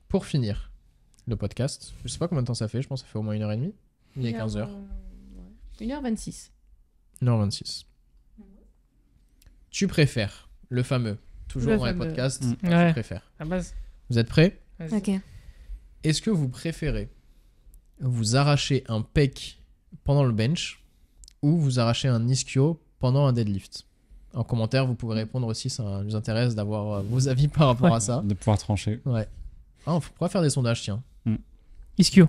S1: Pour finir le podcast, je sais pas combien de temps ça fait, je pense que ça fait au moins 1h30. Il est 15h.
S4: 1h26.
S1: 1h26. Tu préfères le fameux, toujours
S4: Le
S1: dans les
S4: fameux.
S1: podcasts,
S2: Ouais.
S1: tu préfères.
S2: À base.
S1: Vous êtes prêts?
S2: Vas-y.
S4: Ok.
S1: Est-ce que vous préférez vous arracher un pec pendant le bench ou vous arracher un ischio pendant un deadlift? En commentaire, vous pouvez répondre aussi, ça nous intéresse d'avoir vos avis par rapport à ça.
S3: De pouvoir trancher.
S1: Ouais. Ah, on pourrait faire des sondages, tiens.
S2: Ischio.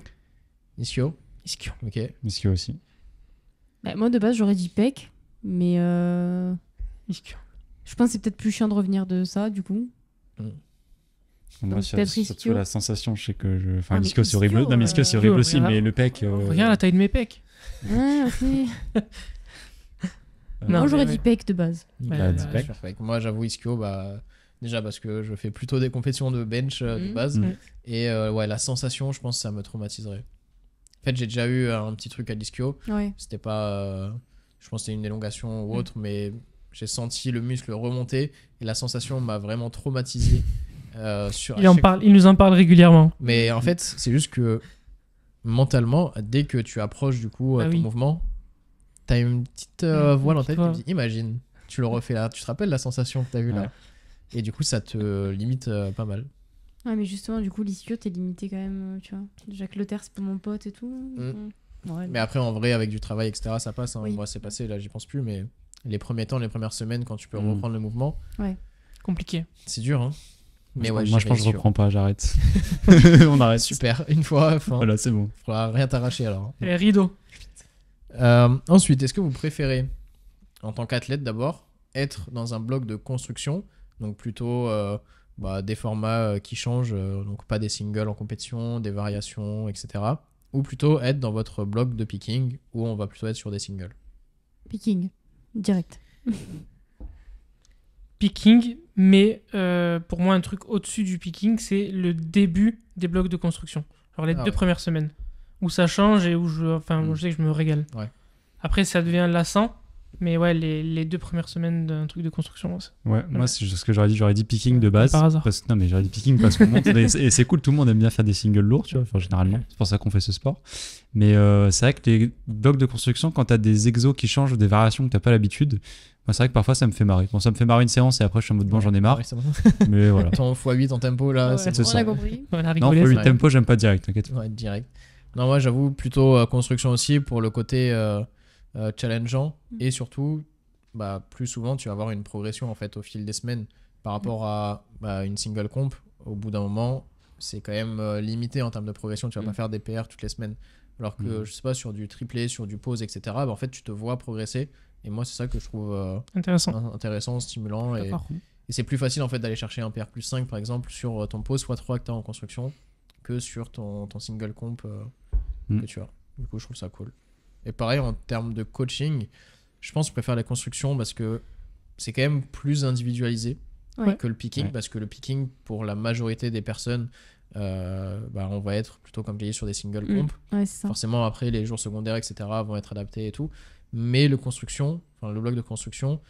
S1: Ischio,
S2: Ischio.
S1: ok.
S3: Ischio aussi.
S4: Moi, de base, j'aurais dit pec. Mais
S2: Ischio.
S4: je pense que c'est peut-être plus chiant de revenir de ça, du coup.
S3: Moi,
S4: Donc, peut-être
S3: surtout
S4: ischio.
S3: la sensation, je sais que je. Enfin,
S4: Ah, mais
S3: l'ischio, c'est horrible.
S4: ischio,
S3: Non, mais l'ischio, c'est horrible aussi,
S2: regarde.
S3: mais le pec.
S2: Regarde la taille de mes pecs.
S4: Ouais, aussi.
S2: Non,
S4: Moi, j'aurais
S2: mais
S4: dit pec de base.
S3: Bah, dis pec.
S1: je préfère pec. Moi, j'avoue ischio, déjà parce que je fais plutôt des compétitions de bench de
S4: Mhm.
S1: base.
S3: Mhm.
S1: Et la sensation, je pense que ça me traumatiserait. En fait, j'ai déjà eu un petit truc à l'ischio.
S4: Ouais.
S1: C'était pas. Je pense que c'était une élongation ou autre, mais j'ai senti le muscle remonter et la sensation m'a vraiment traumatisé.
S2: Il nous en parle régulièrement.
S1: Mais en fait, c'est juste que mentalement, dès que tu approches du coup
S2: Ah
S1: ton
S2: oui.
S1: mouvement, t'as une petite voix dans ta tête qui te dit imagine, tu le refais là, tu te rappelles la sensation que t'as vue
S3: Ouais.
S1: là. Et du coup, ça te limite pas mal.
S4: Ouais, mais justement, du coup, l'ischio, t'es limité quand même, tu vois. Déjà que le terre, c'est pas mon pote et tout. Ouais,
S1: Mais après, en vrai, avec du travail, etc., ça passe. Hein.
S4: Oui.
S1: Moi, c'est passé, là, j'y pense plus. Mais les premiers temps, les premières semaines, quand tu peux reprendre le mouvement,
S2: Compliqué.
S1: c'est dur. Hein. Mais ouais,
S3: moi, je pense que je
S1: j'irai
S3: reprends pas, j'arrête. On arrête.
S1: Super, une fois, enfin,
S3: Voilà, c'est bon.
S1: faudra rien t'arracher alors.
S2: Et rideau.
S1: Ensuite, est-ce que vous préférez, en tant qu'athlète d'abord, être dans un bloc de construction, donc plutôt des formats qui changent, donc pas des singles en compétition, des variations, etc. Ou plutôt être dans votre bloc de picking, où on va plutôt être sur des singles.
S4: Picking. Direct.
S2: Picking, mais pour moi, un truc au-dessus du picking, c'est le début des blocs de construction. Genre les 2 premières semaines. Où ça change et où je sais que je me régale.
S1: Ouais.
S2: Après, ça devient lassant. Mais ouais, les 2 premières semaines d'un truc de construction.
S3: Ouais, moi, c'est ce que j'aurais dit picking de base.
S2: Par hasard.
S3: Non, mais j'aurais dit picking parce qu'on monte. Et c'est cool, tout le monde aime bien faire des singles lourds, tu vois, enfin, généralement. C'est pour ça qu'on fait ce sport. Mais c'est vrai que les blocs de construction, quand t'as des exos qui changent ou des variations que t'as pas l'habitude, moi, c'est vrai que parfois ça me fait marrer. Bon, ça me fait marrer une séance et après je suis en mode bon, j'en ai marre.
S1: Ouais, c'est bon.
S3: Mais voilà.
S1: Ton x8 en tempo là,
S2: Ouais,
S1: c'est
S3: c'est
S1: bon.
S4: On
S3: ça.
S4: a compris.
S2: Voilà,
S3: Non,
S2: rigoler.
S3: faut
S1: ouais.
S3: le tempo, j'aime pas direct, t'inquiète.
S1: Ouais, direct. Non, moi j'avoue plutôt construction aussi pour le côté challengeant et surtout, plus souvent tu vas avoir une progression en fait au fil des semaines par rapport à une single comp. Au bout d'un moment, c'est quand même limité en termes de progression. Tu vas pas faire des PR toutes les semaines. Alors que je sais pas, sur du triplé, sur du pause, etc. En fait, tu te vois progresser. Et moi, c'est ça que je trouve intéressant, stimulant. Et c'est plus facile en fait d'aller chercher un PR plus 5 par exemple sur ton pause x3 que tu as en construction que sur ton single comp que tu as. Du coup, je trouve ça cool. Et pareil, en termes de coaching, je pense que je préfère la construction parce que c'est quand même plus individualisé que le picking.
S3: Ouais.
S1: Parce que le picking, pour la majorité des personnes, on va être plutôt comme j'ai dit sur des single comp.
S4: Ouais, c'est ça.
S1: Forcément, après, les jours secondaires, etc. vont être adaptés et tout. Mais le bloc de construction,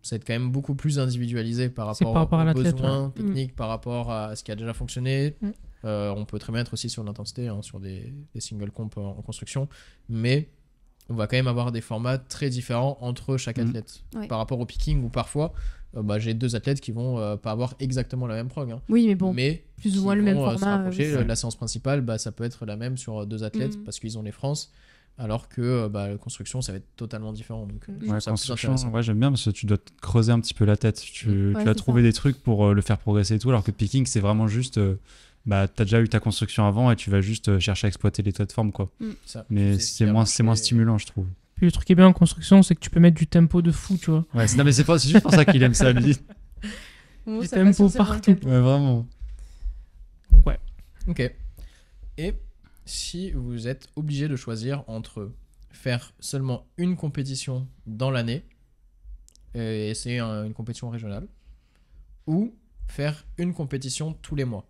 S1: ça va être quand même beaucoup plus individualisé par rapport
S2: à
S1: aux
S2: l'athlète,
S1: besoins techniques, par rapport à ce qui a déjà fonctionné. On peut très bien être aussi sur l'intensité, sur des single comp en construction. Mais on va quand même avoir des formats très différents entre chaque athlète.
S4: Ouais.
S1: Par rapport au picking, où parfois, j'ai 2 athlètes qui vont pas avoir exactement la même prog.
S4: Oui, mais bon,
S1: mais
S4: plus ou
S1: qui
S4: moins le même
S1: vont, se
S4: format.
S1: rapprocher. La séance principale, ça peut être la même sur 2 athlètes parce qu'ils ont les France, alors que la construction, ça va être totalement différent. Donc, je trouve ça plus intéressant.
S3: Ouais, j'aime bien parce que tu dois te creuser un petit peu la tête. Tu vas trouver des trucs pour le faire progresser et tout, alors que picking, c'est vraiment juste. T'as déjà eu ta construction avant et tu vas juste chercher à exploiter les taux de forme, quoi.
S1: Ça,
S3: Mais c'est moins stimulant, je trouve.
S2: Puis le truc qui est bien en construction, c'est que tu peux mettre du tempo de fou, tu vois.
S3: Ouais, mais c'est juste pour ça qu'il aime ça, lui.
S2: Du tempo partout.
S3: Ouais, vraiment.
S2: Donc, ouais.
S1: Ok. Et si vous êtes obligé de choisir entre faire seulement une compétition dans l'année, et c'est une compétition régionale, ou faire une compétition tous les mois.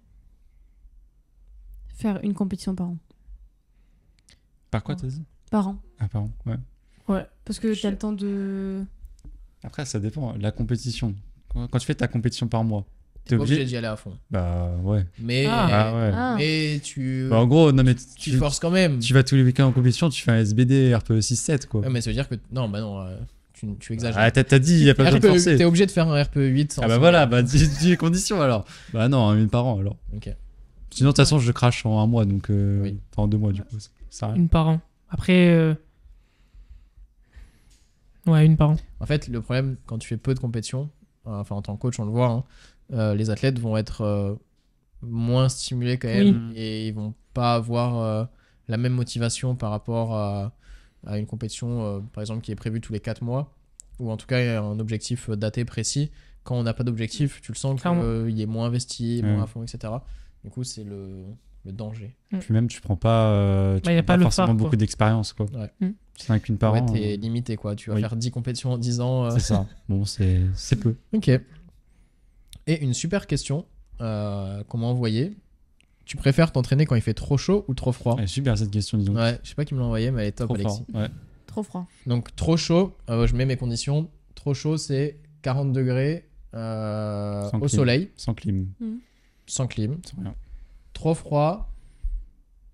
S4: Faire une compétition par an.
S3: Par quoi t'as dit?
S4: Par an.
S3: Ah, pardon, ouais.
S2: Ouais.
S4: Parce que t'as le temps de...
S3: Après, ça dépend. La compétition. Quand tu fais ta compétition par mois,
S1: T'es pas obligé d'y aller à fond.
S3: Bah ouais.
S1: Mais,
S3: ouais.
S1: mais tu,
S3: Bah, en gros, non, mais
S1: tu forces quand même.
S3: tu vas tous les week-ends en compétition, tu fais un SBD RPE 6-7, quoi.
S1: Ouais, mais ça veut dire que... Non, tu exagères.
S3: Ah, t'as dit, il y a pas besoin de forcer.
S1: T'es obligé de faire un RPE 8.
S3: Ah bah voilà, dis les conditions alors. Bah non, une par an alors.
S1: Ok.
S3: Sinon, de toute façon, je crache en un mois, donc
S1: Oui.
S3: enfin, en 2 mois, du coup. Ça arrive.
S2: Une par an. Après, ouais, une par an.
S1: En fait, le problème, quand tu fais peu de compétitions, en tant que coach, on le voit, les athlètes vont être moins stimulés quand même et ils vont pas avoir la même motivation par rapport à une compétition, par exemple, qui est prévue tous les 4 mois, ou en tout cas un objectif daté précis. Quand on n'a pas d'objectif, tu le sens qu'il est moins investi, moins à fond, etc. Du coup, c'est le danger.
S3: Puis même, tu prends pas,
S2: y a pas
S3: pas
S2: le
S3: forcément
S2: phare,
S3: beaucoup
S2: quoi.
S3: d'expérience, quoi.
S1: Ouais.
S3: C'est un qu'une par
S1: Ouais,
S3: an.
S1: t'es limité, quoi. Tu vas faire 10 compétitions en 10 ans.
S3: C'est ça. Bon, c'est peu.
S1: Ok. Et une super question qu'on m'a envoyée. Tu préfères t'entraîner quand il fait trop chaud ou trop froid?
S3: Ouais, super cette question, dis donc.
S1: Ouais, je sais pas qui me l'a envoyé, mais elle est top,
S3: Trop
S1: Alexis.
S3: fort. Ouais.
S4: Trop froid.
S1: Donc, trop chaud, je mets mes conditions. Trop chaud, c'est 40 degrés au
S3: clim.
S1: soleil,
S3: Sans clim.
S1: sans clim.
S3: Sans rien.
S1: Trop froid,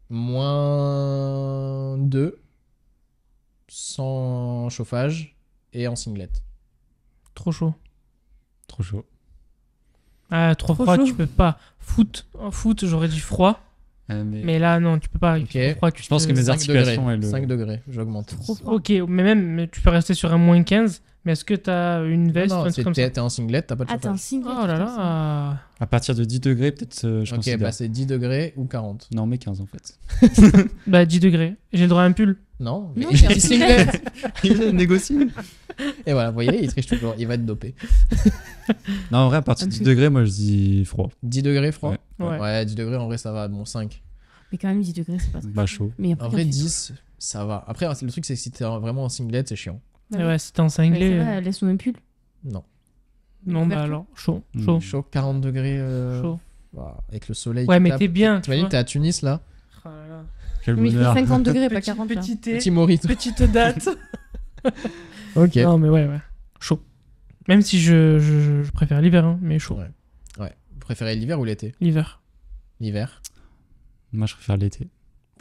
S1: moins 2, sans chauffage et en singlet.
S2: Trop chaud.
S3: Trop chaud.
S2: Ah, trop froid,
S4: chaud.
S2: tu peux pas. En foot, j'aurais dit froid. Mais là, non, tu peux pas.
S1: Ok.
S2: Trop froid,
S3: Je pense que mes
S1: 5
S3: articulations,
S1: degrés,
S3: elles...
S1: 5 degrés, j'augmente.
S4: Trop froid.
S2: Ok, mais même, tu peux rester sur un moins 15. Mais est-ce que t'as une veste
S1: Non,
S2: ou un truc comme ça?
S1: t'es en singlet, t'as pas de
S4: Ah, t'es un
S1: chauffage.
S4: single.
S2: Oh là là.
S3: À partir de 10 degrés, peut-être, je
S1: Ok,
S3: considère.
S1: c'est 10 degrés ou 40.
S3: Non, mais 15 en fait.
S2: Bah, 10 degrés. J'ai le droit à un pull.
S1: Non, mais
S4: Non,
S1: il
S4: t'es en
S1: dit singlet.
S3: Il négocie.
S1: Et voilà, vous voyez, il triche toujours, il va être dopé.
S3: Non, en vrai, à partir de 10 degrés, moi je dis froid.
S1: 10 degrés froid?
S2: Ouais.
S1: Ouais, 10 degrés en vrai ça va, bon 5.
S4: Mais quand même, 10 degrés, c'est pas très
S3: Bah, chaud.
S4: Mais après,
S1: En vrai 10, ça va. Après, le truc c'est que si t'es vraiment en singlet, c'est chiant.
S2: Et ouais, si t'es en cinglé.
S4: Laisse-nous un pull.
S1: Non.
S2: Non, bah alors, chaud. Chaud.
S1: Chaud, 40 degrés
S2: Chaud.
S1: avec le soleil.
S2: Ouais,
S1: qui
S2: mais
S1: tape.
S2: t'es bien.
S1: T'imagines, t'es à Tunis là?
S2: Oh là là.
S3: Quel
S4: Mais il fait
S3: bonheur.
S4: 50 degrés, pas 40 là.
S1: Petit Maurice.
S2: Petite date.
S1: Ok.
S2: Non, mais ouais. Chaud. Même si je préfère l'hiver, hein, mais chaud.
S1: Ouais. Vous préférez l'hiver ou l'été?
S2: L'hiver.
S1: L'hiver.
S3: Moi, je préfère l'été.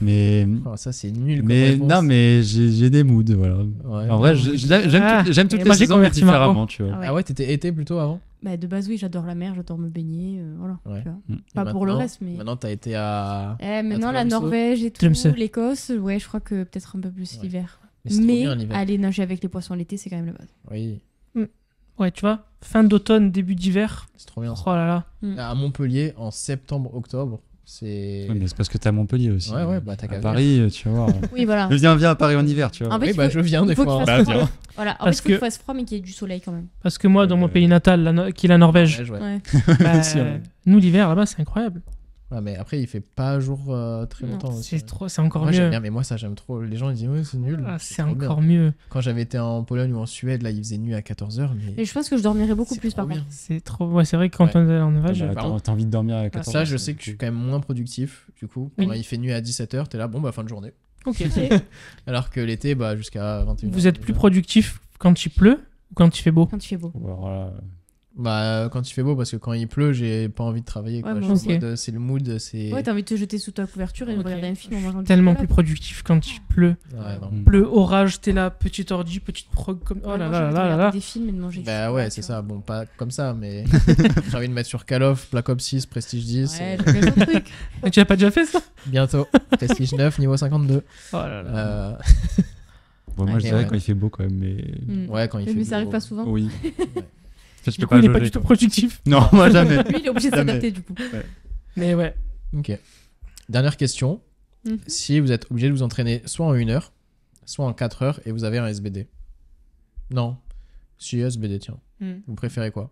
S3: Mais
S1: Oh, ça, c'est nul. Comme
S3: mais
S1: réponse.
S3: non, mais j'ai des moods, voilà.
S1: Ouais.
S3: En vrai, j'aime toutes
S2: et
S3: les
S2: moi, j'ai
S3: saisons mais
S2: converti Marco.
S3: différemment, tu vois.
S4: Ah ouais.
S1: Ah ouais, t'étais été plutôt avant?
S4: Bah, de base, oui, j'adore la mer, j'adore me baigner. Voilà.
S1: Ouais.
S4: Tu vois.
S3: Mm.
S4: Pas
S1: Et
S4: pour le
S1: maintenant-
S4: reste, mais.
S1: Maintenant, t'as été à.
S4: Maintenant, la
S1: Tromsø.
S4: Norvège et tout,
S2: Tromsø.
S4: l'Écosse, ouais, je crois que peut-être un peu plus
S1: Ouais.
S4: l'hiver.
S1: Mais c'est trop bien l'hiver.
S4: aller nager avec les poissons l'été, c'est quand même la base.
S1: Oui,
S2: Ouais, tu vois, fin d'automne, début d'hiver.
S1: c'est trop bien. ça.
S2: Oh là là.
S1: À Montpellier, en septembre-octobre, c'est.
S3: Ouais, mais c'est parce que t'es à Montpellier aussi.
S1: Ouais, bah t'as qu'à
S3: À
S1: venir.
S3: Paris, tu vas voir.
S4: Oui, voilà.
S3: Viens à Paris en hiver, tu vois.
S4: En fait,
S1: Oui,
S4: il
S1: bah
S4: faut-
S1: je viens des
S4: faut
S1: fois.
S4: qu'il
S1: hein.
S4: fasse
S3: Bah,
S4: froid.
S3: viens.
S4: Voilà, en
S2: Parce
S4: fait, il faut qu'il
S2: que-
S4: fasse froid, mais qu'il y ait du soleil quand même.
S2: Parce que moi, dans mon pays natal, qui est la Norvège,
S1: Ouais.
S4: Ouais.
S2: bah,
S3: Si, ouais.
S2: nous, l'hiver, là-bas, c'est incroyable.
S1: Ouais, mais après, il fait pas jour très
S4: Non,
S1: longtemps aussi.
S2: C'est encore
S1: Moi, j'aime
S2: mieux.
S1: bien, mais moi, ça, j'aime trop. Les gens, ils disent, ouais, c'est nul.
S2: Ah, c'est
S1: trop bien.
S2: encore mieux.
S1: Quand j'avais été en Pologne ou en Suède, là, il faisait nuit à 14h.
S4: Mais
S1: Mais
S4: je pense que je dormirais beaucoup
S1: c'est
S4: plus
S1: trop
S4: par
S1: bien.
S4: contre.
S2: C'est trop. Ouais, c'est vrai que quand
S1: Ouais.
S2: on est en Norvège,
S3: Bah,
S1: pardon.
S3: t'as envie de dormir à 14
S1: ça, je sais que je suis quand même moins productif. Du coup,
S2: Oui.
S1: quand il fait nuit à 17h, t'es là, bon, bah, fin de journée.
S2: ok.
S1: Alors que l'été, bah, jusqu'à 21h.
S2: Vous êtes plus productif quand il pleut ou quand il fait beau?
S4: Quand il fait beau.
S3: Voilà.
S1: Bah, quand il fait beau, parce que quand il pleut, j'ai pas envie de travailler. Quoi.
S4: Ouais,
S1: Je
S4: moi
S1: suis en
S2: aussi.
S1: mode, c'est le mood, c'est.
S4: Ouais, t'as envie de te jeter sous ta couverture et de
S2: Ok.
S4: regarder un film en mangeant du
S2: Tellement
S4: chocolat.
S2: plus productif quand il pleut.
S1: Ouais, non.
S3: Mm.
S2: Bleu, orage, t'es là, petite ordi, petite prog comme. Oh
S4: Ouais,
S2: là
S4: moi, j'ai
S2: là
S4: envie de
S2: là là
S4: regarder
S2: là.
S4: des films et de manger du
S1: Bah
S4: chocolat,
S1: ouais,
S4: tu
S1: c'est
S4: vois.
S1: ça. Bon, pas comme ça, mais j'ai envie de mettre sur Call of, Black Ops 6, Prestige 10.
S4: Ouais, j'ai plein de trucs.
S2: Mais tu l'as pas déjà fait ça?
S1: Bientôt. Prestige 9, niveau 52.
S2: Oh là là.
S1: Euh,
S3: Bon, moi,
S1: Ok,
S3: je dirais
S1: ouais.
S3: quand il fait beau quand même, mais.
S4: Mm.
S1: ouais, quand il fait
S4: Mais ça arrive
S1: beau.
S4: pas souvent.
S3: Oui.
S1: Ouais.
S3: En fait, je
S2: Du
S3: peux
S2: coup, il est pas
S3: jauger,
S2: du tout
S3: quoi.
S2: productif.
S3: Non, moi jamais.
S4: Lui, il est obligé de
S3: Jamais.
S4: s'adapter du coup.
S2: Mais ouais.
S1: Ok. Dernière question.
S4: Mhm.
S1: Si vous êtes obligé de vous entraîner soit en 1 heure, soit en 4 heures et vous avez un SBD. Non. Si, SBD, tiens. Vous préférez quoi?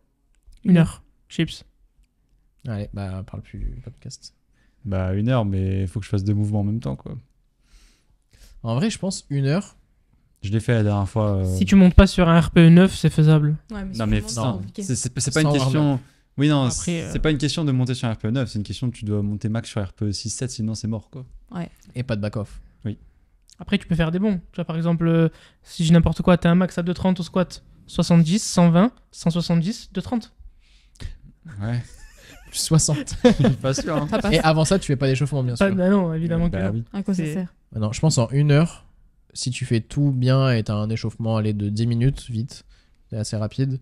S2: 1 heure. Chips.
S1: Allez, bah, parle plus du podcast.
S3: Bah, 1 heure, mais il faut que je fasse 2 mouvements en même temps, quoi.
S1: En vrai, je pense 1 heure.
S3: Je l'ai fait la dernière fois.
S2: Si tu montes pas sur un RPE 9, c'est faisable.
S4: Ouais,
S3: Non, mais
S4: c'est
S1: non.
S4: compliqué.
S3: c'est pas une
S1: Sans
S3: question. Oui, non,
S2: Après,
S3: c'est pas une question de monter sur RPE 9, c'est une question de tu dois monter max sur RPE 6-7, sinon c'est mort, quoi.
S1: Et pas de back-off.
S2: Après, tu peux faire des bons. Tu vois, par exemple, si j'ai n'importe quoi, t'as un max à 2,30 au squat, 70, 120, 170, 2,30.
S3: Ouais,
S1: 60.
S3: je suis pas sûr. Hein.
S4: Ça passe.
S1: Et avant ça, tu fais pas d'échauffement, bien sûr.
S2: Pas, bah non, évidemment que
S3: Bah
S2: non.
S3: oui.
S4: À quoi ça
S2: C'est-
S4: sert?
S1: Non, je pense en 1 heure, si tu fais tout bien et t'as un échauffement allez, de 10 minutes, vite, c'est assez rapide,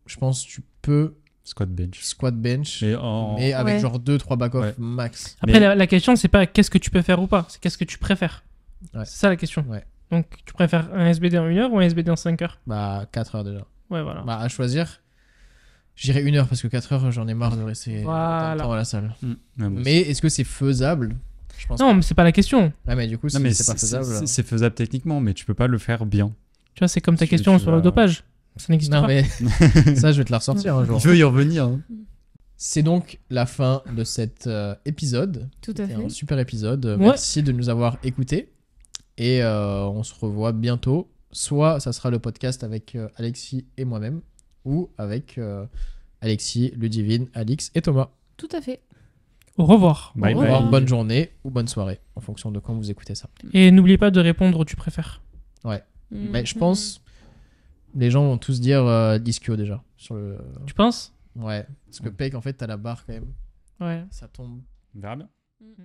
S1: je pense que tu peux
S3: Squat bench.
S1: squat bench,
S3: Mais en.
S1: mais avec
S4: Ouais.
S1: genre 2-3 back-off
S3: Ouais.
S1: max.
S2: Après,
S3: Mais-
S2: la question, c'est pas qu'est-ce que tu peux faire ou pas, c'est qu'est-ce que tu préfères.
S1: Ouais.
S2: C'est ça la question.
S1: Ouais.
S2: Donc, tu préfères un SBD en 1 heure ou un SBD en 5 heures?
S1: Bah, 4 heures déjà.
S2: Ouais, voilà.
S1: Bah, à choisir, j'irai 1 heure parce que 4 heures, j'en ai marre de rester
S2: Voilà.
S1: tant de temps à la salle.
S3: Mm. Ouais, moi aussi.
S1: Mais est-ce que c'est faisable? Je pense
S2: Non, mais c'est pas la question.
S1: pas. Ouais, mais du coup, si
S3: Non, mais
S1: c'est pas faisable.
S3: c'est faisable techniquement, mais tu peux pas le faire bien.
S2: Tu vois, c'est comme ta
S3: Tu-
S2: question
S3: tu
S2: sur
S3: vas-
S2: le dopage. Ça n'existe
S1: Non,
S2: pas.
S1: mais ça, je vais te la ressortir un jour.
S3: Je veux y revenir. Hein.
S1: C'est donc la fin de cet épisode.
S4: Tout à
S1: C'était un
S4: fait.
S1: super épisode.
S2: Ouais.
S1: Merci de nous avoir écoutés. Et on se revoit bientôt. Soit ça sera le podcast avec Alexis et moi-même, ou avec Alexis, Ludivine, Alix et Thomas.
S4: Tout à fait.
S2: Au revoir.
S3: Bye
S1: Au
S3: bye.
S1: revoir, bonne journée ou bonne soirée, en fonction de quand vous écoutez ça.
S2: Et n'oubliez pas de répondre où tu préfères.
S1: Mais je pense, les gens vont tous dire Ischio déjà. Sur le...
S2: Tu penses?
S1: Ouais, parce que Peck, en fait, t'as la barre quand même.
S2: Ouais.
S1: Ça tombe.
S3: On verra bien.
S4: Mm.